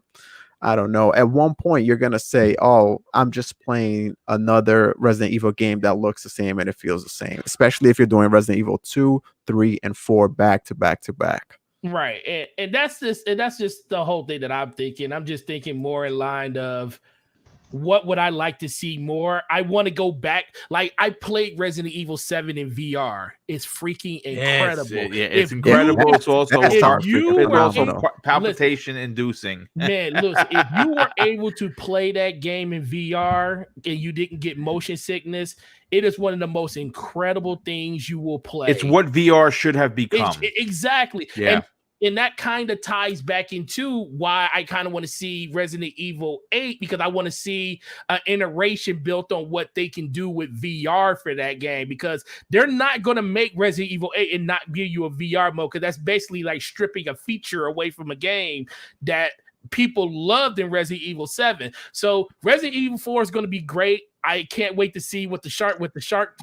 I don't know. At one point, you're going to say, oh, I'm just playing another Resident Evil game that looks the same and it feels the same, especially if you're doing Resident Evil 2, 3, and 4 back to back to back. Right. And that's just the whole thing that I'm thinking. I'm just thinking more in line of what would I like to see more? I want to go back. Like, I played Resident Evil 7 in VR. It's freaking incredible. It's incredible. It's also palpitation inducing. Man, look, if you were able to play that game in VR and you didn't get motion sickness, it is one of the most incredible things you will play. It's what VR should have become. Exactly. Yeah. And that kind of ties back into why I kind of want to see Resident Evil 8, because I want to see an iteration built on what they can do with VR for that game, because they're not going to make Resident Evil 8 and not give you a VR mode, because that's basically like stripping a feature away from a game that people loved in Resident Evil 7. So Resident Evil 4 is going to be great. I can't wait to see what the shark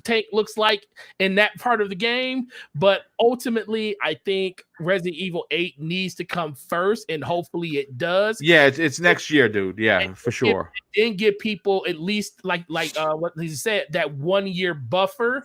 tank looks like in that part of the game. But ultimately, I think Resident Evil 8 needs to come first, and hopefully it does. Yeah, it's next year, dude. Yeah, for sure. Then give people at least like what he said, that 1 year buffer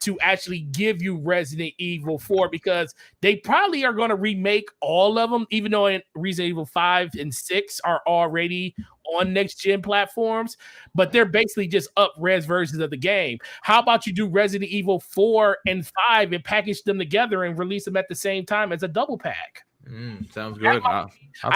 to actually give you Resident Evil 4, because they probably are going to remake all of them, even though Resident Evil 5 and 6 are already on next-gen platforms, but they're basically just up-res versions of the game. How about you do Resident Evil 4 and 5 and package them together and release them at the same time as a double pack? Sounds good. I'll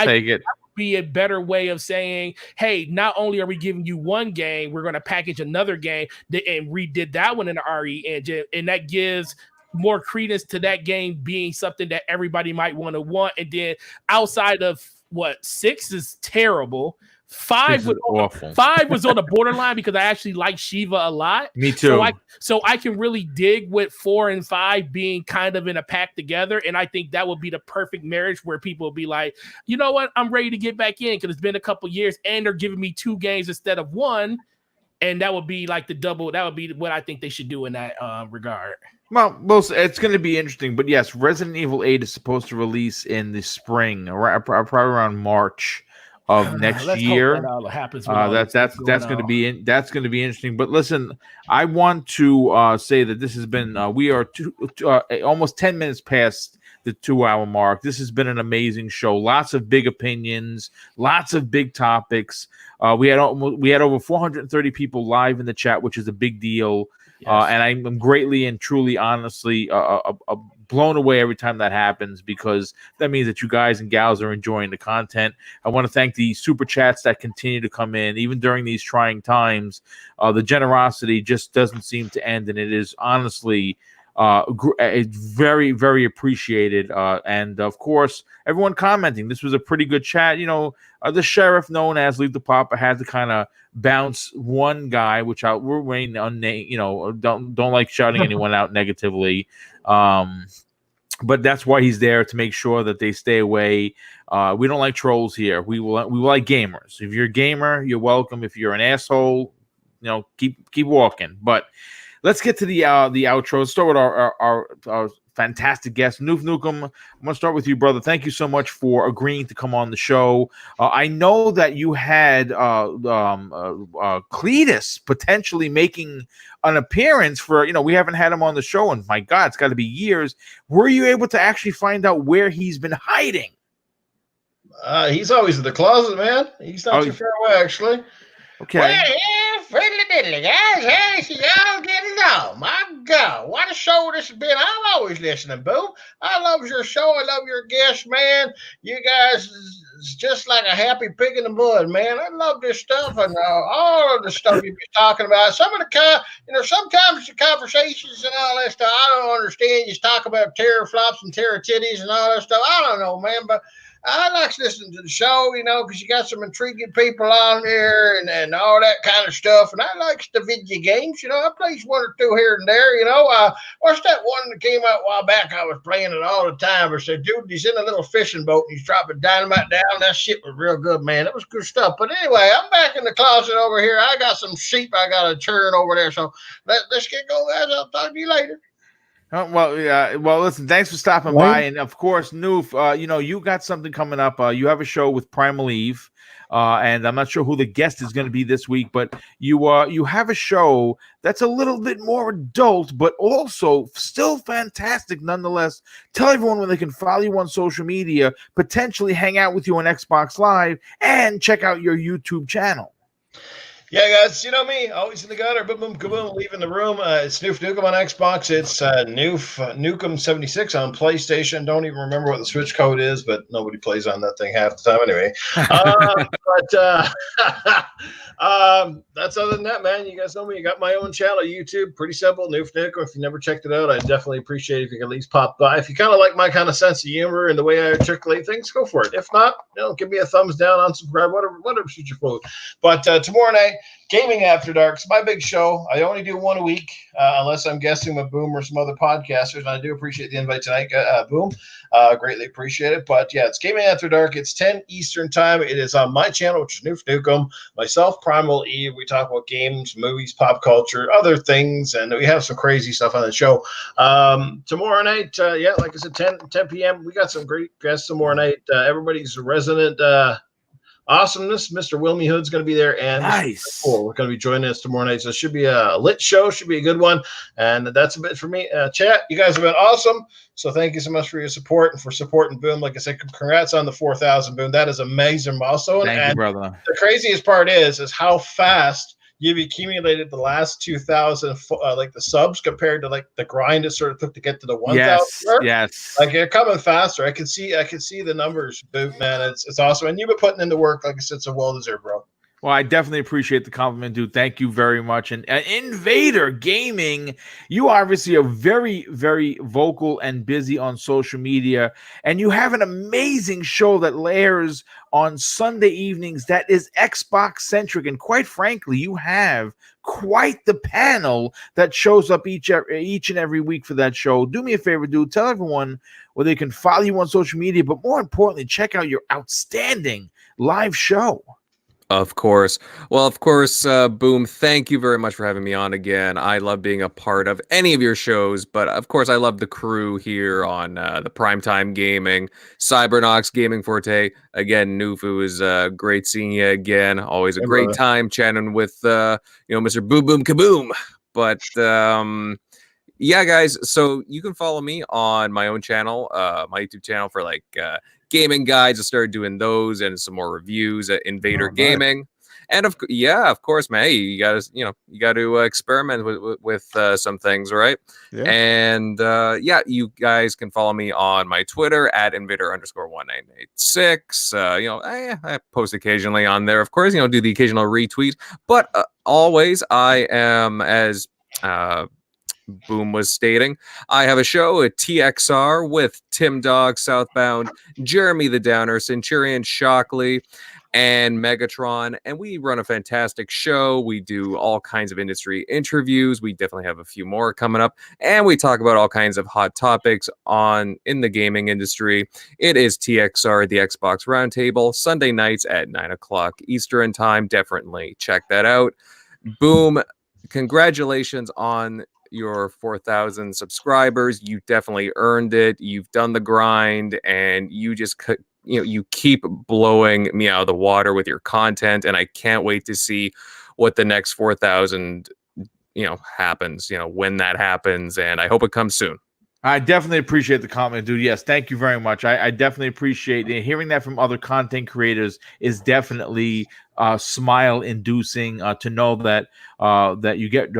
take it. That would be a better way of saying, hey, not only are we giving you one game, we're going to package another game and redid that one in the RE engine, and that gives more credence to that game being something that everybody might want. And then outside of 6 is terrible, 5 was awful. 5 was on the borderline because I actually like Shiva a lot. Me too. So I can really dig with 4 and 5 being kind of in a pack together, and I think that would be the perfect marriage where people will be like, you know what, I'm ready to get back in because it's been a couple years, and they're giving me 2 games instead of 1, and that would be like the double. That would be what I think they should do in that regard. Well, it's going to be interesting, but yes, Resident Evil 8 is supposed to release in the spring, probably around March of next year. Hope that happens. That's going to be interesting. But listen, I want to say that this has been we are almost 10 minutes past the 2-hour mark. This has been an amazing show. Lots of big opinions, lots of big topics. We had over 430 people live in the chat, which is a big deal. Yes. And I'm greatly and truly, honestly, blown away every time that happens, because that means that you guys and gals are enjoying the content. I want to thank the super chats that continue to come in, even during these trying times. The generosity just doesn't seem to end, and it is honestly it's very, very appreciated. And of course, everyone commenting. This was a pretty good chat. The sheriff, known as Leave the Papa, had to kind of bounce one guy, which I'll remain unnamed. Don't like shouting anyone out negatively. But that's why he's there, to make sure that they stay away. We don't like trolls here. We like gamers. If you're a gamer, you're welcome. If you're an asshole, keep walking. But let's get to the outro. Let's start with our fantastic guest, Noof Nukem. I'm going to start with you, brother. Thank you so much for agreeing to come on the show. I know that you had Cletus potentially making an appearance for, we haven't had him on the show, and my God, it's got to be years. Were you able to actually find out where he's been hiding? He's always in the closet, man. He's not too far away, actually. Okay. Well, yeah, fiddly diddly, guys. Hey, so y'all getting on. My God, what a show this has been. I'm always listening, boo. I love your show. I love your guests, man. You guys is just like a happy pig in the mud, man. I love this stuff and all of the stuff you've been talking about. Some of the sometimes the conversations and all that stuff, I don't understand. You talk about terror flops and terror titties and all that stuff. I don't know, man, but I like listening to the show, because you got some intriguing people on there and all that kind of stuff. And I like the video games. I play 1 or 2 here and there. What's that one that came out a while back? I was playing it all the time. I said, dude, he's in a little fishing boat and he's dropping dynamite down. That shit was real good, man. It was good stuff. But anyway, I'm back in the closet over here. I got some sheep I got to churn over there. So let's get going, guys. I'll talk to you later. Well, listen, thanks for stopping by. And of course, Noof, you got something coming up. You have a show with Primal Eve, and I'm not sure who the guest is going to be this week, but you have a show that's a little bit more adult, but also still fantastic nonetheless. Tell everyone where they can follow you on social media, potentially hang out with you on Xbox Live, and check out your YouTube channel. Yeah, guys, you know me, always in the gutter, boom, boom, kaboom, leaving the room. It's Noof Nukem on Xbox. It's Noof Nukem76 on PlayStation. Don't even remember what the Switch code is, but nobody plays on that thing half the time anyway. That's other than that, man. You guys know me. You got my own channel, YouTube. Pretty simple, Noof Nukem. If you never checked it out, I'd definitely appreciate it if you could at least pop by. If you kind of like my kind of sense of humor and the way I articulate things, go for it. If not, give me a thumbs down, unsubscribe, whatever suits your food. But tomorrow night, Gaming After Dark. It's my big show. I only do 1 a week, unless I'm guesting with Boom or some other podcasters. And I do appreciate the invite tonight, Boom. Greatly appreciate it. But yeah, it's Gaming After Dark. It's 10 Eastern time. It is on my channel, which is Noof Nukem. Myself, Primal Eve. We talk about games, movies, pop culture, other things, and we have some crazy stuff on the show. Tomorrow night, like I said, 10 p.m. We got some great guests tomorrow night. Everybody's resident awesomeness, Mr. Wilmy Hood's going to be there, and nice. We're going to be joining us tomorrow night, so it should be a lit show, should be a good one. And that's a bit for me. Chat, you guys have been awesome, so thank you so much for your support and for supporting Boom. Like I said, congrats on the 4,000 Boom. That is amazing milestone. Thank you, brother. The craziest part is how fast you've accumulated the last 2,000 like the subs compared to like the grind it sort of took to get to the 1,000. Yes. Like you're coming faster. I can see the numbers, Boot, man. It's awesome. And you've been putting in the work, like I said, so well deserved, bro. Well, I definitely appreciate the compliment, dude. Thank you very much. And Invader Gaming, you obviously are very, very vocal and busy on social media, and you have an amazing show that airs on Sunday evenings that is Xbox centric. And quite frankly, you have quite the panel that shows up each and every week for that show. Do me a favor, dude. Tell everyone where they can follow you on social media, but more importantly, check out your outstanding live show. Of course. Well, of course, Boom, thank you very much for having me on again. I love being a part of any of your shows, but of course, I love the crew here on the Primetime Gaming, Cybernox, Gaming Forte. Again, Nufu, is great seeing you again. Always a great time chatting with, Mr. Boom Boom Kaboom. But yeah, guys, so you can follow me on my own channel, my YouTube channel for gaming guides. I started doing those and some more reviews at Invader Gaming. And of course, man, hey, you gotta experiment with some things, right? Yeah. And you guys can follow me on my Twitter at Invader_1986. I post occasionally on there, of course, do the occasional retweet, but always I am, as Boom was stating, I have a show at TXR with Tim Dog, Southbound, Jeremy the Downer, Centurion, Shockley, and Megatron, and we run a fantastic show. We do all kinds of industry interviews. We definitely have a few more coming up, and we talk about all kinds of hot topics in the gaming industry. It is TXR, the Xbox Roundtable, Sunday nights at 9 o'clock Eastern Time. Definitely check that out. Boom, congratulations on your 4,000 subscribers. You definitely earned it. You've done the grind, and you just you keep blowing me out of the water with your content, and I can't wait to see what the next 4,000 happens, when that happens, and I hope it comes soon. I definitely appreciate the comment, dude. Yes, thank you very much. I definitely appreciate it. Hearing that from other content creators is definitely smile inducing, to know that that you get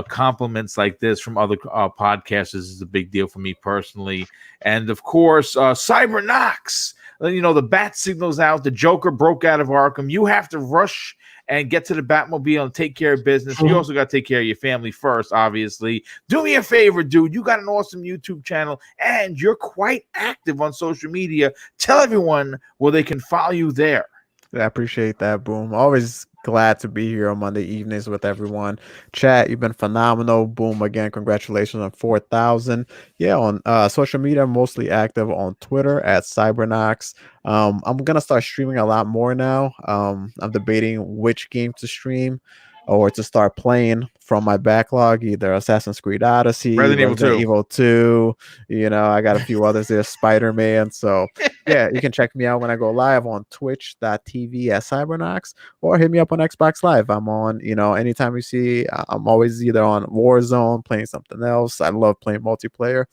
compliments like this from other podcasters is a big deal for me personally. And of course, Cybernox, the bat signal's out. The Joker broke out of Arkham. You have to rush and get to the Batmobile and take care of business. You also got to take care of your family first, obviously. Do me a favor, dude. You got an awesome YouTube channel, and you're quite active on social media. Tell everyone where they can follow you there. I appreciate that, Boom. Always glad to be here on Monday evenings with everyone. Chat, you've been phenomenal. Boom, again, congratulations on 4,000. Yeah, on social media, mostly active on Twitter at Cybernox. I'm going to start streaming a lot more now. I'm debating which game to stream or to start playing from my backlog, either Assassin's Creed Odyssey, Resident Evil 2. I got a few others there, Spider-Man. So yeah, you can check me out when I go live on twitch.tv at Cybernox, or hit me up on Xbox Live. I'm on, anytime you see, I'm always either on Warzone, playing something else. I love playing multiplayer.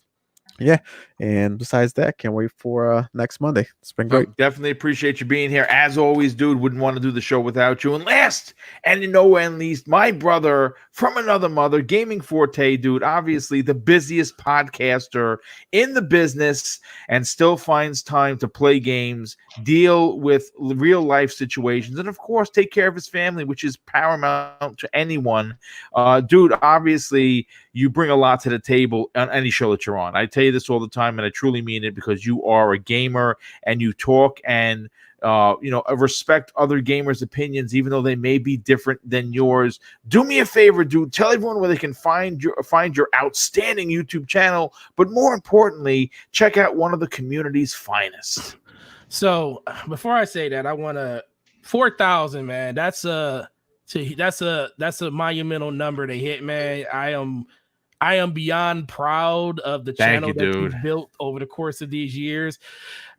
Yeah, and besides that, can't wait for next Monday. It's been great. Definitely appreciate you being here. As always, dude, wouldn't want to do the show without you. And last, and in no way least, my brother from another mother, Gaming Forte, dude, obviously the busiest podcaster in the business, and still finds time to play games, deal with real life situations, and of course, take care of his family, which is paramount to anyone. Dude, obviously, you bring a lot to the table on any show that you're on. I tell you this all the time, and I truly mean it, because you are a gamer and you talk and respect other gamers' opinions, even though they may be different than yours. Do me a favor, dude. Tell everyone where they can find your outstanding YouTube channel, but more importantly, check out one of the community's finest. So before I say that, I want to 4,000, man. That's a monumental number to hit, man. I am beyond proud of the channel that you've built over the course of these years.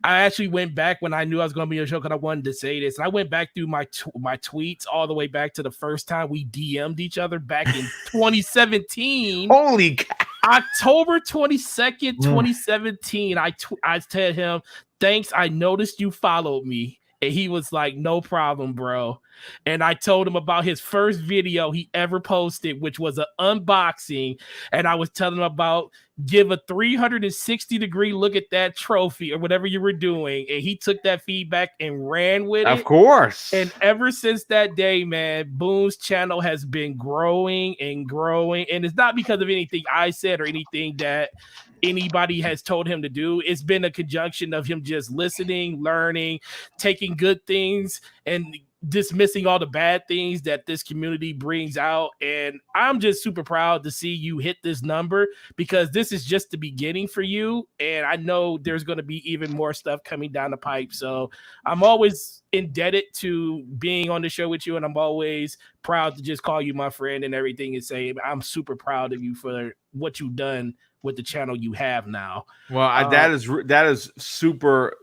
I actually went back when I knew I was going to be on a show, because I wanted to say this. And I went back through my tweets all the way back to the first time we DM'd each other back in 2017. Holy cow. October 22nd, 2017. I told him, thanks, I noticed you followed me. And he was like, no problem, bro. and I told him about his first video he ever posted, which was an unboxing, and I was telling him about give a 360-degree look at that trophy or whatever you were doing, and he took that feedback and ran with it. Of course. And ever since that day, man, Boom's channel has been growing and growing, and it's not because of anything I said or anything that anybody has told him to do. It's been a conjunction of him just listening, learning, taking good things, and dismissing all the bad things that this community brings out. And I'm just super proud to see you hit this number, because this is just the beginning for you, and I know there's going to be even more stuff coming down the pipe. So I'm always indebted to being on the show with you, and I'm always proud to just call you my friend and everything, and say I'm super proud of you for what you've done with the channel you have now. Well, that is super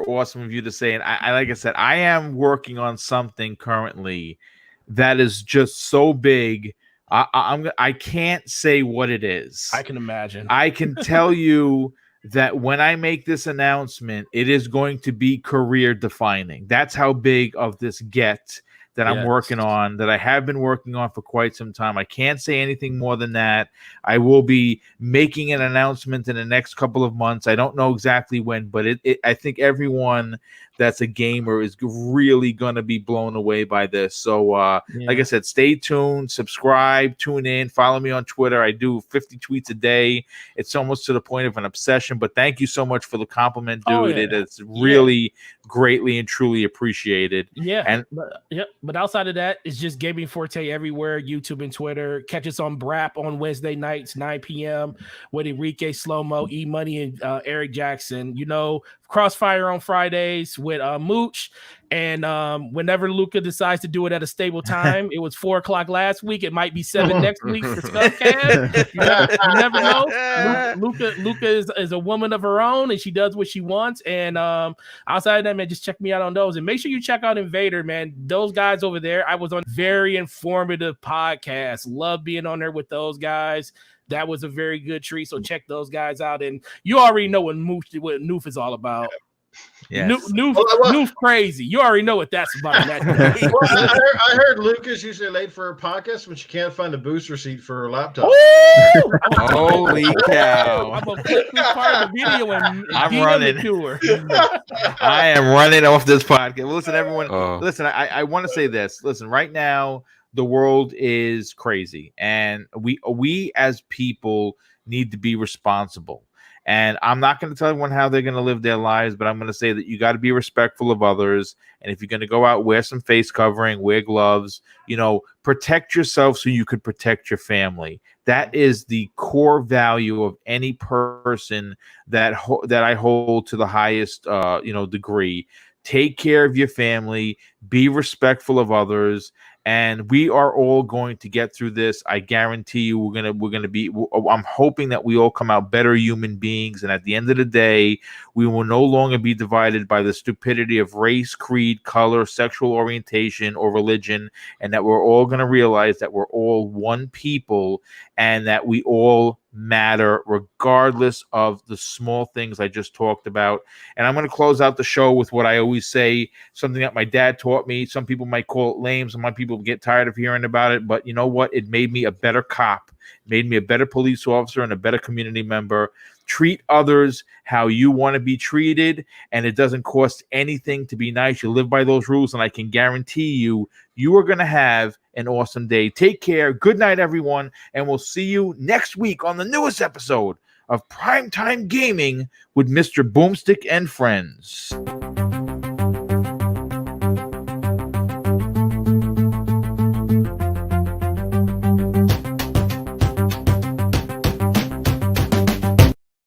awesome of you to say. And I like I said, I am working on something currently that is just so big. I can't say what it is. I can imagine. I can tell you that when I make this announcement, it is going to be career defining. That's how big of this get that I'm working on, that I have been working on for quite some time. I can't say anything more than that. I will be making an announcement in the next couple of months. I don't know exactly when, but I think everyone that's a gamer is really going to be blown away by this. So, like I said, stay tuned, subscribe, tune in, follow me on Twitter. I do 50 tweets a day. It's almost to the point of an obsession, but thank you so much for the compliment, dude. It is really greatly and truly appreciated. But outside of that, it's just Gaming Forte everywhere, YouTube and Twitter. Catch us on BRAP on Wednesday nights, 9 p.m. with Enrique Slomo, E-Money, and Eric Jackson. You know, Crossfire on Fridays with Mooch. And whenever Luca decides to do it at a stable time, it was 4:00 last week. It might be 7 next week for Scuffcast. You never know. Luca is a woman of her own, and she does what she wants. And outside of that, man, just check me out on those. And make sure you check out Invader, man. Those guys over there, I was on very informative podcast. Love being on there with those guys. That was a very good treat. So check those guys out. And you already know what Noof is all about. Yes. Noof crazy. You already know what that's about. I heard Lucas usually late for her podcast when she can't find a booster seat for her laptop. Holy cow. I'm going to click this part of the video and I'm running to her. I am running off this podcast. Well, listen, everyone. Listen, I want to say this. Listen, right now, the world is crazy, and we as people need to be responsible. And I'm not going to tell everyone how they're going to live their lives, but I'm going to say that you got to be respectful of others. And if you're going to go out, wear some face covering, wear gloves, protect yourself so you could protect your family. That is the core value of any person that I hold to the highest, degree. Take care of your family, be respectful of others, and we are all going to get through this. I guarantee you we're going to be, I'm hoping that we all come out better human beings. And at the end of the day, we will no longer be divided by the stupidity of race, creed, color, sexual orientation, or religion. And that we're all going to realize that we're all one people and that we all matter regardless of the small things I just talked about. And I'm going to close out the show with what I always say, something that my dad taught me. Some people might call it lame. Some people get tired of hearing about it, but you know what? It made me a better cop, made me a better police officer and a better community member. Treat others how you want to be treated, and it doesn't cost anything to be nice. You live by those rules, and I can guarantee you are going to have an awesome day. Take care. Good night, everyone, and we'll see you next week on the newest episode of Primetime Gaming with Mr. Boomstick and Friends.